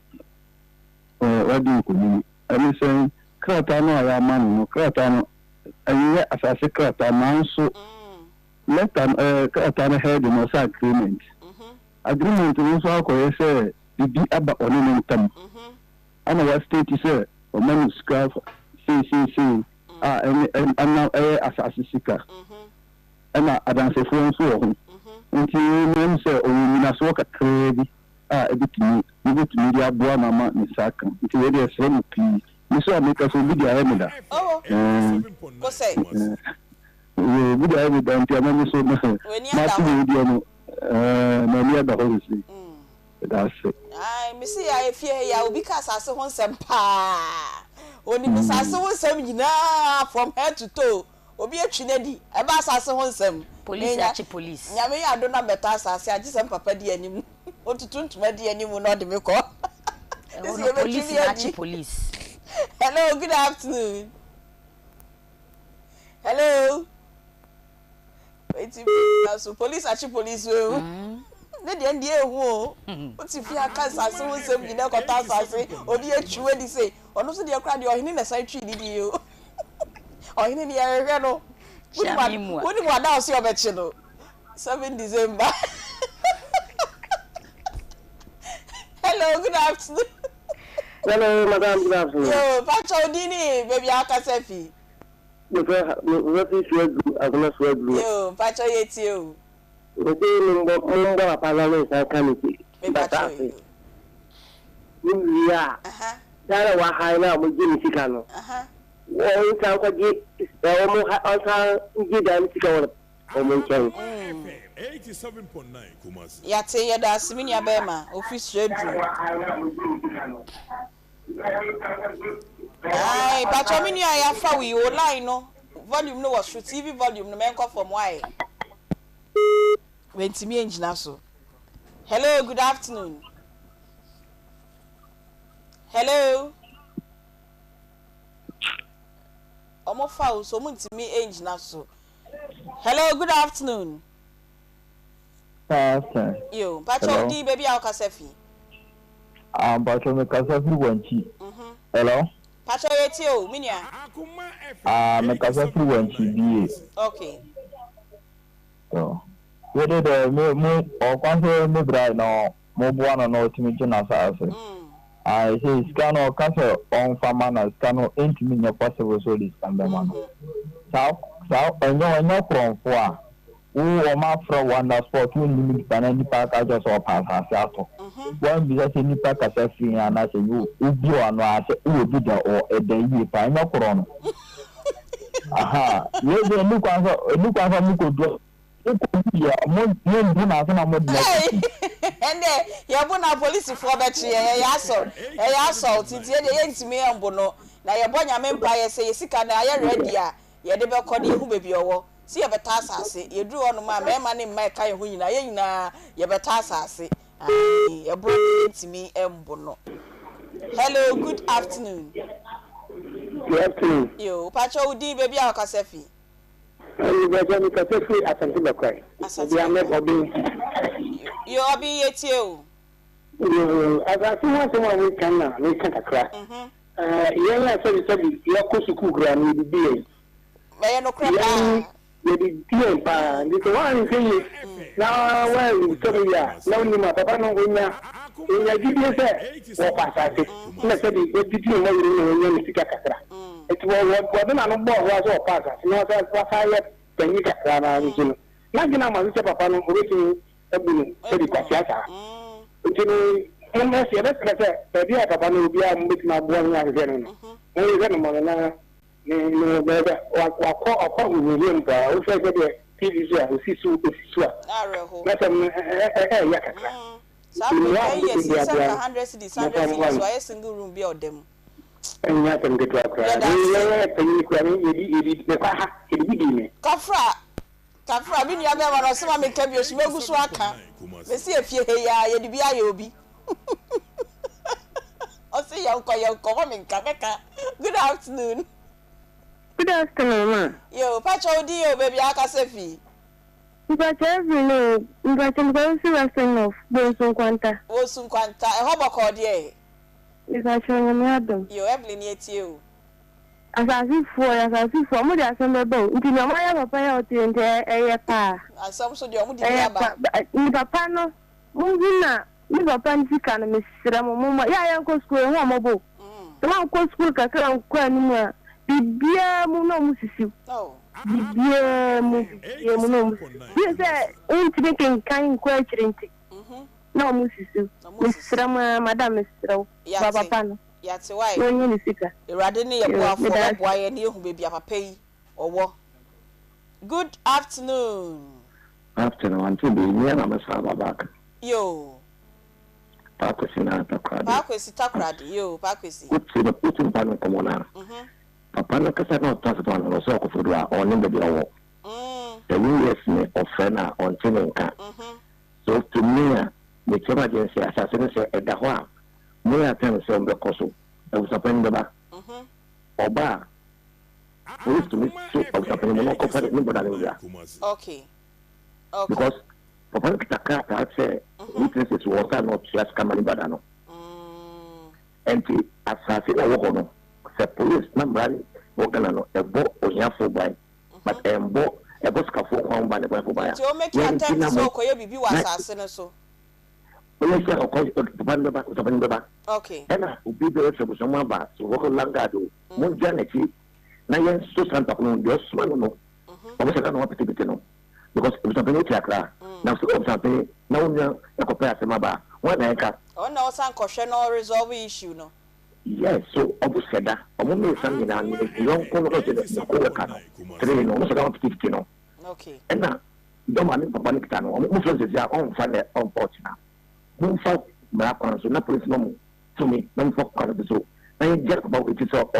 Wadi ko ni. Ami se krata no ya man no krata no ayi asase krata manso let am krata no head no sa agreement agreement no so akoye say bibi aba ono no ntam ana wa state say o man scarf see ana asase sika ana adanse fo nso ho nti nem say o nyina so ka kredi ebitumi dia boa mama ni saka nti we dey say no pi so ameka so video ayemda ko say video ayemda nti amami so na video no na ni ada ho si that's it ai mi see ya efie ya obi ka asase ho nsem pa oni mi asase ho nsem nyina from head to toe obi atwi na di e ba asase ho nsem police nyame ya do na beta asase agisem papa di anim otutuntuma di anim no de me ko police Hello, good afternoon. Hello. Wait, so police police we. Ne de ndie ehu o. O ti fi aka sase wo sem gina kota sase, obi atwiwe di say, ono so de kra de ohini na sai twi di o. Ohini ni ehwe no. Woni mo ada o se obechi no. 7 December. Hello, good afternoon. Hello, madam, good afternoon. Yo, Pacha Odini, baby akasefi. Yo, Pacha yeti yo. Mumba parliament committee. Pacha. Yeah. Dara wa haina mo jini sikano. Wo ka ko ji mo asa ji da mi sikawo. O mo chen. 87.9 Kumasi. Yate ya da simini abema office radio. Ai, Pacha mini ya fa we online no. Volume no was through TV volume no men come from why. When Timi engine so. Hello, good afternoon. Hello. Omo fa so mo Timi engine so. Hello, good afternoon. Yo, Pacha Odi baby akasefi. Pacha me kasafi wanchi. Hello. Pacha yeti o, minia. Me kasafi wanchi bi. Okay. So, we did me o kwanse me bra no mo bua no timi jina sa ase. I say scan o kase on fama na scan o entimi nya possible so this can be man. So enyo from for o ma from wonder sport we limit banani park just or pass ato. One be say ni park kasafi na say you ubi o no ase u obi da o eden yi pa enyo kro no. Aha, ye de lu kwanso mu ko do. Yeah, mo na so na mo de. Ende ya bu na police for betri ya assault tie de yentimi embo no na ye bo nyame mpa ye se yesika na ye ready a ye de be kọ de hu bebi owo si ye beta asase ye duru onu ma ma ne mma ka ye hu nyina ye nyina ye beta asase ai ye bo yentimi embo no. Hello, good afternoon. Good afternoon. Yo, Pacha Udi baby akasefi. You kasafi asante bakwai. Bi ame obi. Yo obi yeti o. Yo, asante wa we kan na we kan kakra. Yen ya sabi ya ko suku gra ni bi. Me no kra pa. Ye di pa, ndi to wa ni sei. Na wa ni to ya. Na ni ma papa no gonya. Ya di se wo pasate. Na sabi e di mo ni ni sika kakra. Eti wo what na no bo wa so pass no so fire penyi kakra na nso no na gina ma se papa no obetini ebunu edi kwasiasa ntini ene se be se be dia papa no bia mbetima bo nya se no no ye no mo na ni bebe wa wo mpa o se de TV so osisu areho na tem ya kakra sabe yes 100 cities 100 cities so a single room be odem enya tem de kakra ni penyi kwa ni yedi be kwa ha yedi ni kafra bi nia be wa no se ma me ka bi osumegu so aka me si efie he ya yedi bi aye obi o se yanko ma me nka beka good afternoon. Good afternoon, ma. Yo, Pacho di yo baby akasefi. But every no, but I'm going to wrestling of Bonson Quanta. Bonson Quanta, a hobo called ye. Is actually madam. Yo, Evelyn yet you. As I see for more than a boat. Until your mother pay out in the pa. And some so your moody papa no. Mungina, you are pansican, Miss Ramoma. Yeah, Uncle School and Wamabo. The Uncle School Kaka and Bibia muno musisi. Oh. Bibia muno. Yes, ain't making kind question. No musisi. Mr. Madam Mr. Baba Pan. Yatsi why? No you sika. Irade ne yebo afo boy ne ehu baby papa yi owo. Good afternoon. Afternoon, Aunty Bea, na masaba back. Yo. Pakwesi na takradi. Pakwesi takradi, yo, pakwesi. Uti mpano komona. Papa na kasa na otasa to no so akofodua oni be de owo. Yes me ofena on tinenka. So to me the emergency assassin say e da ho a me atem se mbe koso. E usapen be ba. Oba. We to me so usapen mo ko fa ni boda ni ya. Okay. Because Papa kitaka ta say witnesses was not just coming badano. And the assassin wo no. The police number working on a boat or Yafo by, but a boat, a boscafo home by the Bible by. So make your time so could be assassin so. Well, of course, the back. Okay. And I will be the rest of someone back to work on Langado. One Janity, Nayan Susan Tapon, your swallow. Almost I don't want to know. Because it was something to Accra. Now, so something, no, a compare to Maba. One anchor. Oh, no, some question or resolve issue, no. Yes, so obviously that. I'm only saying that you don't come to the Koka. Today, no, so I'm 50, no. Okay. And now, don't mind Papa Nicano. I'm moving to their own family on port now. Don't fuck black ones, so not police no to me, don't fuck out of the zoo. I just about it is all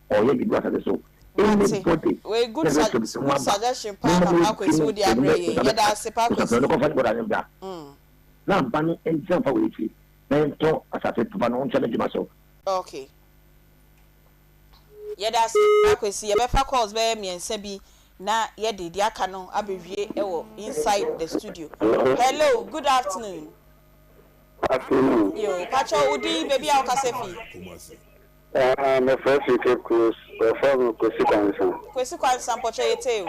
or you go out of the zoo. Anybody, we good suggestion, Papa, with the abbreviation. That's a pack. Now, Bunny and jump away. Then, as I said, to Banon challenge myself. Okay. Yeah, that's accuracy. You better calls by me and Sebi. Na yedi di aka no abewie ewo inside the studio. Hello, good afternoon. Afternoon. Yo, Pacho Udi baby how kasefi. My first week cruise, for Kwesi Kwansan. Kwesi Kwansan Pacho yete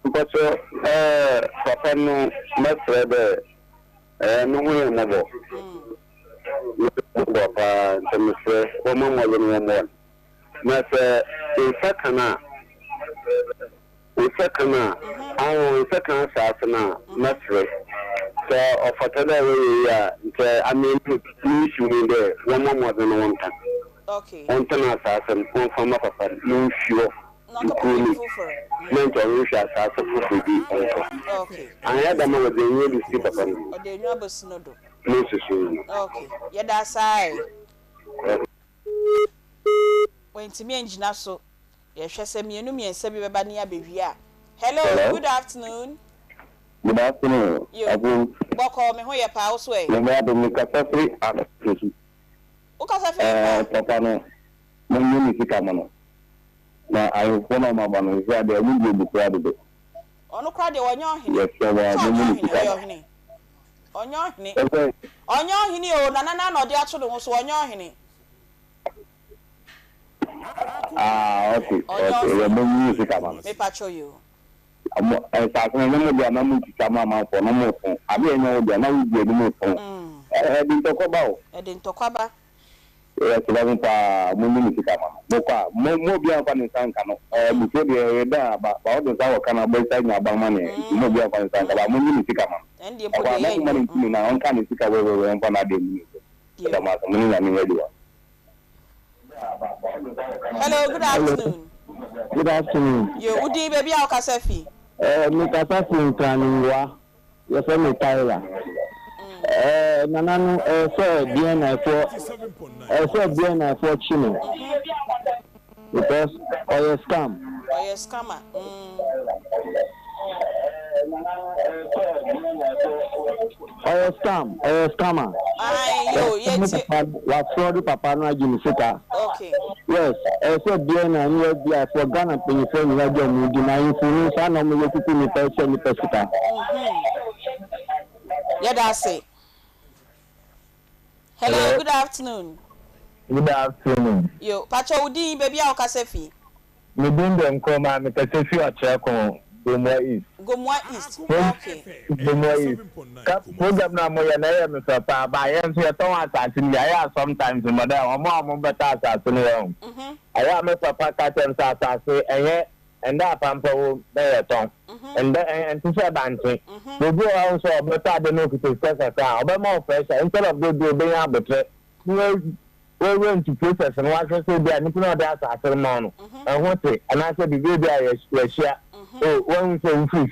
o. Pacho papa no matrebe no ho mo Papa, the woman was in one. Master, in second, our second assassin, Matri. So, of a today, I mean, you there, one more than one time. Okay. One time assassin, one from a papa, no sure. Mental assassin could be okay. I had a man with the new sleep upon or the new snodo. Okay. Yeah, that's I. When to me engine so, yes, she said me and me and Sebi Babania baby. Hello, good afternoon. Good afternoon. You call me who your house way. You may have been a cafe and a fish. Papa, no, my name is Kamano. Now I will follow my man. There will be crowded. On no crowd, on your yes, on your hini. On your hini, or Nana, or the actual was on your hini. Okay. Okay. Music, me patch you. I thought no more than a month to come out for no more phone. I mean, no, they are not going to phone. I didn't talk about. I didn't talk about. Kilampa Munisika, Boka, Mobia Panisankano, before the Reda, but all the Sawa can have beside Nabamani, Mobia Panisanka, Munisika, and the money on Canisika over and Panadi. Hello, good afternoon. Good afternoon. You would be baby Alcasefi. Mikasafi Traniwa, your family Tyler. Nanano, so DNA for Chino. Because or scam. Or a scammer. Or scammer. What fraud Papa Najin. Okay. Yes, I said DNA and you for Ghana when you say you had your denying for son of me to me person. Yeah, that's it. Hello, good afternoon. Good afternoon. Yo, Pacho Udi, baby Alcasefi. Me doing them come and me say you are checking Gomwa East. Gomwa East. Okay. Gomwa East. Program na mo ya na ya me papa ba ya so ya ton assassin ya sometimes mo da o mo better assassin o. Aya me papa ka tem assassin enye enda pampa wo na ya ton. Enda en ti se bantin. Bobo a so better de no to stress ka obema pressure instead of do be ya betre. We went to process and watch us say there no that assassin man. And what say and I said the baby I share. Oh, one so free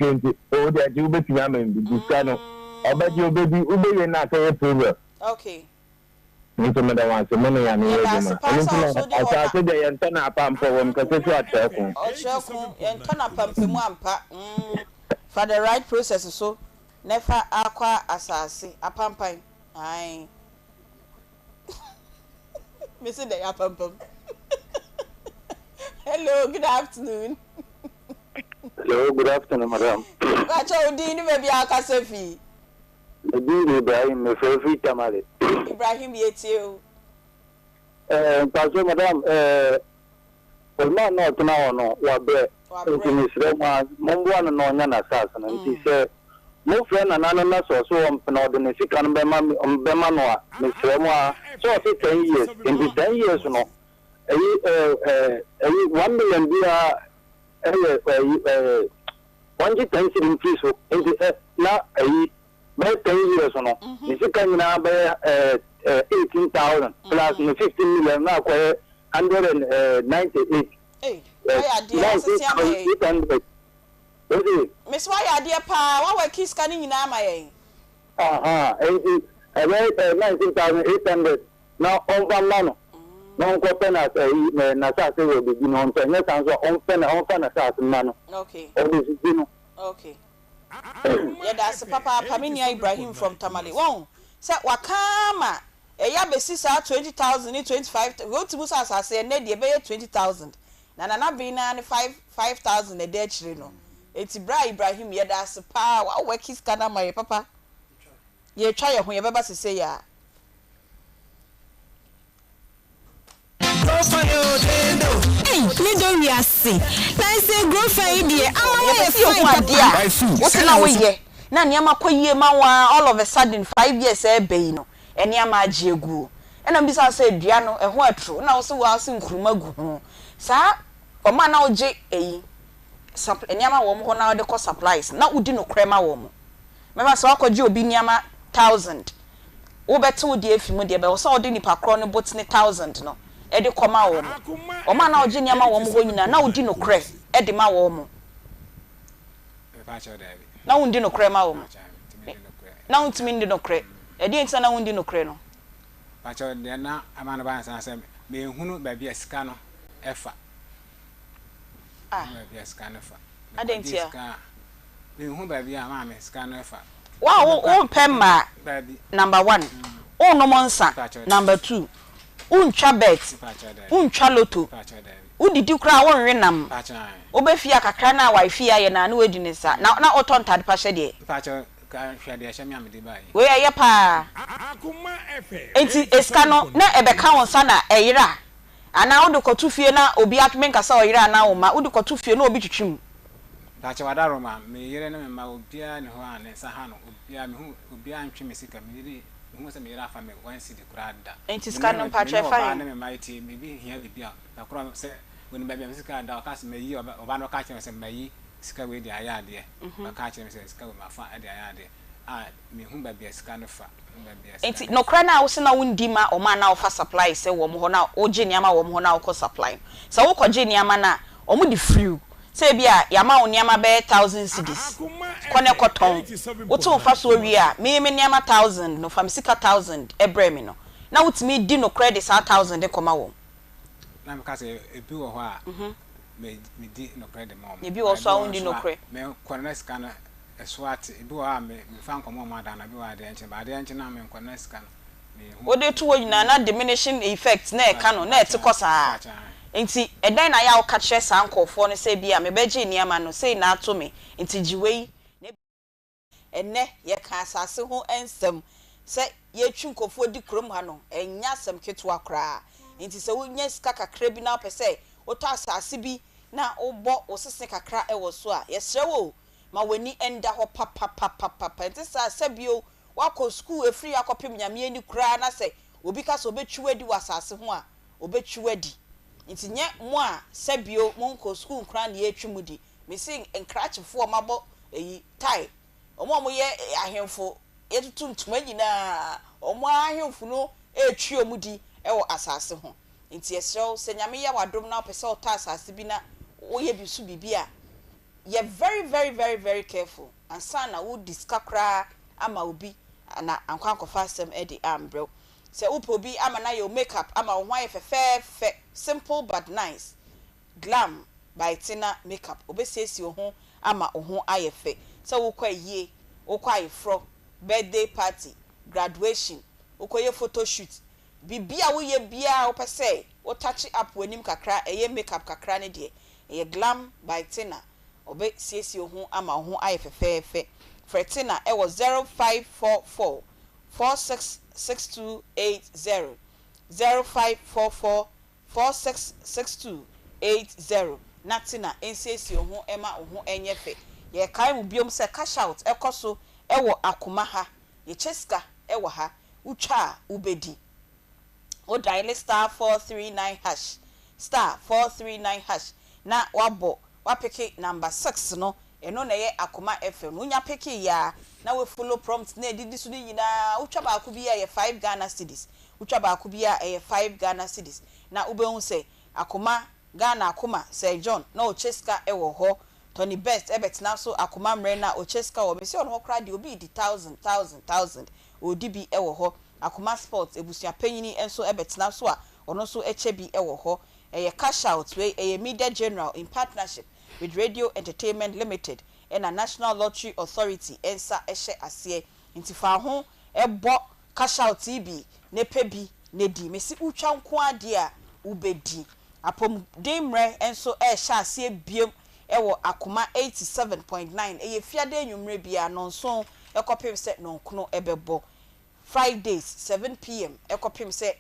oh that you bet you am this kind of I bet you baby ube na ka problem. Okay. Nti me da wan se money ya ne ya ma. I said the entana pam for one because you are checking. Oh checking entana pam pe mu ampa. For the right process so never akwa asase apampan. Ai. Me say the apampam. Hello, good afternoon. Hello, good afternoon, madam. Pacho Udi ni baby Alcasefi. Ibrahim, me favorite tamale. Ibrahim Yetio. Pacho madam, olma no tuna ono wa bre. Nti sire ma mombo no nya na sasa na nti se mo friend na nana na so na de ne sika no be ma no a me sire mo a so 10 years. In the 10 years no 1 million bia 110 ceding fees so in the na by 10 years no the second na by 18,000 plus 15 million na kwa 198. Hey, why dear sister Miss why dear pa what we kiss can nyina ma yen about 19,800 now over man no ko pena na sa se we be no nso nya san so on pena sa se man. Okay. Okay. Yeah, that's Papa Paminia Ibrahim from Tamale. Won. Say wakama eya besi sa 20,000 ni 25 go to musa say na de be 20,000. Na be na 5,000 a day chire no. Eti bra Ibrahim yeah that's pa wa work his kana my papa. Ye try your ho ye beba se ya. Hey, me don't we see. Now say grow fine dear. What na we ye? Na niam akoyie ma wa all of a sudden 5 years e be no. Eniam agye egu. E na bisa say dua no e ho atro. Na wo se wa se nkruma gu ho. Sa o ma na oje eyi. Eniam wo mo ho na de ko supplies. Na udi no krema wo mo. Me ba so akogye obi niam 1000. Wo beto de afimu de be wo so odi nipa kro no botne 1000 no. E de koma wo mo. O ma na oje niam wo mo ho nyina na udi no kre e de ma wo mo. Na wundi no kre ma wo mo. Na untimi ndi no kre. E di ntina na wundi no kre no. Pacho de na amana ba san se me hunu ba bia sika no efa. Ba bia sika no fa. Adentia. Me hunu ba bia ma me sika no efa. Wa wo pemma number 1. O no monsa number 2. Untwa bet. Untwa loto. Udidi kra won renam. Obefi akakra na wifi aye na wedi ne sa. Na otontade pa hye de. Pacho ka hwede hye me amede bai. We aye pa. Enti eska no na ebeka won sa na eyira. Ana wo de kotu fie na obi atmen kasa oyira na wo ma. Wo de kotu fie na obi twitwim. Pacho wadaro ma me yire na me ma obi a ne ho a ne sa ha no. Obi a me hu obi a ntwe me sika me yire mo se me yira fa me one city krada enti ska no pa tre fa na me mighty me bi hia bibia na kro se woni ba bia me sika da ka se me yi oba no ka che se me yi sika we di aya de ba ka che me se sika we ma fa de aya de me hu ba bia sika no fa enti no kra na wo se na wundi ma o ma na wo fa supply se wo mo ho na o je niama wo mo ho na wo ko supply se wo ko je niama na o mo di free se bia ya ma wo niama be 1000 cedis kone koton wo to fa so wi a me niama 1000 no fa me sika 1000 ebre me no na wutimi di no credit 1000 de koma wo na me ka se ebi wo ho a me di no credit mom ebi wo so wundi no credit me kwana sika na swat ebi wo a me fa nkomo ma da na bi wa de enche ba de enche na me kwana sika wo de to wo nyina na diminishing effect na e ka no na e ti kosa enti edan na ya wo ka kire san kofo no se bia me beje niama no sei na ato me enti jiwei enne ye ka asase ho ensem se ye twu nkofo di krom ha no enya asem ketwa kra enti se wo nya sika kakra bi na pese wo to asase bi na wo bo wo sese kakra e wo so a ye sere wo ma wani enda ho papa enti sa sebio wako school efri akopim nyame ani kra na se obi ka so betwu adi wasase ho a obetwu adi nti nye mo a sebio monko school kra na ye twum di me sing enkrachefo mabo eyi tai omo ye ahemfo yetutum tuma nyina omo ahemfo no etwi omudi ewo asase ho nti esrew se nyame ya wadom na opese ota asase bi na wo ye bisu bibia ye very careful and sana wo diskakra ama obi na ankwankofa sem e di ambro se upobi ama na your makeup ama wo hwan fe simple but nice glam by Tina makeup obesiesi wo ho ama wo ho ayefe se wo kwa yie wo kwa ifro birthday party graduation wo kwa ye photo shoot bibia wo ye bia wo pese wo touch up wanim kakra eye makeup kakra ne de eye glam by Tina obesiesi wo ho ama wo ho ayefe Fretina it was 0544 466280 0544 466280 Natina NCC ho ema ho enyefe ye kai mu biom se cash out ekoso ewo Akoma ha ye cheska ewo ha utwa ubedi o dial star 439 hash star 439 hash na wabo wapeke number 6 no eno na ye Akoma FM unya peke ya na we follow prompt na edidi so nyina utwa ba ku bia ye 5 Ghana cedis utwa ba ku bia ye 5 Ghana cedis na ubehu se Akoma Ghana Akoma Sir John na o cheska ewo ho Tony Best ebetina so Akoma mre na o cheska wo me se on ho kra de obi di 1000 odi bi ewo ho Akoma Sports ebusua panyini enso ebetina so a ono so eche bi ewo ho eye cash out we eye media general in partnership with Radio Entertainment Limited and a National Lottery Authority ensa ehye ase ntifa ho ebo cash out TB ne pebi ne di mesi utwa nko ade a ubedi apom demre enso ehye ase biem ewo Akoma 87.9 eye fiade nwumre bia no so ekopem se no nkono ebebo Fridays 7 p.m. ekopem se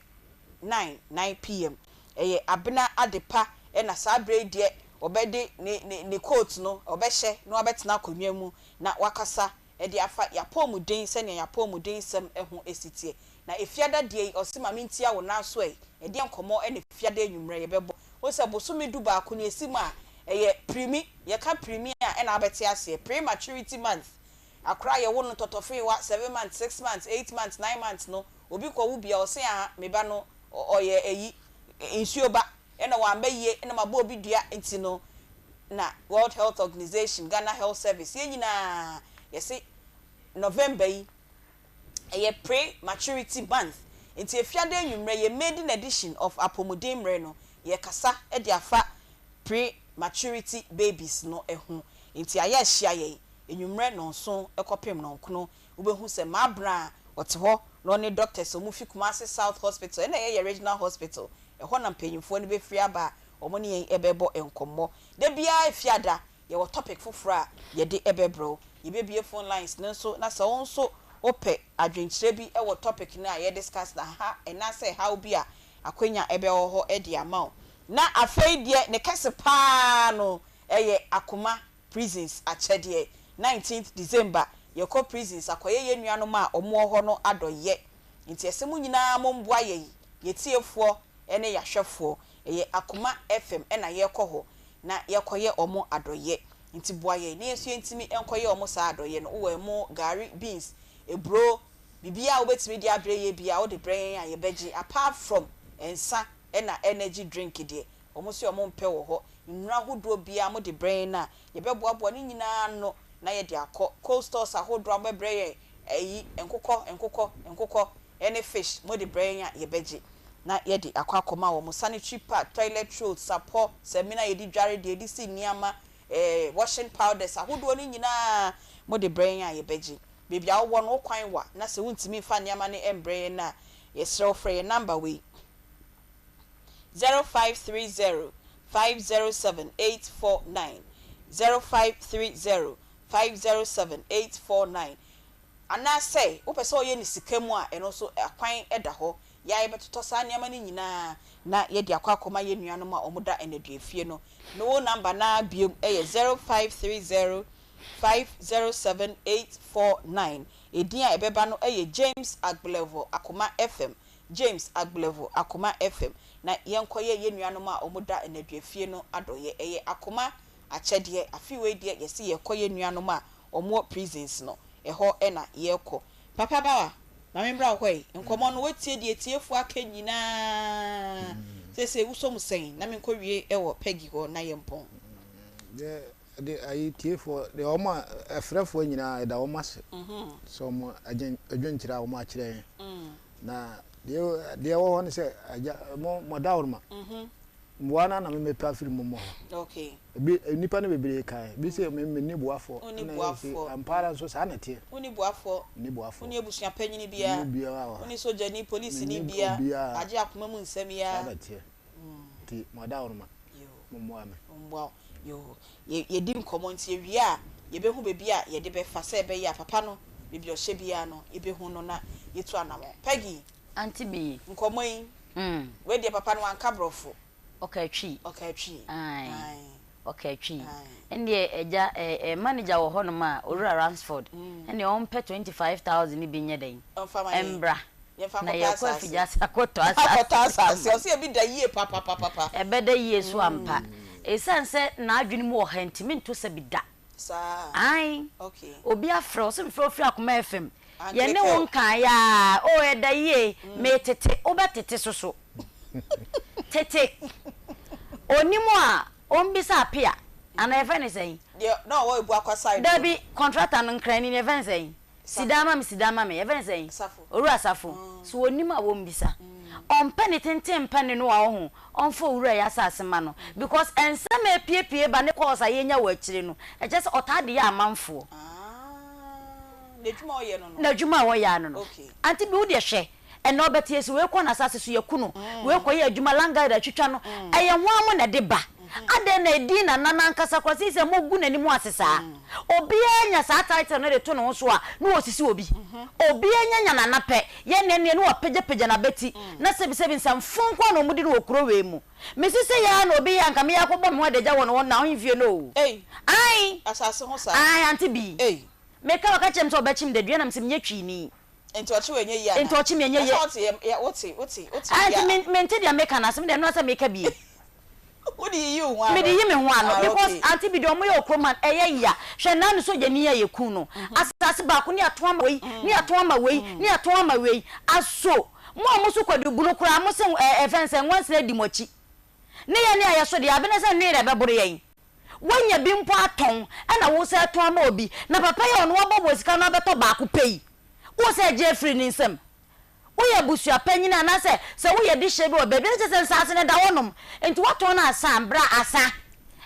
9 p.m. eye abena adepa na sabre de obede ne coat no obehye no obetena konwa mu na wakasa e de afa yapomuden se ne yapomuden sem eho esitie na efiada de osima mintia wo na so e de nkomo e ne fiada enwumre ye bebo wo se bosumi du ba ko ne esima eye primi ye ka primi a na abeti ase prematurity month akra ye wo no totofe wa 7 months 6 months 8 months 9 months no obi ko wo bia o se a meba no oye eyi insuoba ena wamba ye ena mabo obi dua enti no na World Health Organization Ghana Health Service ye nyina ye say November yi eye pre-maturity month enti efiade enwumre ye maiden edition of apomodemre no ye kasa e de afa pre-maturity babies no ehu enti aya hia ye enwumre no so ekopem no nkono ubehu se mabra wote ho no ne doctors o mu fi Kumasi South Hospital ena ye regional hospital ehọ na mpanyimfo ne be free aba omo ne ebebo enkomo de bia efiada ye wo topic foforo a ye de ebebro ye be bie phone lines ne so na so wonso ope adwenkyere bi e wo topic na ye discuss na ha ena say how bia akwanya ebe ho e de amount na afei de ne kese pa no eye Akoma prisons achede 19th December ye ko prisons akoye ye nuanom a omo ho no adoye nti esemu nyina momboa ye tiefo ene yahwefo eye Akoma FM ena ye kɔ na ye kɔye omo adoye nti boa ye ne yesu ntimi enkoye omo sa adoye no wo emo gari beans ebro bibia obetimi di abre ye bia wo de brain ya ye beji apart from ensa ena energy drink de omo se omo mpe wo ho nnura hodo bia mo de brain na ye beboaboa ni nyina no na ye de akɔ cold stores ahodo abebre ye eyi enkokɔ any fish mo de brain ya ye beji na ye de akɔ akoma wo mo sanitary pad toilet roll support semina ye di dware de di si niama washing powders ahodo ni nyina mo de brain ya ye beji baby I want no kwan wa na se wuntimi fa niama ne embrain na ye srɛ frɛ number we 0530 507 849 0530 507 849 ana say wo pese oye ni sikamu a eno so akwan eda ho ya ye betoto sa niama ni nyina na ye de akwa akoma ye nuanom a omoda enedue fie no no number na biom 0530 507-849 Edia ebeba no James Agblevo Akoma FM James Agblevo Akoma FM na yenkoye ye nuanom a omoda enadwefie no adoye Akoma achede afiwe de yesi yekoye nuanom a omo prisons no eho ena yeko papa bawa na membra hoi nkomo no wetie de etiefu aka nyina sese wusom sen na menkowie ewo pegi ho na yempon de ayi tiefo de oma afrafo nyina da oma se so mo adwenkyira oma akire na de wo ne se mo daworma mwana na me pa film mo okay bi nipa ne bebere kai bi se me ni boafo na ampara so sa na tie oni boafo oni ebusua panyini bia oni soja ni police ni bia aje akoma mu nsem ya na tie ti mo daworma mo ame mbo yo ye dim comment ye wi a ye be hu bebi a ye de be fa se be ya papa no bebi o hye bia no ye be hu no na ye tu anamo Peggy Aunty Bea nkomoyi we de papa no anka brofo okay twi ai okay twi ende eja manager wo hono ma Owura Ransford ende on pay 25,000 bi nye den embra na ye kwa fijasa akoto asase o se e bi da yie papa ebe da yie so ampa esanse na adwene mu ohantimi nto se bi da sa ai okay obi afro so mfro fri Akoma FM ye ne won kan ya o e da yie me tete obetete soso tete onimu a ombisa apia ana efe ne sei no wo ebu akwa side da bi contractor no nkran ni efe sei sidama me efe sei Owura Safo so onimu a wombisa on penny tenten penny no a ho on fo Owura ya asase ma no because ensem epiepie ba ne course a yenya wa akire no e just otade ya amanfo nedwuma oye no nedwuma wo ya no okay Aunty Bea wo de hwe eno betie se we kɔ na asase so yakunu we kɔ ye adwuma langa da twitwa no eye ho amo na de ba ade na edi na nana nkasa kwasi se mogu nani mu asesa obi anya sa title no de to no so a no osisi obi obi anya na na pe ye ne no pagya na beti na sebi nsam fonko na omudi no okuro we mu mesise ya na obi ya nka me yakobɔ me ho adagya won na ho hwie no ai asase ho sa ai Aunty Bea meka waka chem so obechim de dua na mse menye twini enti ochi wenye ya enti ochi menye ye oti Aunty mente dia meka na sem de no sa meka bi Odi you one. Me di me ho ano because Aunty Bea omo ye okroman eye ya. Hwe na no so je ni ye ku no. Asase ba ko ni ato ama wei, ni ato ama wei, aso. Mo so kwadu bunu kura mo se efense nwanse na di mochi. Ne ye ne aye so de abene se ne re beboro yen. Wanya bi mpo aton na wo se ato ama obi. Na papa ye ono obobo sika no beto ba ko pei. Wo se Jeffrey ni nsem. Oya busua panyina na se wo ye di hye bi obebi ne se nsase ne da wonom enti wato na asa bra asa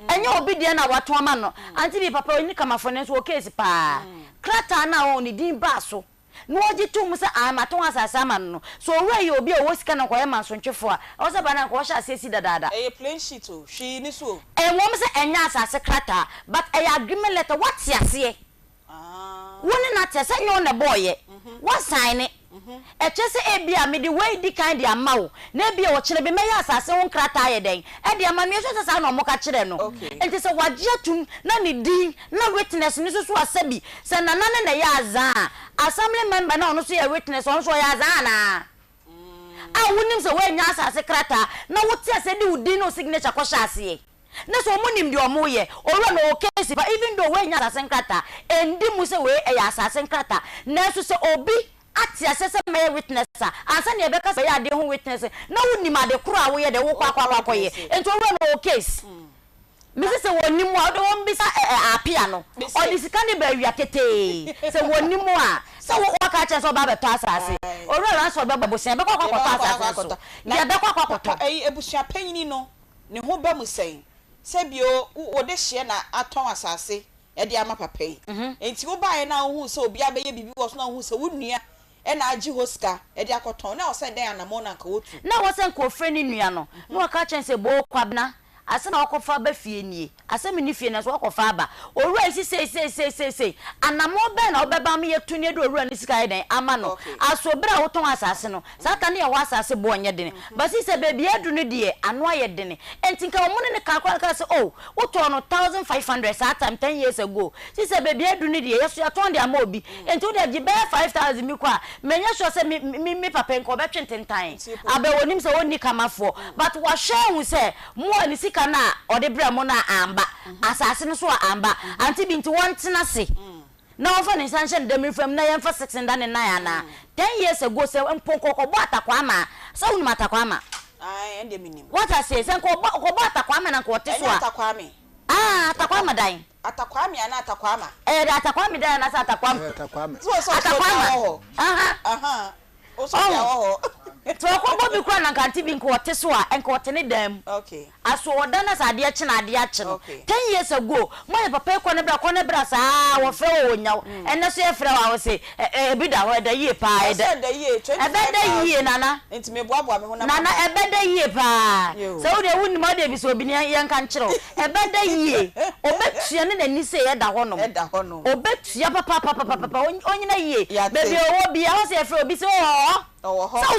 enye obi de na wato ama no Aunty Bea papa oni kamafo ne so case pa krata na oni din ba so no ogi tum se amato asase ama no so Owura ye obi o wosika na koye manso ntwefo a o se ba na ko hye asesi dadada plain sheet o hwi ni so wom se enya asase krata but agreement letter what yase woni na tese nyo na boye what sign it e chese e bia me de way di kind dia ma wo na bia wo kire be me ya asase wo nkrata ye den e dia ma me so sa na mo ka kire no enti se wagye atum na ne din na witness ni so asabi se nana ne na ya azan assembly member na ono so ya witness ono so ya azan na wonim se we nya asase krata na wo tie se di udin no signature ko hyase na so monim di omo ye oro no case but even though we nya asase krata endi mu se we e ya asase krata na so se obi ati asese me witness ansa na ebeka se ya de ho witness na wonim ade kro a wo ye de wo kwa ye enti oro no case Mrs. se wonim a do won bisa apia no o di sika ne ba wia kete se wonim a se wo ka che so ba beto asase oro ran so ba bosia be kwa asase so ya be kwa ebusua panyini no ne ho ba mu sen se bio wo de hye na aton asase e de ama papa yi enti wo ba ye na hu se obi abeye bibi wo so na hu se wo nua e na agi hoska e de akoton na o se den anamo na ka wotu na wo se nko frɛ ni nua no na ka che se bo kwabna asena okofa ba fie nie asemi ni fie na so okofa aba owura isi sei anamo be na obeba me yetu ne do owura ni sika den ama no asobra woton asase no saka ne ya asase bo onye den basi se baby adu ne de ano aye den entinka omo ne ka kwa se oh woton no 1500 that time 10 years ago si se baby adu ne de yeso aton de ama obi enti wo de gibe 5000 mi kwa menya sure se mi papa nko be twententan abe wonim se woni kamafo but wa hwe hu se mo ani sika na ode bra mo na amba asase no so amba Aunty Bea nti won tena se na ofa ni sanction dem fam na yemfa 609 na 10 years ago se mponko ko bo atakwa ama so unu matakwa ama ende minim what I say se ko bo atakwa ama na ko te so atakwa ama atakwa ama dan atakwa ama na atakwa ama atakwa ama dan na sa atakwa ama so atakwa ama o so ya wo to ko bo bi kwa na Aunty Bea ko te so a enko te ne dam okay aso oda na sa de ache na de ache no 10 years ago my papa ko ne bra sa wo fe wo nyaw enne so e frɛ wa wo se e bi da ho da yie pa e da yie 20 e be da yie nana enti me boaboa me ho na nana e be da yie pa so wo de wuni ma de bi so obi ne yan kan kyerɛ e be da yie obetua ne nani se e da ho no obetua papa onyina yie baby owo bia ho se e frɛ obi se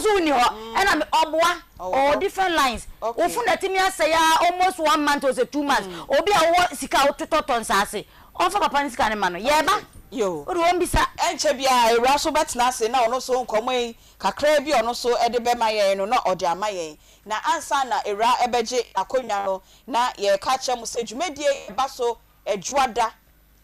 so ni ho ena me oboa all different lines ofuna timi asaya almost 1 month or 2 months obi a wo sika otototon sase onfa papa ni sika ne ma no ye ba yo o won bisa enche bia ewra so betna ase na ono so nkomoi kakra bi ono so ede be ma ye no na ode ama ye na ansa na ewra ebeje akonwa no na ye ka che mu se dwumadie ba so edwuada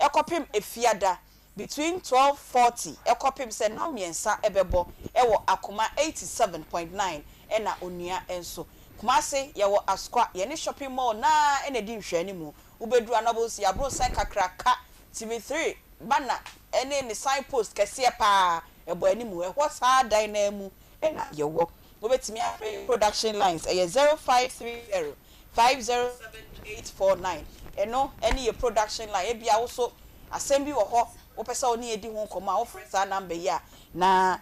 ekopim efiada between 12:40 ekopim se na miensa ebebo ewo Akoma 87.9 ena onua enso Kumase yewo Askwa ye ne shopping mall na ena di nhwani mu ubedu anabosi abro sai kakraka TV3 bana ene ne sign post kese pa ebo ani mu ehwo saa dan na mu ena yewo obetimi afre production lines 0530 507849 eno ene ye production line ebia wo so assembly wo ho wo pesa oni edi ho nkoma wo frɛ saa number ya na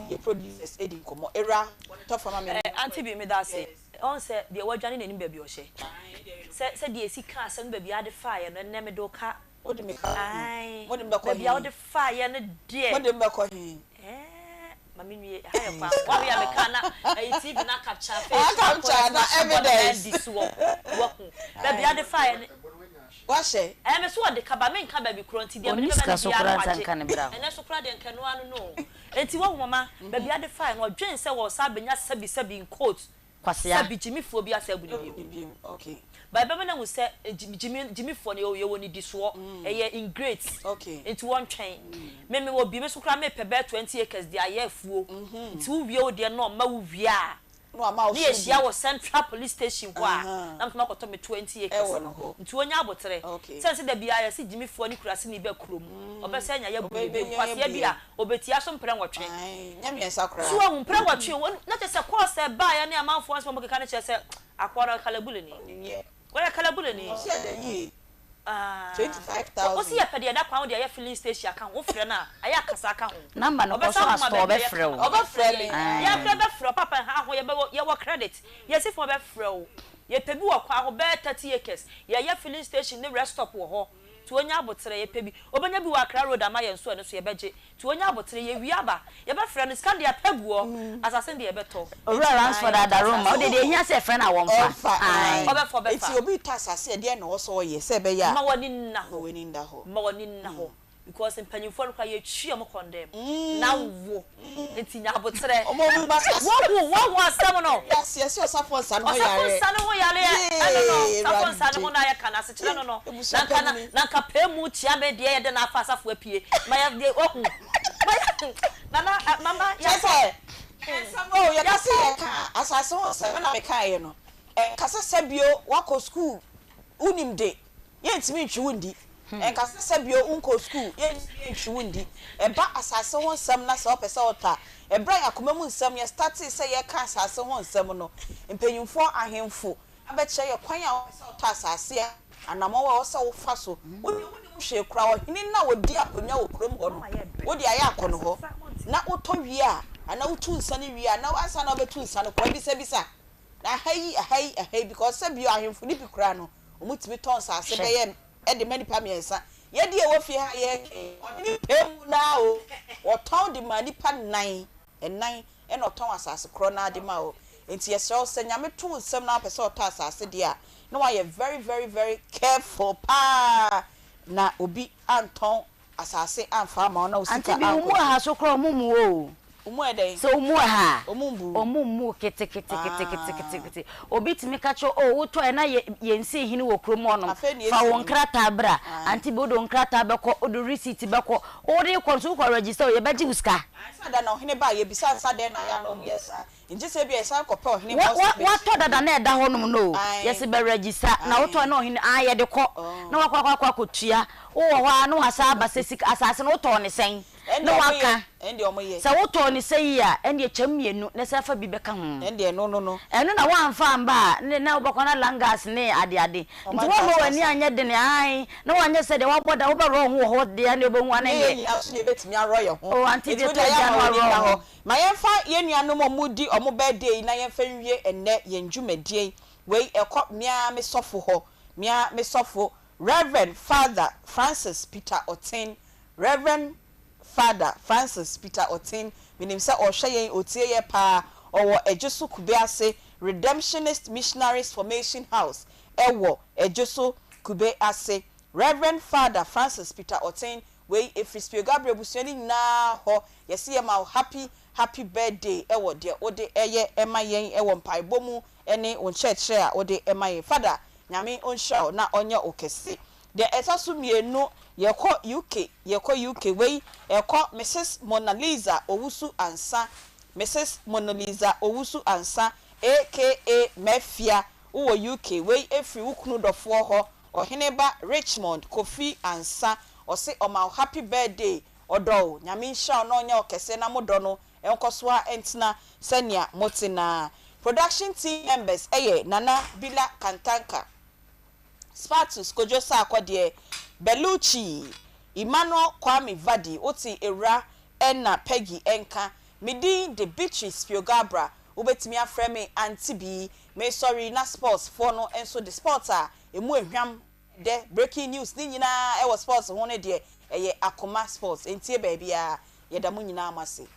the producers edi komo era to fama me Aunty Bea me da say on say de wadwane nani ba bi o hye se de esika asem ba bi ade fire no ne me do ka odi me ka ai odi me ko bi ade fire no de odi me ko hi mami nwie haya pa wa we me ka na TV na capture face capture na evidence this wo bi ade fire washe me so de kaba me nka ba bi kro nti de me be bi ya ene so kra de nkanu anu no enti wo mama ba bi ade fire no dwen se wo sa benya sabi in coat kwasia sabi jimifo bi asabu ni okay ba ba na wo se jimifo ne ye woni diso eye ingrate okay enti won twen me wo bi me so kra me pebe 20 acres de ayefuo enti wo wie wo de no ma wo wie a no ama ni ehia wo Central Police Station ho a na mtoma koto me 20 acres nti wonya abotre sense da bia ya si jimifo ni kurase ni be krom obese nya ya bu kwase bia obetia so mpre nwotwe nya me ensa kra so wo mpre nwotwe na te se course e ba ya ne amanfo so mo keka ne che se akwara kalabule ni wala kalabule ni si da yi 25,000 osi ya pede da kwa wo de ya filling station aka wo frɛ na aya kasa aka ho number no so asto be frɛ wo oba frɛ me ya frɛ be frɛ papa ha ho ye wo credit ye si fo be frɛ wo ye pebi wo kwa ho be 30 acres ye ya filling station ne rest stop wo ho to onya abotre ye pebi obenya bi wa Accra road ama ye nso eno so ye beje to onya abotre ye wiaba ye be frɛ no scan dia peguo assassin dia beto owura Ransford adaroma o de ehia se frɛ na wonfa obefa eti obi ta asase de na wo so ye se be ya ma woni nna ho because mpanyimfo no kwa ye twa mo condemn na wo enti nya abotre omo bi ba wo asem no yes osafo nsa no yare osafo nsa no yare no osafo nsa no na ya kana se kire no na ka pemu tia me de ye de na afa asafo apie ma ya de ohu na mama ya se ensamo ya ka se ka asase ho se na me kai no kasa sabio wako school unim de ye ntimi ntwi wundi kasa sabio unko school ye ntwi wundi ba asase ho nsam na se opese ota ebra yakoma mu nsam ye start se ye ka asase ho nsam no mpanyimfo ahemfo abeche ye kwan a opese ota asase a anamo wa wo se wo fa so woni hwe kura wo hini na wodi akonya wo krom ho no wodi aye akono ho na woto wie a ana wotu nsane wie a na ansa na obetu nsane kwa bisa na hayi because sabio ahemfo ni bi kura no omutimi ton sase be ye e de mani pa miensa ye de e wo fie ha ye oni pemu na o o ton de mani pa nan e na ton asase kro na de ma o enti ye so se nyame to nsem na pese o to asase de a no wa ye very very very careful pa na obi anton asase anfa ma na o sika Aunty Bea umu ha so kro mumu o umu eden so umu ha omumbu kete obi timi ka cho o wo to e na ye nsi hini wo krom ono fa won krata bra Aunty Bea do krata be ko o do receipt be ko o de konsu ko register ye be ji uska sada na hini ba ye bisa sada na ya no yes nje se bia sa ko pe hini wa to dada na e da honum no yes be register na wo to na hini ye de ko na wa kwa tua o wo ha na wasa abasesika asase no to ne sen no waka ende omoye se woto ni sei a ende chammienu na se fa bi beka ho ende no eno na wanfa amba na obakona langas ne ade nti wo mo wani anya de ne ai na wanya se de waboda wo be ro ho de na obo hu ana ye aso ye betimi aro ye ho o Aunty Bea to ya ho ma yemfa ye nuanom omudi omo birthday na yemfa nwie enne ye ndwumadie we ekọ mia me sofo ho mia me sofo Reverend Father Francis Peter Otin Reverend Father Francis Peter Otin minim se ohwe otie ye pa owo ejesu kube ase Redemptionist Missionaries Formation House ewo ejesu kube ase Reverend Father Francis Peter Otin we efrispio Gabriel busuani na ho yesi ye ma happy birthday ewo de ode eye emayen ewo mpaibomu ene on church a ode emayen Father nyame onhwa na onye okese de esasu mienu yeko UK we eko Mrs Mona Lisa Owusu Ansa aka Mafia wo UK we efri wukunu dofo ho oheneba Richmond Kofi Ansa ose oma happy birthday odo nyame nhya no onye okese na modo no enkoso a entina senia motina production team members Nana Bila Kantanka Spartus Kojosa akwade Beluchi Emmanuel Kwame Vadi oti Era Enna Peggy Enka Midi de Beatrice Piogabra ubetimi afreme Aunty Bea me sorry na sports for no enso the sporter emu ehwam de breaking news ni nyina e was sports ho ne de eye Akoma sports entie ba bia ye da mu nyina amase